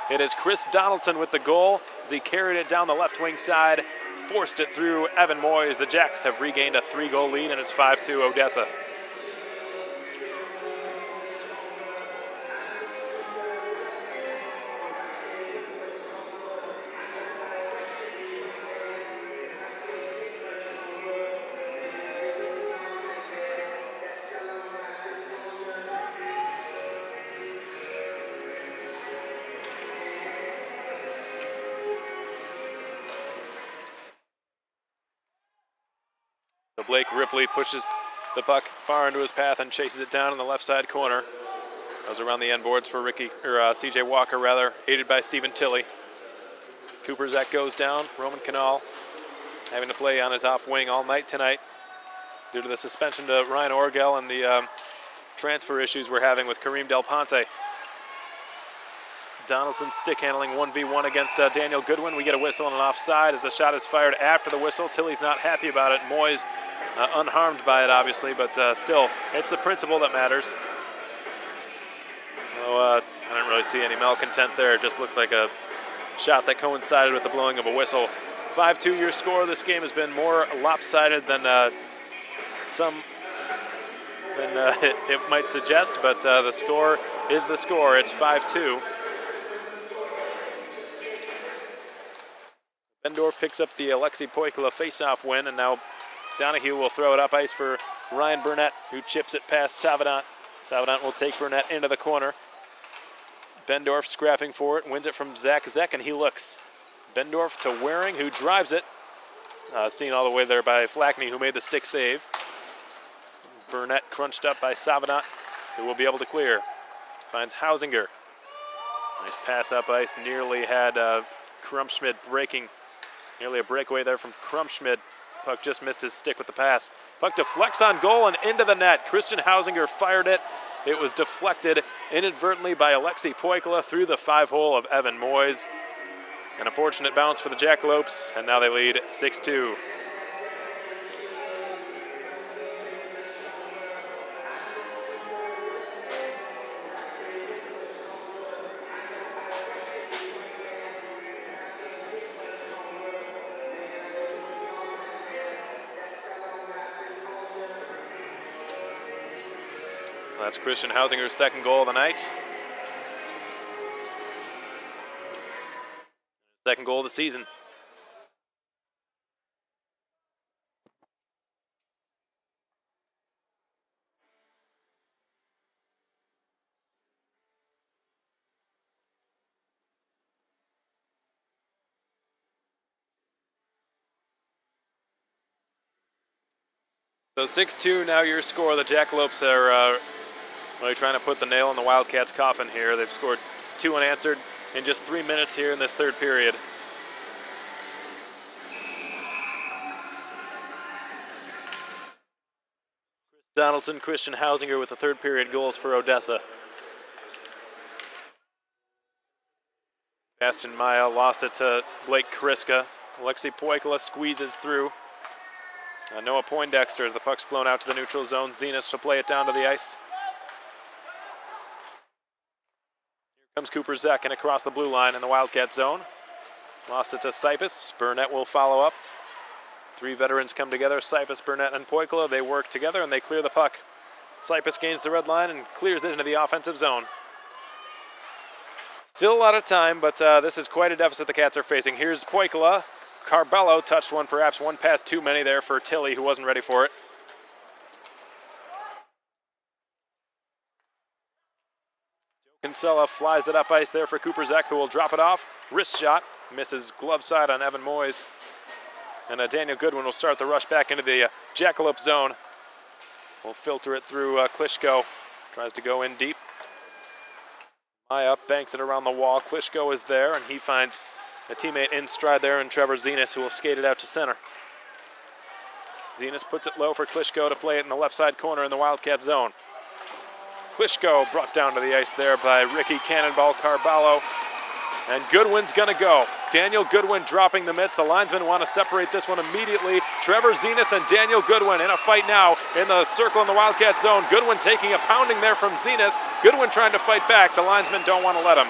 It is Chris Donaldson with the goal as he carried it down the left wing side, forced it through Evan Moyes. The Jacks have regained a 3-goal lead, and it's 5-2 Odessa. Blake Ripley pushes the puck far into his path and chases it down in the left side corner. Goes around the end boards for CJ Walker, rather, aided by Stephen Tilley. Cooper Zek goes down. Roman Canal having to play on his off wing all night tonight due to the suspension to Ryan Orgel and the transfer issues we're having with Kareem Del Ponte. Donaldson stick handling 1v1 against Daniel Goodwin. We get a whistle and an offside as the shot is fired after the whistle. Tilley's not happy about it. Moyes unharmed by it, obviously, but still, it's the principle that matters. I didn't really see any malcontent there. It just looked like a shot that coincided with the blowing of a whistle. 5-2 your score. This game has been more lopsided than it might suggest, but the score is the score. It's 5-2. Bendorf picks up the Alexei Poikula face-off win, and now Donahue will throw it up ice for Ryan Burnett, who chips it past Savadant. Savadant will take Burnett into the corner. Bendorf scrapping for it, wins it from Zach Zek, and he looks. Bendorf to Waring, who drives it. Seen all the way there by Flackney, who made the stick save. Burnett crunched up by Savadant, who will be able to clear. Finds Hausinger. Nice pass up ice, nearly had Krumschmid breaking. Nearly a breakaway there from Krumschmid. Puck just missed his stick with the pass. Puck deflects on goal and into the net. Christian Hausinger fired it. It was deflected inadvertently by Alexei Poikula through the 5-hole of Evan Moyes. An unfortunate bounce for the Jackalopes, and now they lead 6-2. That's Christian Hausinger's second goal of the night. Second goal of the season. So 6-2 now your score. The Jackalopes are really trying to put the nail in the Wildcats' coffin here. They've scored 2 unanswered in just 3 minutes here in this third period. Donaldson, Christian Hausinger with the third period goals for Odessa. Bastian Maya lost it to Blake Kriska. Alexei Poikula squeezes through. Noah Poindexter as the puck's flown out to the neutral zone. Zenas will play it down to the ice. Here comes Cooper Zek and across the blue line in the Wildcat zone. Lost it to Sipus. Burnett will follow up. 3 veterans come together, Sipus, Burnett, and Poikula. They work together and they clear the puck. Sipus gains the red line and clears it into the offensive zone. Still a lot of time, but this is quite a deficit the Cats are facing. Here's Poikula. Carbello touched one, perhaps one pass too many there for Tilley, who wasn't ready for it. Joe Kinsella flies it up ice there for Cooper Zek, who will drop it off. Wrist shot, misses glove side on Evan Moyes. And Daniel Goodwin will start the rush back into the Jackalope zone. We'll filter it through Klitschko. Tries to go in deep. Maya banks it around the wall. Klitschko is there, and he finds a teammate in stride there in Trevor Zenas, who will skate it out to center. Zenas puts it low for Klitschko to play it in the left side corner in the Wildcat zone. Klitschko brought down to the ice there by Ricky Cannonball Carballo. And Goodwin's going to go. Daniel Goodwin dropping the mitts. The linesmen want to separate this one immediately. Trevor Zenas and Daniel Goodwin in a fight now in the circle in the Wildcat zone. Goodwin taking a pounding there from Zenas. Goodwin trying to fight back. The linesmen don't want to let him.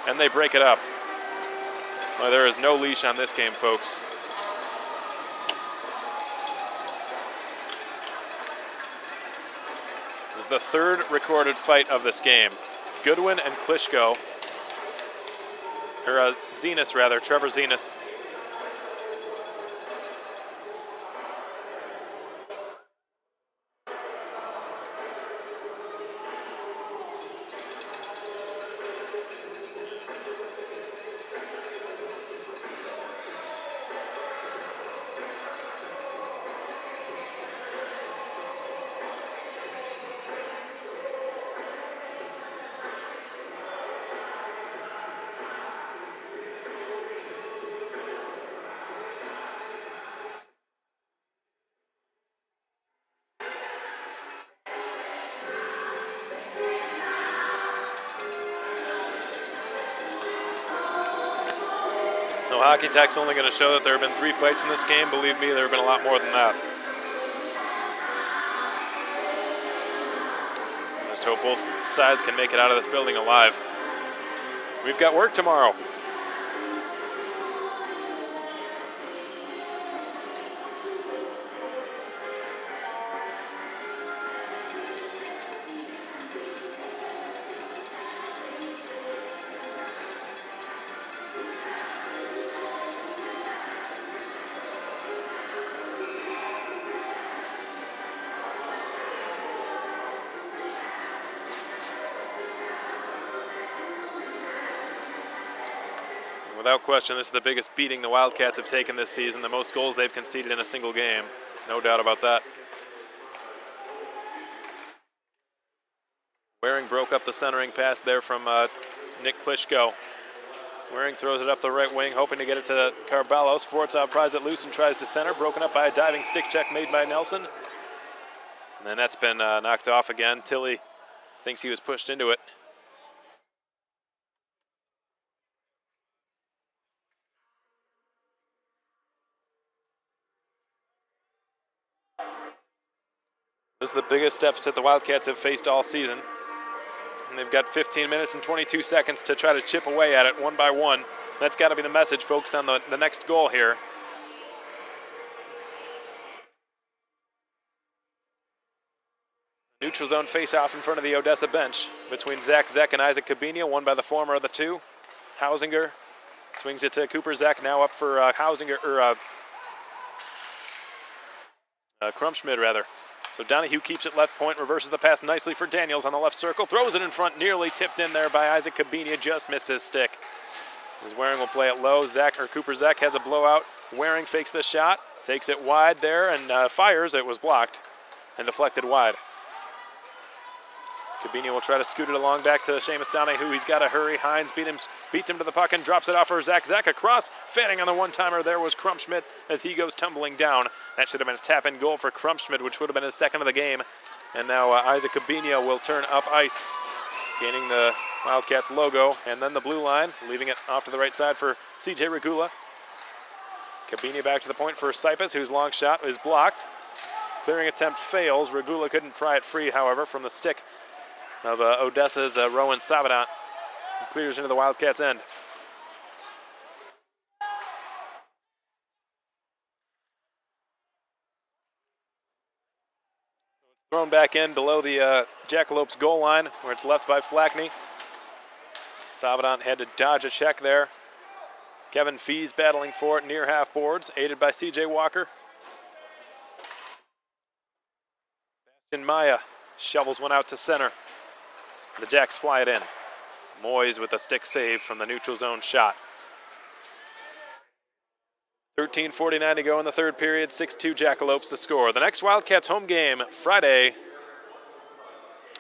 And they break it up. Well, there is no leash on this game, folks. This is the third recorded fight of this game. Goodwin and Klitschko. Or Zenas, rather, Trevor Zenas. No, Hockey Tech's only going to show that there have been 3 fights in this game. Believe me, there have been a lot more than that. Just hope both sides can make it out of this building alive. We've got work tomorrow. Without question, this is the biggest beating the Wildcats have taken this season, the most goals they've conceded in a single game. No doubt about that. Waring broke up the centering pass there from Nick Klitschko. Waring throws it up the right wing, hoping to get it to Carballo. Skvortsov pries it loose and tries to center, broken up by a diving stick check made by Nelson. And then that's been knocked off again. Tilly thinks he was pushed into it. This is the biggest deficit the Wildcats have faced all season. And they've got 15 minutes and 22 seconds to try to chip away at it one by one. That's got to be the message. Focus on the next goal here. Neutral zone face-off in front of the Odessa bench between Zach Zek and Isaac Kabinia, won by the former of the two. Hausinger swings it to Cooper Zek, now up for Hausinger, or Krumschmid rather. So Donahue keeps it left point, reverses the pass nicely for Daniels on the left circle, throws it in front, nearly tipped in there by Isaac Kabinia, just missed his stick. As Waring will play it low, Cooper Zek has a blowout. Waring fakes the shot, takes it wide there and fires. It was blocked and deflected wide. Kabinia will try to scoot it along back to Seamus Donahue. He's got to hurry. Hines beats him to the puck and drops it off for Zach across. Fanning on the one-timer there was Krumschmid as he goes tumbling down. That should have been a tap-in goal for Krumschmid, which would have been his second of the game. And now Isaac Kabinia will turn up ice, gaining the Wildcats logo and then the blue line, leaving it off to the right side for CJ Regula. Kabinia back to the point for Sipis, whose long shot is blocked. Clearing attempt fails. Regula couldn't pry it free, however, from the stick of Odessa's Rowan Savadant. He clears into the Wildcats' end. Thrown back in below the Jackalopes goal line, where it's left by Flackney. Savadant had to dodge a check there. Kevin Fees battling for it near half boards, aided by CJ Walker. Bastian Maya shovels one out to center. The Jacks fly it in. Moyes with a stick save from the neutral zone shot. 13:49 to go in the third period. 6-2 Jackalopes the score. The next Wildcats home game Friday,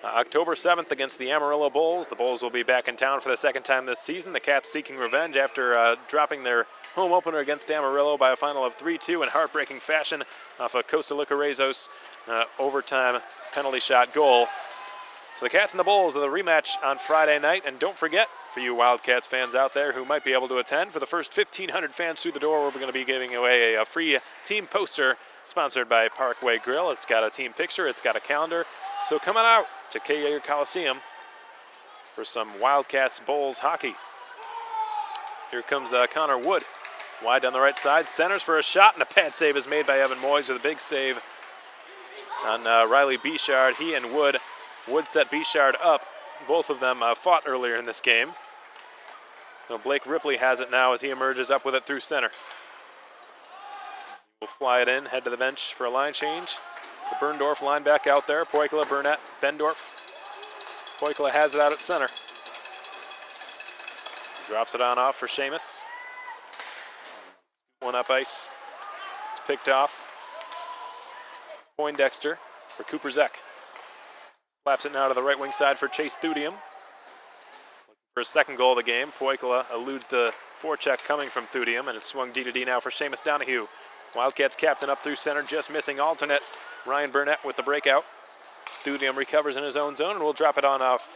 October 7th against the Amarillo Bulls. The Bulls will be back in town for the second time this season. The Cats seeking revenge after dropping their home opener against Amarillo by a final of 3-2 in heartbreaking fashion off a Costa Licarezos overtime penalty shot goal. So the Cats and the Bulls are the rematch on Friday night. And don't forget, for you Wildcats fans out there who might be able to attend, for the first 1,500 fans through the door, we're going to be giving away a free team poster sponsored by Parkway Grill. It's got a team picture, it's got a calendar. So come on out to K. Yeager Coliseum for some Wildcats Bulls hockey. Here comes Connor Wood. Wide down the right side, centers for a shot, and a pad save is made by Evan Moyes with a big save on Riley Bichard. He and Wood set Bichard up. Both of them fought earlier in this game. So Blake Ripley has it now as he emerges up with it through center. We'll fly it in, head to the bench for a line change. The Berndorf line back out there. Poikila, Burnett, Bendorf. Poikila has it out at center. Drops it on off for Seamus. One up ice. It's picked off. Poindexter for Cooper Zek. Slaps it now to the right wing side for Chase Thudium. For his second goal of the game, Poikila eludes the forecheck coming from Thudium, and it's swung D-to-D now for Seamus Donahue. Wildcats captain up through center, just missing alternate Ryan Burnett with the breakout. Thudium recovers in his own zone, and we'll drop it on off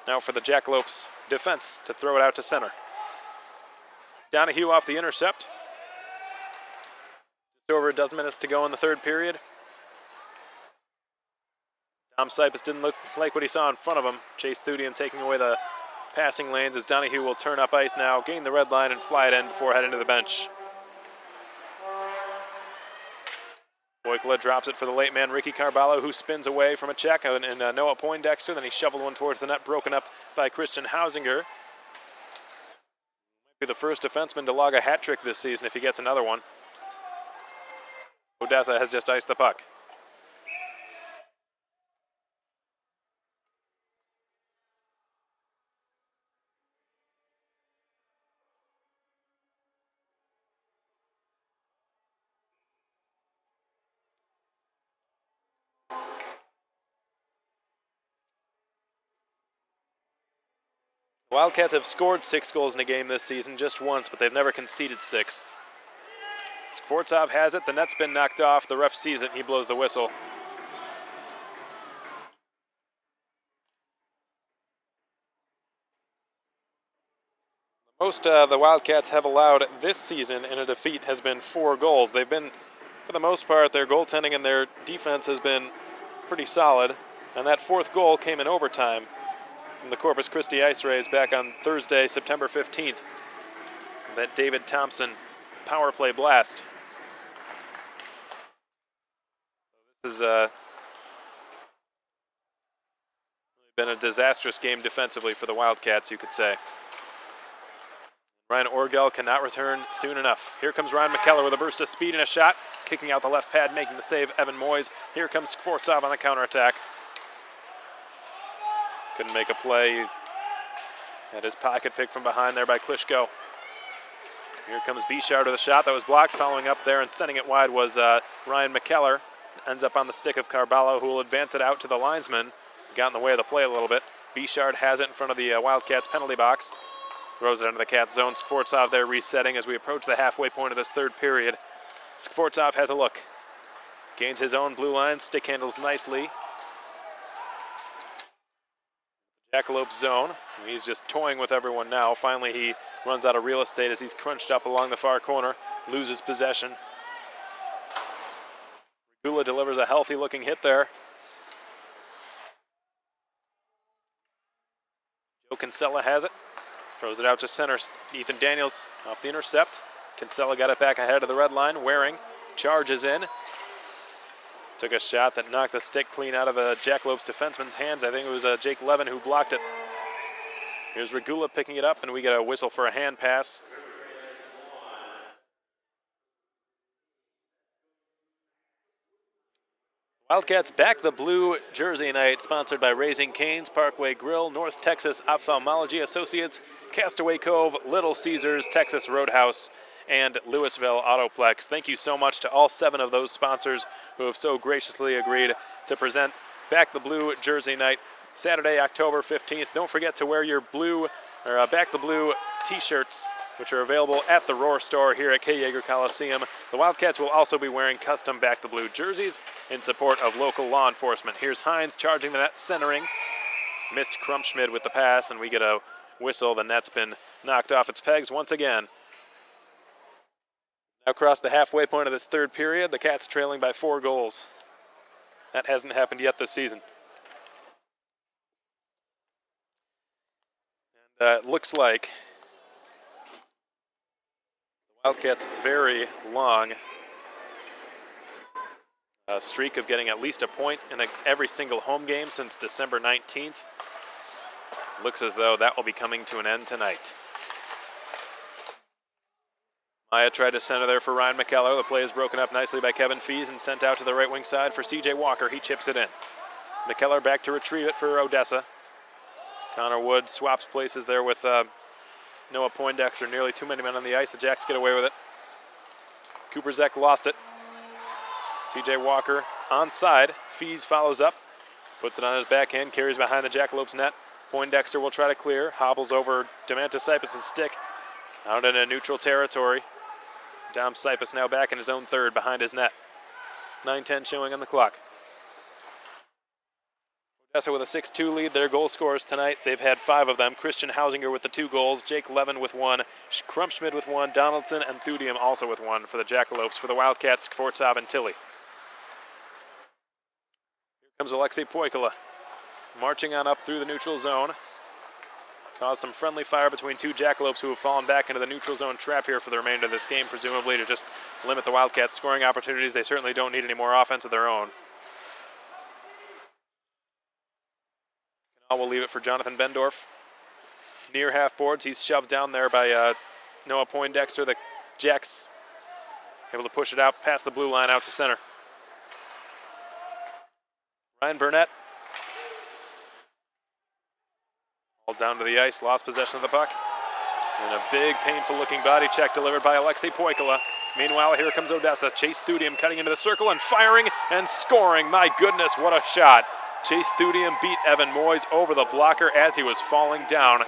now for the Jackalopes defense to throw it out to center. Donahue off the intercept. Just over a dozen minutes to go in the third period. Dom Sipus didn't look like what he saw in front of him. Chase Thudium taking away the passing lanes as Donahue will turn up ice now, gain the red line, and fly it in before heading to the bench. Boykla drops it for the late man, Ricky Carballo, who spins away from a check, and Noah Poindexter. Then he shoveled one towards the net, broken up by Christian Hausinger. Might be the first defenseman to log a hat trick this season if he gets another one. Odessa has just iced the puck. The Wildcats have scored 6 goals in a game this season, just once, but they've never conceded 6. Skvortsov has it, the net's been knocked off, the ref sees it, and he blows the whistle. Most the Wildcats have allowed this season in a defeat has been 4 goals. They've been, for the most part, their goaltending and their defense has been pretty solid, and that 4th goal came in overtime from the Corpus Christi Ice Rays back on Thursday, September 15th. That David Thompson power play blast. This has been a disastrous game defensively for the Wildcats, you could say. Ryan Orgel cannot return soon enough. Here comes Ryan McKellar with a burst of speed and a shot, kicking out the left pad, making the save, Evan Moyes. Here comes Skvortsov on the counterattack. Couldn't make a play. Had his pocket picked from behind there by Klitschko. Here comes Bichard with a shot that was blocked. Following up there and sending it wide was Ryan McKellar. Ends up on the stick of Carballo, who will advance it out to the linesman. Got in the way of the play a little bit. Bichard has it in front of the Wildcats penalty box. Throws it into the Cats zone. Skvortsov there resetting as we approach the halfway point of this third period. Skvortsov has a look. Gains his own blue line. Stick handles nicely. Jackalope zone. He's just toying with everyone now. Finally, he runs out of real estate as he's crunched up along the far corner. Loses possession. Regula delivers a healthy-looking hit there. Joe Kinsella has it. Throws it out to center. Ethan Daniels off the intercept. Kinsella got it back ahead of the red line. Waring charges in. Took a shot that knocked the stick clean out of a Jackalopes defenseman's hands. I think it was Jake Levin who blocked it. Here's Regula picking it up, and we get a whistle for a hand pass. Wildcats back the blue jersey night, sponsored by Raising Cane's, Parkway Grill, North Texas Ophthalmology Associates, Castaway Cove, Little Caesars, Texas Roadhouse, and Louisville Autoplex. Thank you so much to all 7 of those sponsors who have so graciously agreed to present Back the Blue Jersey Night Saturday, October 15th. Don't forget to wear your blue or Back the Blue t-shirts, which are available at the Roar store here at K. Yeager Coliseum. The Wildcats will also be wearing custom Back the Blue jerseys in support of local law enforcement. Here's Hines charging the net, centering. Missed Crumpschmid with the pass, and we get a whistle. The net's been knocked off its pegs once again. Now across the halfway point of this third period, the Cats trailing by 4 goals. That hasn't happened yet this season. And it looks like the Wildcats' very long streak of getting at least a point in every single home game since December 19th. Looks as though that will be coming to an end tonight. Maya tried to center there for Ryan McKellar. The play is broken up nicely by Kevin Fees and sent out to the right wing side for C.J. Walker. He chips it in. McKellar back to retrieve it for Odessa. Connor Wood swaps places there with Noah Poindexter. Nearly too many men on the ice. The Jacks get away with it. Cooper Zek lost it. C.J. Walker onside. Fees follows up. Puts it on his backhand. Carries behind the Jackalopes net. Poindexter will try to clear. Hobbles over Demantis Sipus' stick. Out into neutral territory. Dom Sipus now back in his own third behind his net. 9:10 showing on the clock. Odessa with a 6-2 lead. Their goal scorers tonight, they've had 5 of them. Christian Hausinger with the 2 goals, Jake Levin with 1, Crumpschmid with 1, Donaldson and Thudium also with 1 for the Jackalopes. For the Wildcats, Skvortsov and Tilly. Here comes Alexei Poikala, marching on up through the neutral zone. Caused some friendly fire between 2 Jackalopes who have fallen back into the neutral zone trap here for the remainder of this game, presumably to just limit the Wildcats' scoring opportunities. They certainly don't need any more offense of their own. We'll leave it for Jonathan Bendorf. Near half boards, he's shoved down there by Noah Poindexter. The Jacks able to push it out past the blue line out to center. Ryan Burnett. All down to the ice, lost possession of the puck. And a big, painful-looking body check delivered by Alexei Poikala. Meanwhile, here comes Odessa. Chase Thudium cutting into the circle and firing and scoring. My goodness, what a shot. Chase Thudium beat Evan Moyes over the blocker as he was falling down.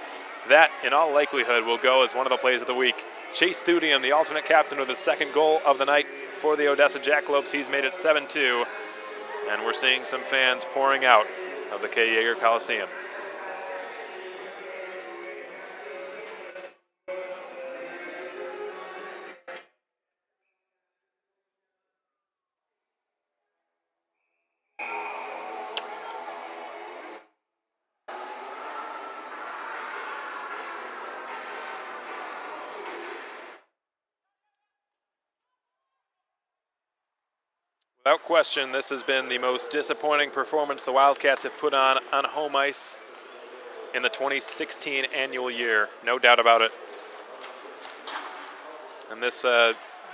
That, in all likelihood, will go as one of the plays of the week. Chase Thudium, the alternate captain, with his 2nd goal of the night for the Odessa Jackalopes. He's made it 7-2, and we're seeing some fans pouring out of the K. Yeager Coliseum. Without question, this has been the most disappointing performance the Wildcats have put on home ice in the 2016 annual year. No doubt about it. And this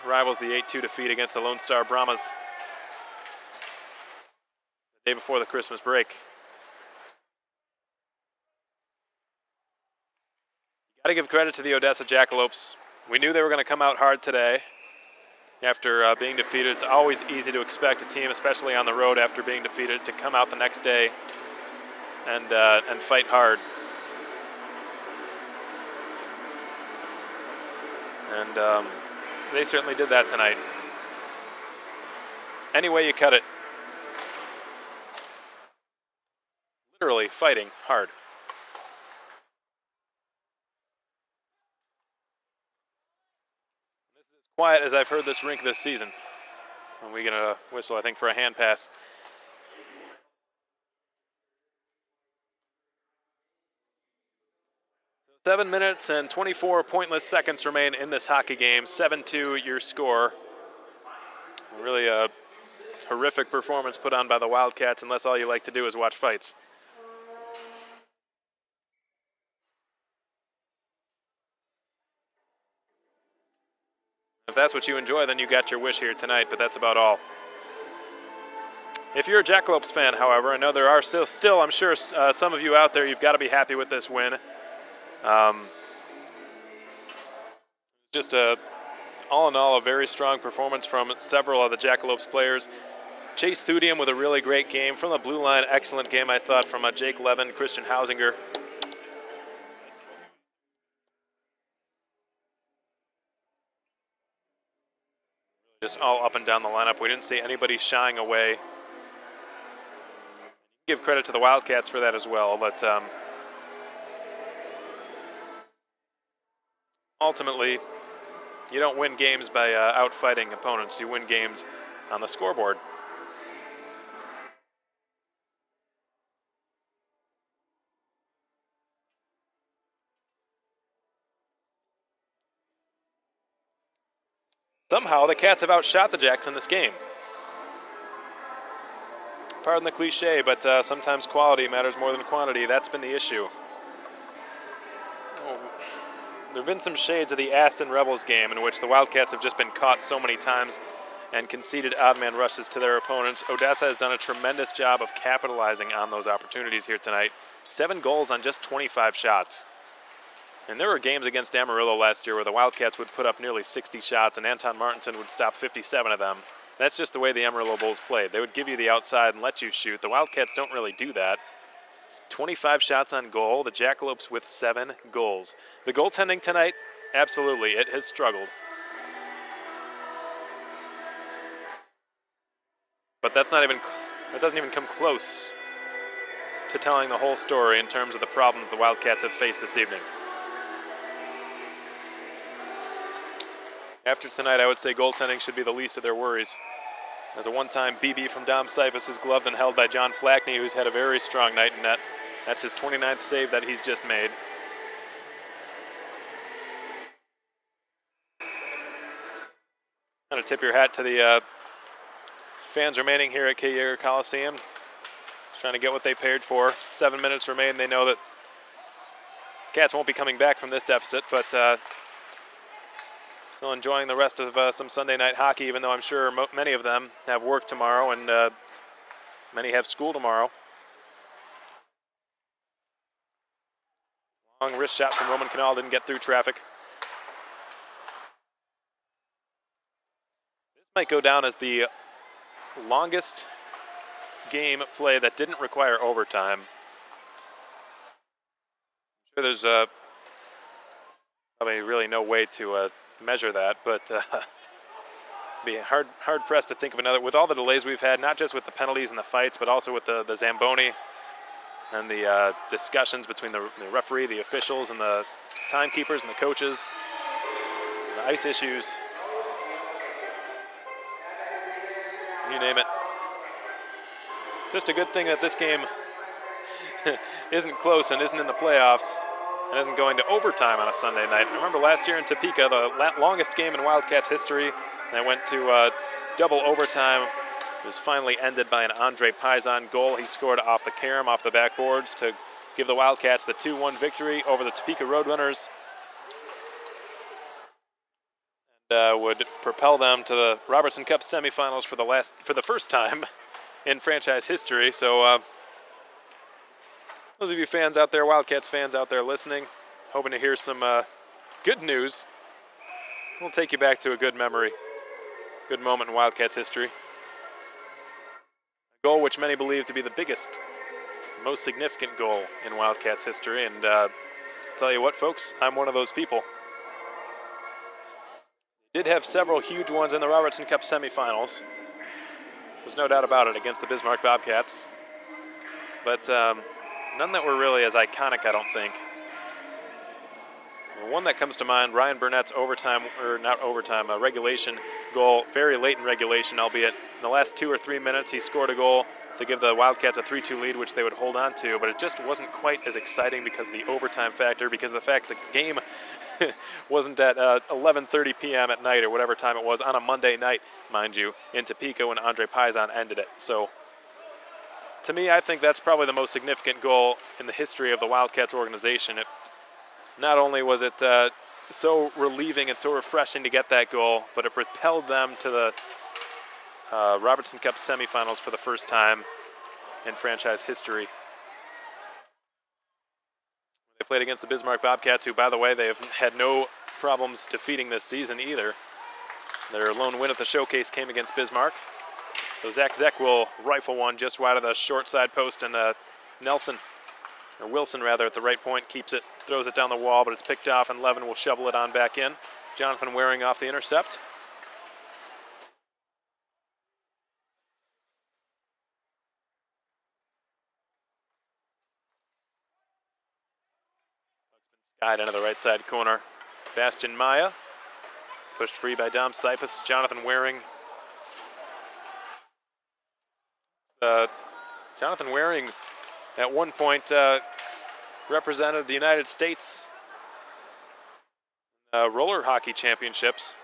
rivals the 8-2 defeat against the Lone Star Brahmas the day before the Christmas break. You gotta give credit to the Odessa Jackalopes. We knew they were gonna come out hard today. After being defeated, it's always easy to expect a team, especially on the road after being defeated, to come out the next day and fight hard. And they certainly did that tonight. Any way you cut it. Literally fighting hard. Quiet as I've heard this rink this season. And we're gonna whistle, I think, for a hand pass. 7 minutes and 24 pointless seconds remain in this hockey game. 7-2 your score. Really a horrific performance put on by the Wildcats, unless all you like to do is watch fights. If that's what you enjoy, then you got your wish here tonight, but that's about all. If you're a Jackalopes fan, however, I know there are still I'm sure, some of you out there, you've got to be happy with this win. Just all in all, a very strong performance from several of the Jackalopes players. Chase Thudium with a really great game. From the blue line, excellent game, I thought, from Jake Levin, Christian Hausinger. Just all up and down the lineup. We didn't see anybody shying away. Give credit to the Wildcats for that as well, but ultimately, you don't win games by outfighting opponents. You win games on the scoreboard. Somehow, the Cats have outshot the Jacks in this game. Pardon the cliche, but sometimes quality matters more than quantity. That's been the issue. There have been some shades of the Aston Rebels game in which the Wildcats have just been caught so many times and conceded odd man rushes to their opponents. Odessa has done a tremendous job of capitalizing on those opportunities here tonight. 7 goals on just 25 shots. And there were games against Amarillo last year where the Wildcats would put up nearly 60 shots and Anton Martinson would stop 57 of them. That's just the way the Amarillo Bulls played. They would give you the outside and let you shoot. The Wildcats don't really do that. 25 shots on goal, the Jackalopes with 7 goals. The goaltending tonight, absolutely, it has struggled. But that doesn't even come close to telling the whole story in terms of the problems the Wildcats have faced this evening. After tonight, I would say goaltending should be the least of their worries. As a one-time BB from Dom Sipus is gloved and held by John Flackney, who's had a very strong night in net. That's his 29th save that he's just made. Kind of tip your hat to the fans remaining here at K. Yeager Coliseum. Trying to get what they paid for. 7 minutes remain. They know that Cats won't be coming back from this deficit, but still enjoying the rest of some Sunday night hockey, even though I'm sure many of them have work tomorrow and many have school tomorrow. Long wrist shot from Roman Canal didn't get through traffic. This might go down as the longest game play that didn't require overtime. I'm sure there's probably really no way to measure that, but be hard pressed to think of another, with all the delays we've had, not just with the penalties and the fights, but also with the Zamboni and the discussions between the referee, the officials, and the timekeepers and the coaches, the ice issues, you name it. Just a good thing that this game isn't close and isn't in the playoffs and isn't going to overtime on a Sunday night. I remember last year in Topeka, the longest game in Wildcats history, that went to double overtime. It was finally ended by an Andre Paisan goal. He scored off the carom, off the backboards, to give the Wildcats the 2-1 victory over the Topeka Roadrunners. And would propel them to the Robertson Cup semifinals for the first time in franchise history. So those of you fans out there, Wildcats fans out there listening, hoping to hear some good news. We'll take you back to a good memory, good moment in Wildcats history. A goal which many believe to be the biggest, most significant goal in Wildcats history. And tell you what, folks, I'm one of those people. Did have several huge ones in the Robertson Cup semifinals. There's no doubt about it, against the Bismarck Bobcats. But none that were really as iconic, I don't think. One that comes to mind, Ryan Burnett's regulation goal, very late in regulation, albeit in the last 2 or 3 minutes, he scored a goal to give the Wildcats a 3-2 lead, which they would hold on to, but it just wasn't quite as exciting because of the overtime factor, because of the fact that the game wasn't at 11:30 p.m. at night, or whatever time it was, on a Monday night, mind you, in Topeka when Andre Paisan ended it. So, to me, I think that's probably the most significant goal in the history of the Wildcats organization. Not only was it so relieving and so refreshing to get that goal, but it propelled them to the Robertson Cup semifinals for the first time in franchise history. They played against the Bismarck Bobcats, who, by the way, they have had no problems defeating this season either. Their lone win at the showcase came against Bismarck. So Zach Zeck will rifle one just wide of the short side post, and Wilson rather, at the right point, keeps it, throws it down the wall, but it's picked off, and Levin will shovel it on back in. Jonathan Waring off the intercept. Skied into the right side corner. Bastian Maya, pushed free by Dom Sipus. Jonathan Waring. Jonathan Waring, at one point, represented the United States roller hockey championships.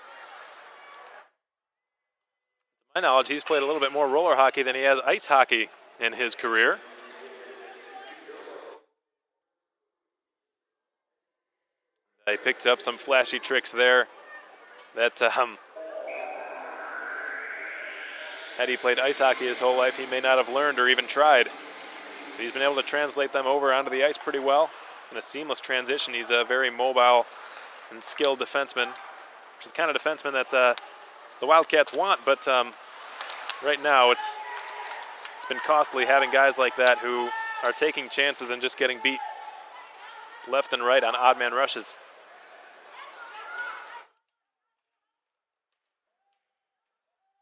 To my knowledge, he's played a little bit more roller hockey than he has ice hockey in his career. He picked up some flashy tricks there that had he played ice hockey his whole life, he may not have learned or even tried. But he's been able to translate them over onto the ice pretty well in a seamless transition. He's a very mobile and skilled defenseman, which is the kind of defenseman that the Wildcats want. But right now, it's been costly having guys like that who are taking chances and just getting beat left and right on odd man rushes.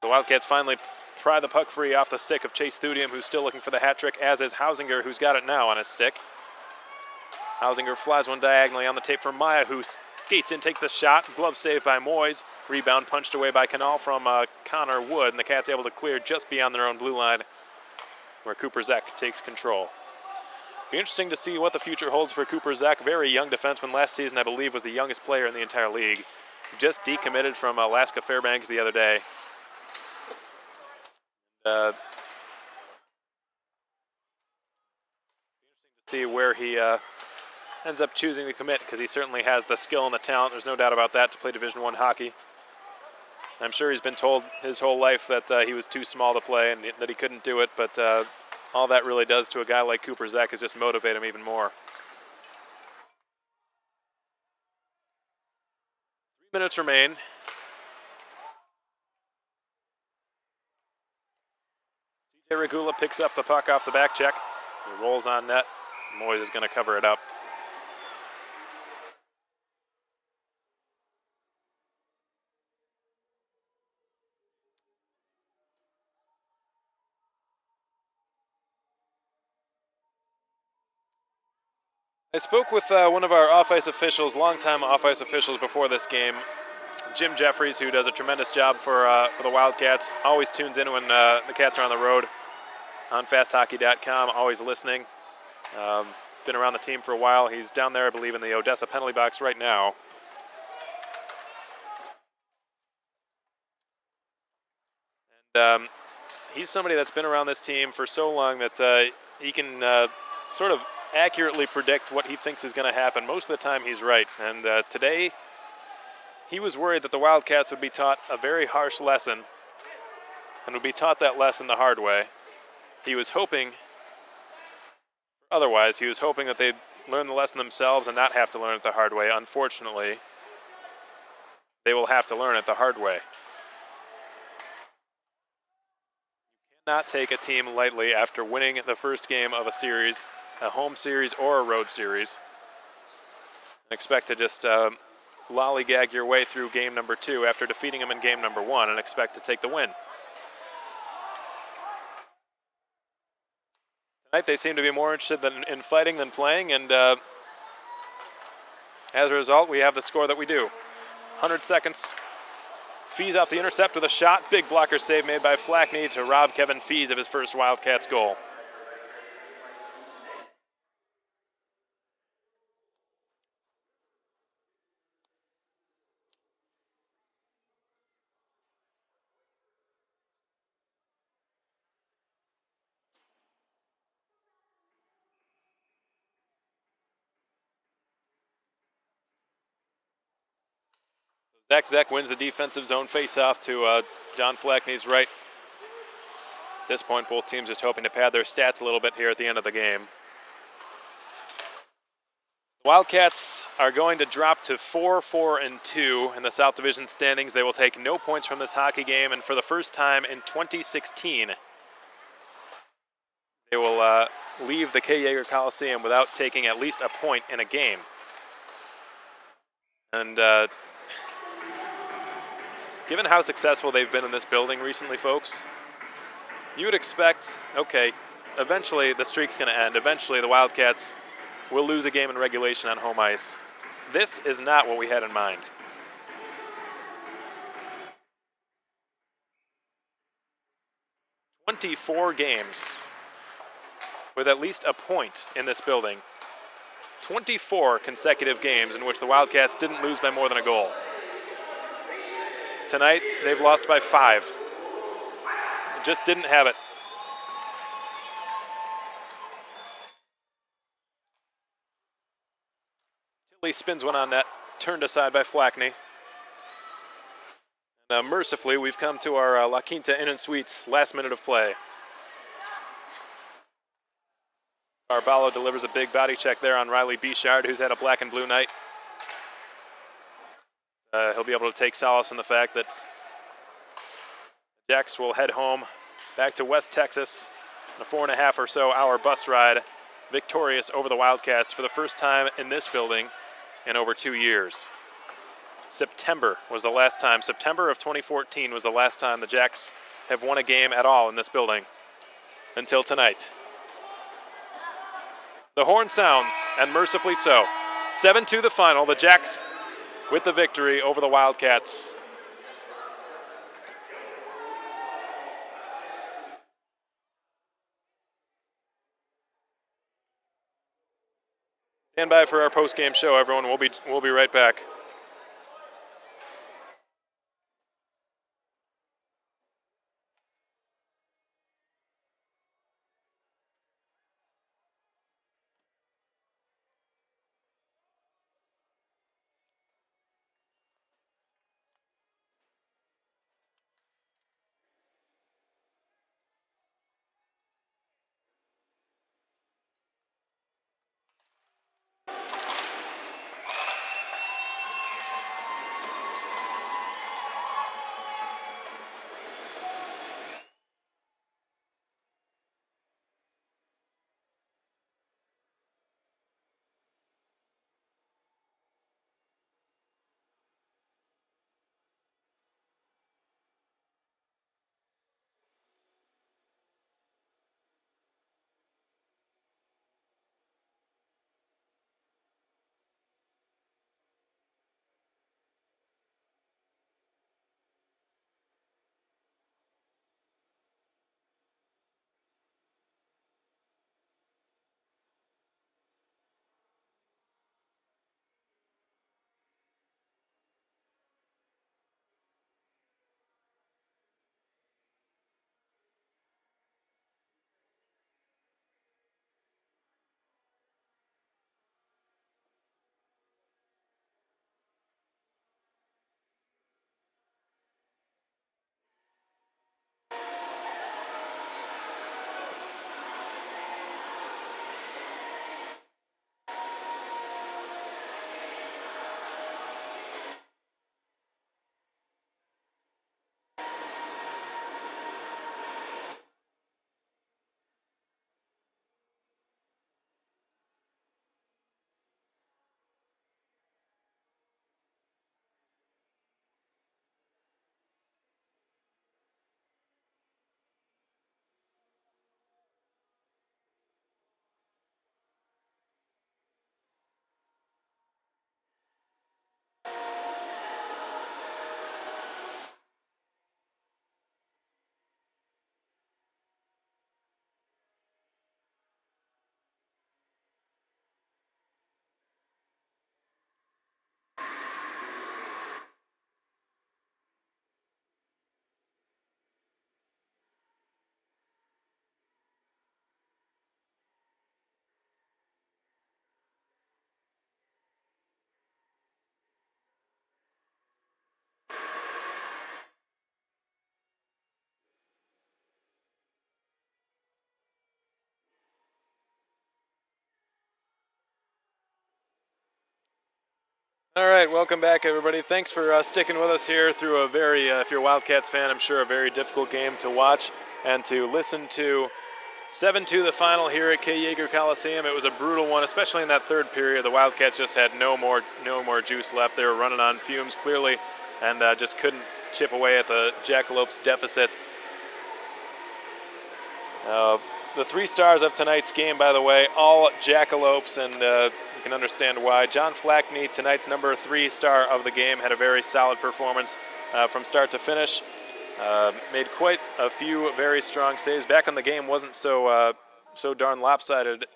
the Wildcats finally pry the puck free off the stick of Chase Thudium, who's still looking for the hat trick, as is Hausinger, who's got it now on his stick. Hausinger flies one diagonally on the tape for Maya, who skates in, takes the shot. Glove saved by Moyes. Rebound punched away by Canal from Connor Wood, and the Cats able to clear just beyond their own blue line, where Cooper Zek takes control. Be interesting to see what the future holds for Cooper Zek. Very young defenseman. Last season, I believe, was the youngest player in the entire league. Just decommitted from Alaska Fairbanks the other day. See where he ends up choosing to commit, because he certainly has the skill and the talent. There's no doubt about that, to play Division I hockey. I'm sure he's been told his whole life that he was too small to play and that he couldn't do it, but all that really does to a guy like Cooper Zek is just motivate him even more. 3 minutes remain. CJ Regula picks up the puck off the back check. He rolls on net. Moyes is going to cover it up. I spoke with one of our off-ice officials, longtime off-ice officials before this game, Jim Jeffries, who does a tremendous job for the Wildcats. Always tunes in when the Cats are on the road on fasthockey.com, always listening. Been around the team for a while. He's down there, I believe, in the Odessa penalty box right now. And he's somebody that's been around this team for so long that he can sort of accurately predict what he thinks is going to happen. Most of the time he's right. And today he was worried that the Wildcats would be taught a very harsh lesson and would be taught that lesson the hard way. He was hoping otherwise. He was hoping that they'd learn the lesson themselves and not have to learn it the hard way. Unfortunately, they will have to learn it the hard way. You cannot take a team lightly after winning the first game of a series, a home series or a road series, and expect to just lollygag your way through game number 2 after defeating them in game number 1 and expect to take the win. Tonight they seem to be more interested in fighting than playing, and as a result, we have the score that we do. 100 seconds. Fees off the intercept with a shot. Big blocker save made by Flackney to rob Kevin Fees of his first Wildcats goal. Zek wins the defensive zone faceoff to John Flackney's right. At this point, both teams just hoping to pad their stats a little bit here at the end of the game. The Wildcats are going to drop to 4-4-2 in the South Division standings. They will take no points from this hockey game, and for the first time in 2016, they will leave the K. Yeager Coliseum without taking at least a point in a game. And given how successful they've been in this building recently, folks, you would expect, okay, eventually the streak's going to end. Eventually the Wildcats will lose a game in regulation on home ice. This is not what we had in mind. 24 games with at least a point in this building. 24 consecutive games in which the Wildcats didn't lose by more than a goal. Tonight, they've lost by 5. Just didn't have it. Tilly spins one on net, turned aside by Flackney. And mercifully, we've come to our La Quinta Inn and Suites last minute of play. Arbalo delivers a big body check there on Riley Bichard, who's had a black and blue night. He'll be able to take solace in the fact that Jacks will head home back to West Texas on a 4.5 or so hour bus ride, victorious over the Wildcats for the first time in this building in over 2 years. September was the last time. September of 2014 was the last time the Jacks have won a game at all in this building until tonight. The horn sounds, and mercifully so. 7-2 the final. The Jacks with the victory over the Wildcats. Stand by for our post-game show, everyone. We'll be right back. All right, welcome back, everybody. Thanks for sticking with us here through a very, if you're a Wildcats fan, I'm sure a very difficult game to watch and to listen to. 7-2 the final here at K. Yeager Coliseum. It was a brutal one, especially in that third period. The Wildcats just had no more juice left. They were running on fumes clearly, and just couldn't chip away at the Jackalopes deficit. The 3 stars of tonight's game, by the way, all Jackalopes, and you can understand why. John Flackney, tonight's number 3 star of the game, had a very solid performance from start to finish. Made quite a few very strong saves. Back when the game wasn't so darn lopsided,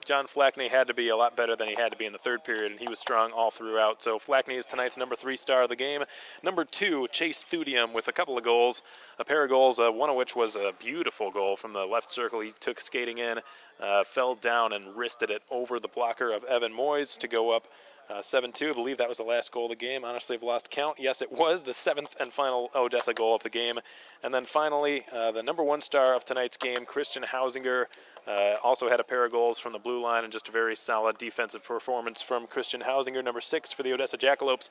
John Flackney had to be a lot better than he had to be in the third period, and he was strong all throughout. So Flackney is tonight's number 3 star of the game. Number 2, Chase Thudium with a couple of goals, a pair of goals, one of which was a beautiful goal from the left circle. He took skating in, fell down and wristed it over the blocker of Evan Moyes to go up 7-2. I believe that was the last goal of the game. Honestly, I've lost count. Yes, it was the 7th and final Odessa goal of the game. And then finally, the number 1 star of tonight's game, Christian Hausinger, also had a pair of goals from the blue line and just a very solid defensive performance from Christian Hausinger, number 6 for the Odessa Jackalopes.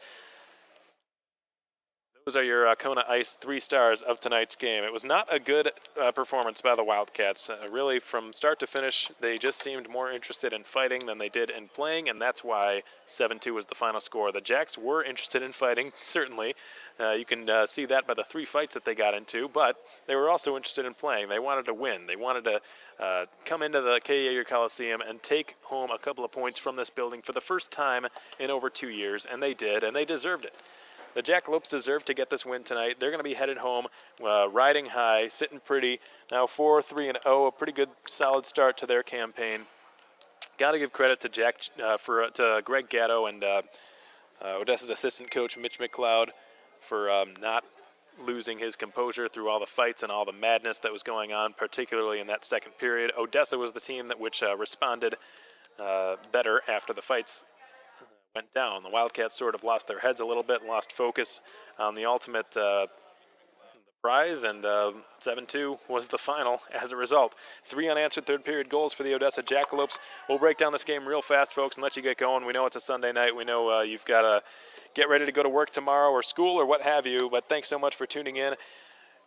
Those are your Kona Ice 3 stars of tonight's game. It was not a good performance by the Wildcats. Really, from start to finish, they just seemed more interested in fighting than they did in playing, and that's why 7-2 was the final score. The Jacks were interested in fighting, certainly. You can see that by the 3 fights that they got into, but they were also interested in playing. They wanted to win. They wanted to come into the K. Yeager Coliseum and take home a couple of points from this building for the first time in over 2 years, and they did, and they deserved it. The Jackalopes deserve to get this win tonight. They're going to be headed home, riding high, sitting pretty. Now 4-3-0, a pretty good, solid start to their campaign. Got to give credit to to Greg Gatto and Odessa's assistant coach Mitch McLeod for not losing his composure through all the fights and all the madness that was going on, particularly in that second period. Odessa was the team which responded better after the fights went down. The Wildcats sort of lost their heads a little bit, lost focus on the ultimate prize, and 7-2 was the final as a result. 3 unanswered third period goals for the Odessa Jackalopes. We'll break down this game real fast, folks, and let you get going. We know it's a Sunday night. We know you've got to get ready to go to work tomorrow or school or what have you, but thanks so much for tuning in.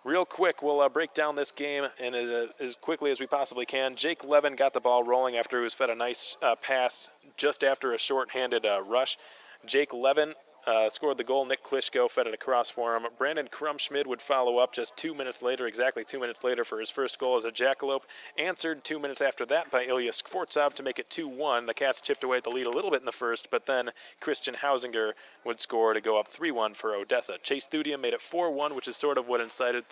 Real quick, we'll break down this game and as quickly as we possibly can. Jake Levin got the ball rolling after he was fed a nice pass just after a short-handed rush. Jake Levin scored the goal. Nick Klitschko fed it across for him. Brandon Krumschmid would follow up just 2 minutes later, exactly 2 minutes later, for his first goal as a Jackalope. Answered 2 minutes after that by Ilya Skvortsov to make it 2-1. The Cats chipped away at the lead a little bit in the first, but then Christian Hausinger would score to go up 3-1 for Odessa. Chase Thudium made it 4-1, which is sort of what incited,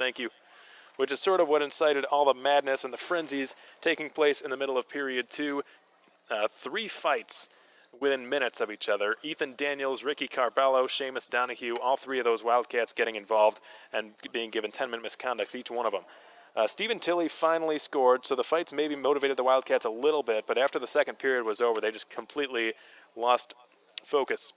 which is sort of what incited all the madness and the frenzies taking place in the middle of period 2. 3 fights within minutes of each other. Ethan Daniels, Ricky Carballo, Seamus Donahue, all 3 of those Wildcats getting involved and being given 10-minute misconducts, each one of them. Stephen Tilley finally scored, so the fights maybe motivated the Wildcats a little bit, but after the second period was over, they just completely lost focus.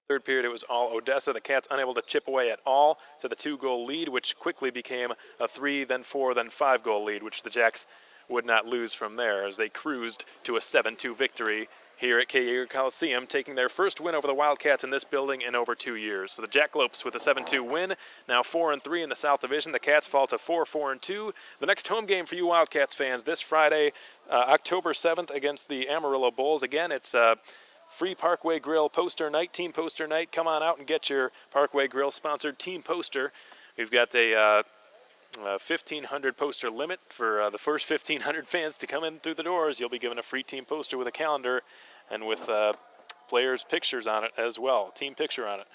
Third period, it was all Odessa. The Cats unable to chip away at all to the 2-goal lead, which quickly became a 3, then 4, then 5-goal lead, which the Jacks would not lose from there as they cruised to a 7-2 victory here at K. Yeager Coliseum, taking their first win over the Wildcats in this building in over 2 years. So the Jackalopes with a 7-2 win, now 4-3 in the South Division. The Cats fall to 4-4-2. The next home game for you Wildcats fans this Friday, October 7th, against the Amarillo Bulls. Again, it's free Parkway Grill poster night, team poster night. Come on out and get your Parkway Grill sponsored team poster. We've got a 1,500 poster limit for the first 1,500 fans to come in through the doors. You'll be given a free team poster with a calendar and with players' pictures on it as well, team picture on it.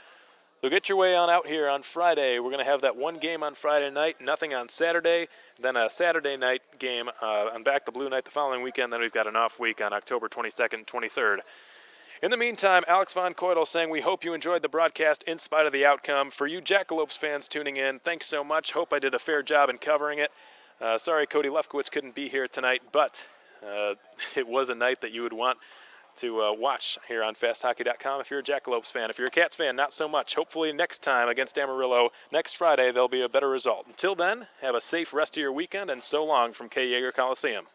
So get your way on out here on Friday. We're going to have that one game on Friday night, nothing on Saturday, then a Saturday night game on Back the Blue Night the following weekend. Then we've got an off week on October 22nd, 23rd. In the meantime, Alex Von Coydel saying we hope you enjoyed the broadcast in spite of the outcome. For you Jackalopes fans tuning in, thanks so much. Hope I did a fair job in covering it. Sorry Cody Lefkowitz couldn't be here tonight, but it was a night that you would want to watch here on FastHockey.com if you're a Jackalopes fan. If you're a Cats fan, not so much. Hopefully next time against Amarillo, next Friday, there'll be a better result. Until then, have a safe rest of your weekend, and so long from K. Yeager Coliseum.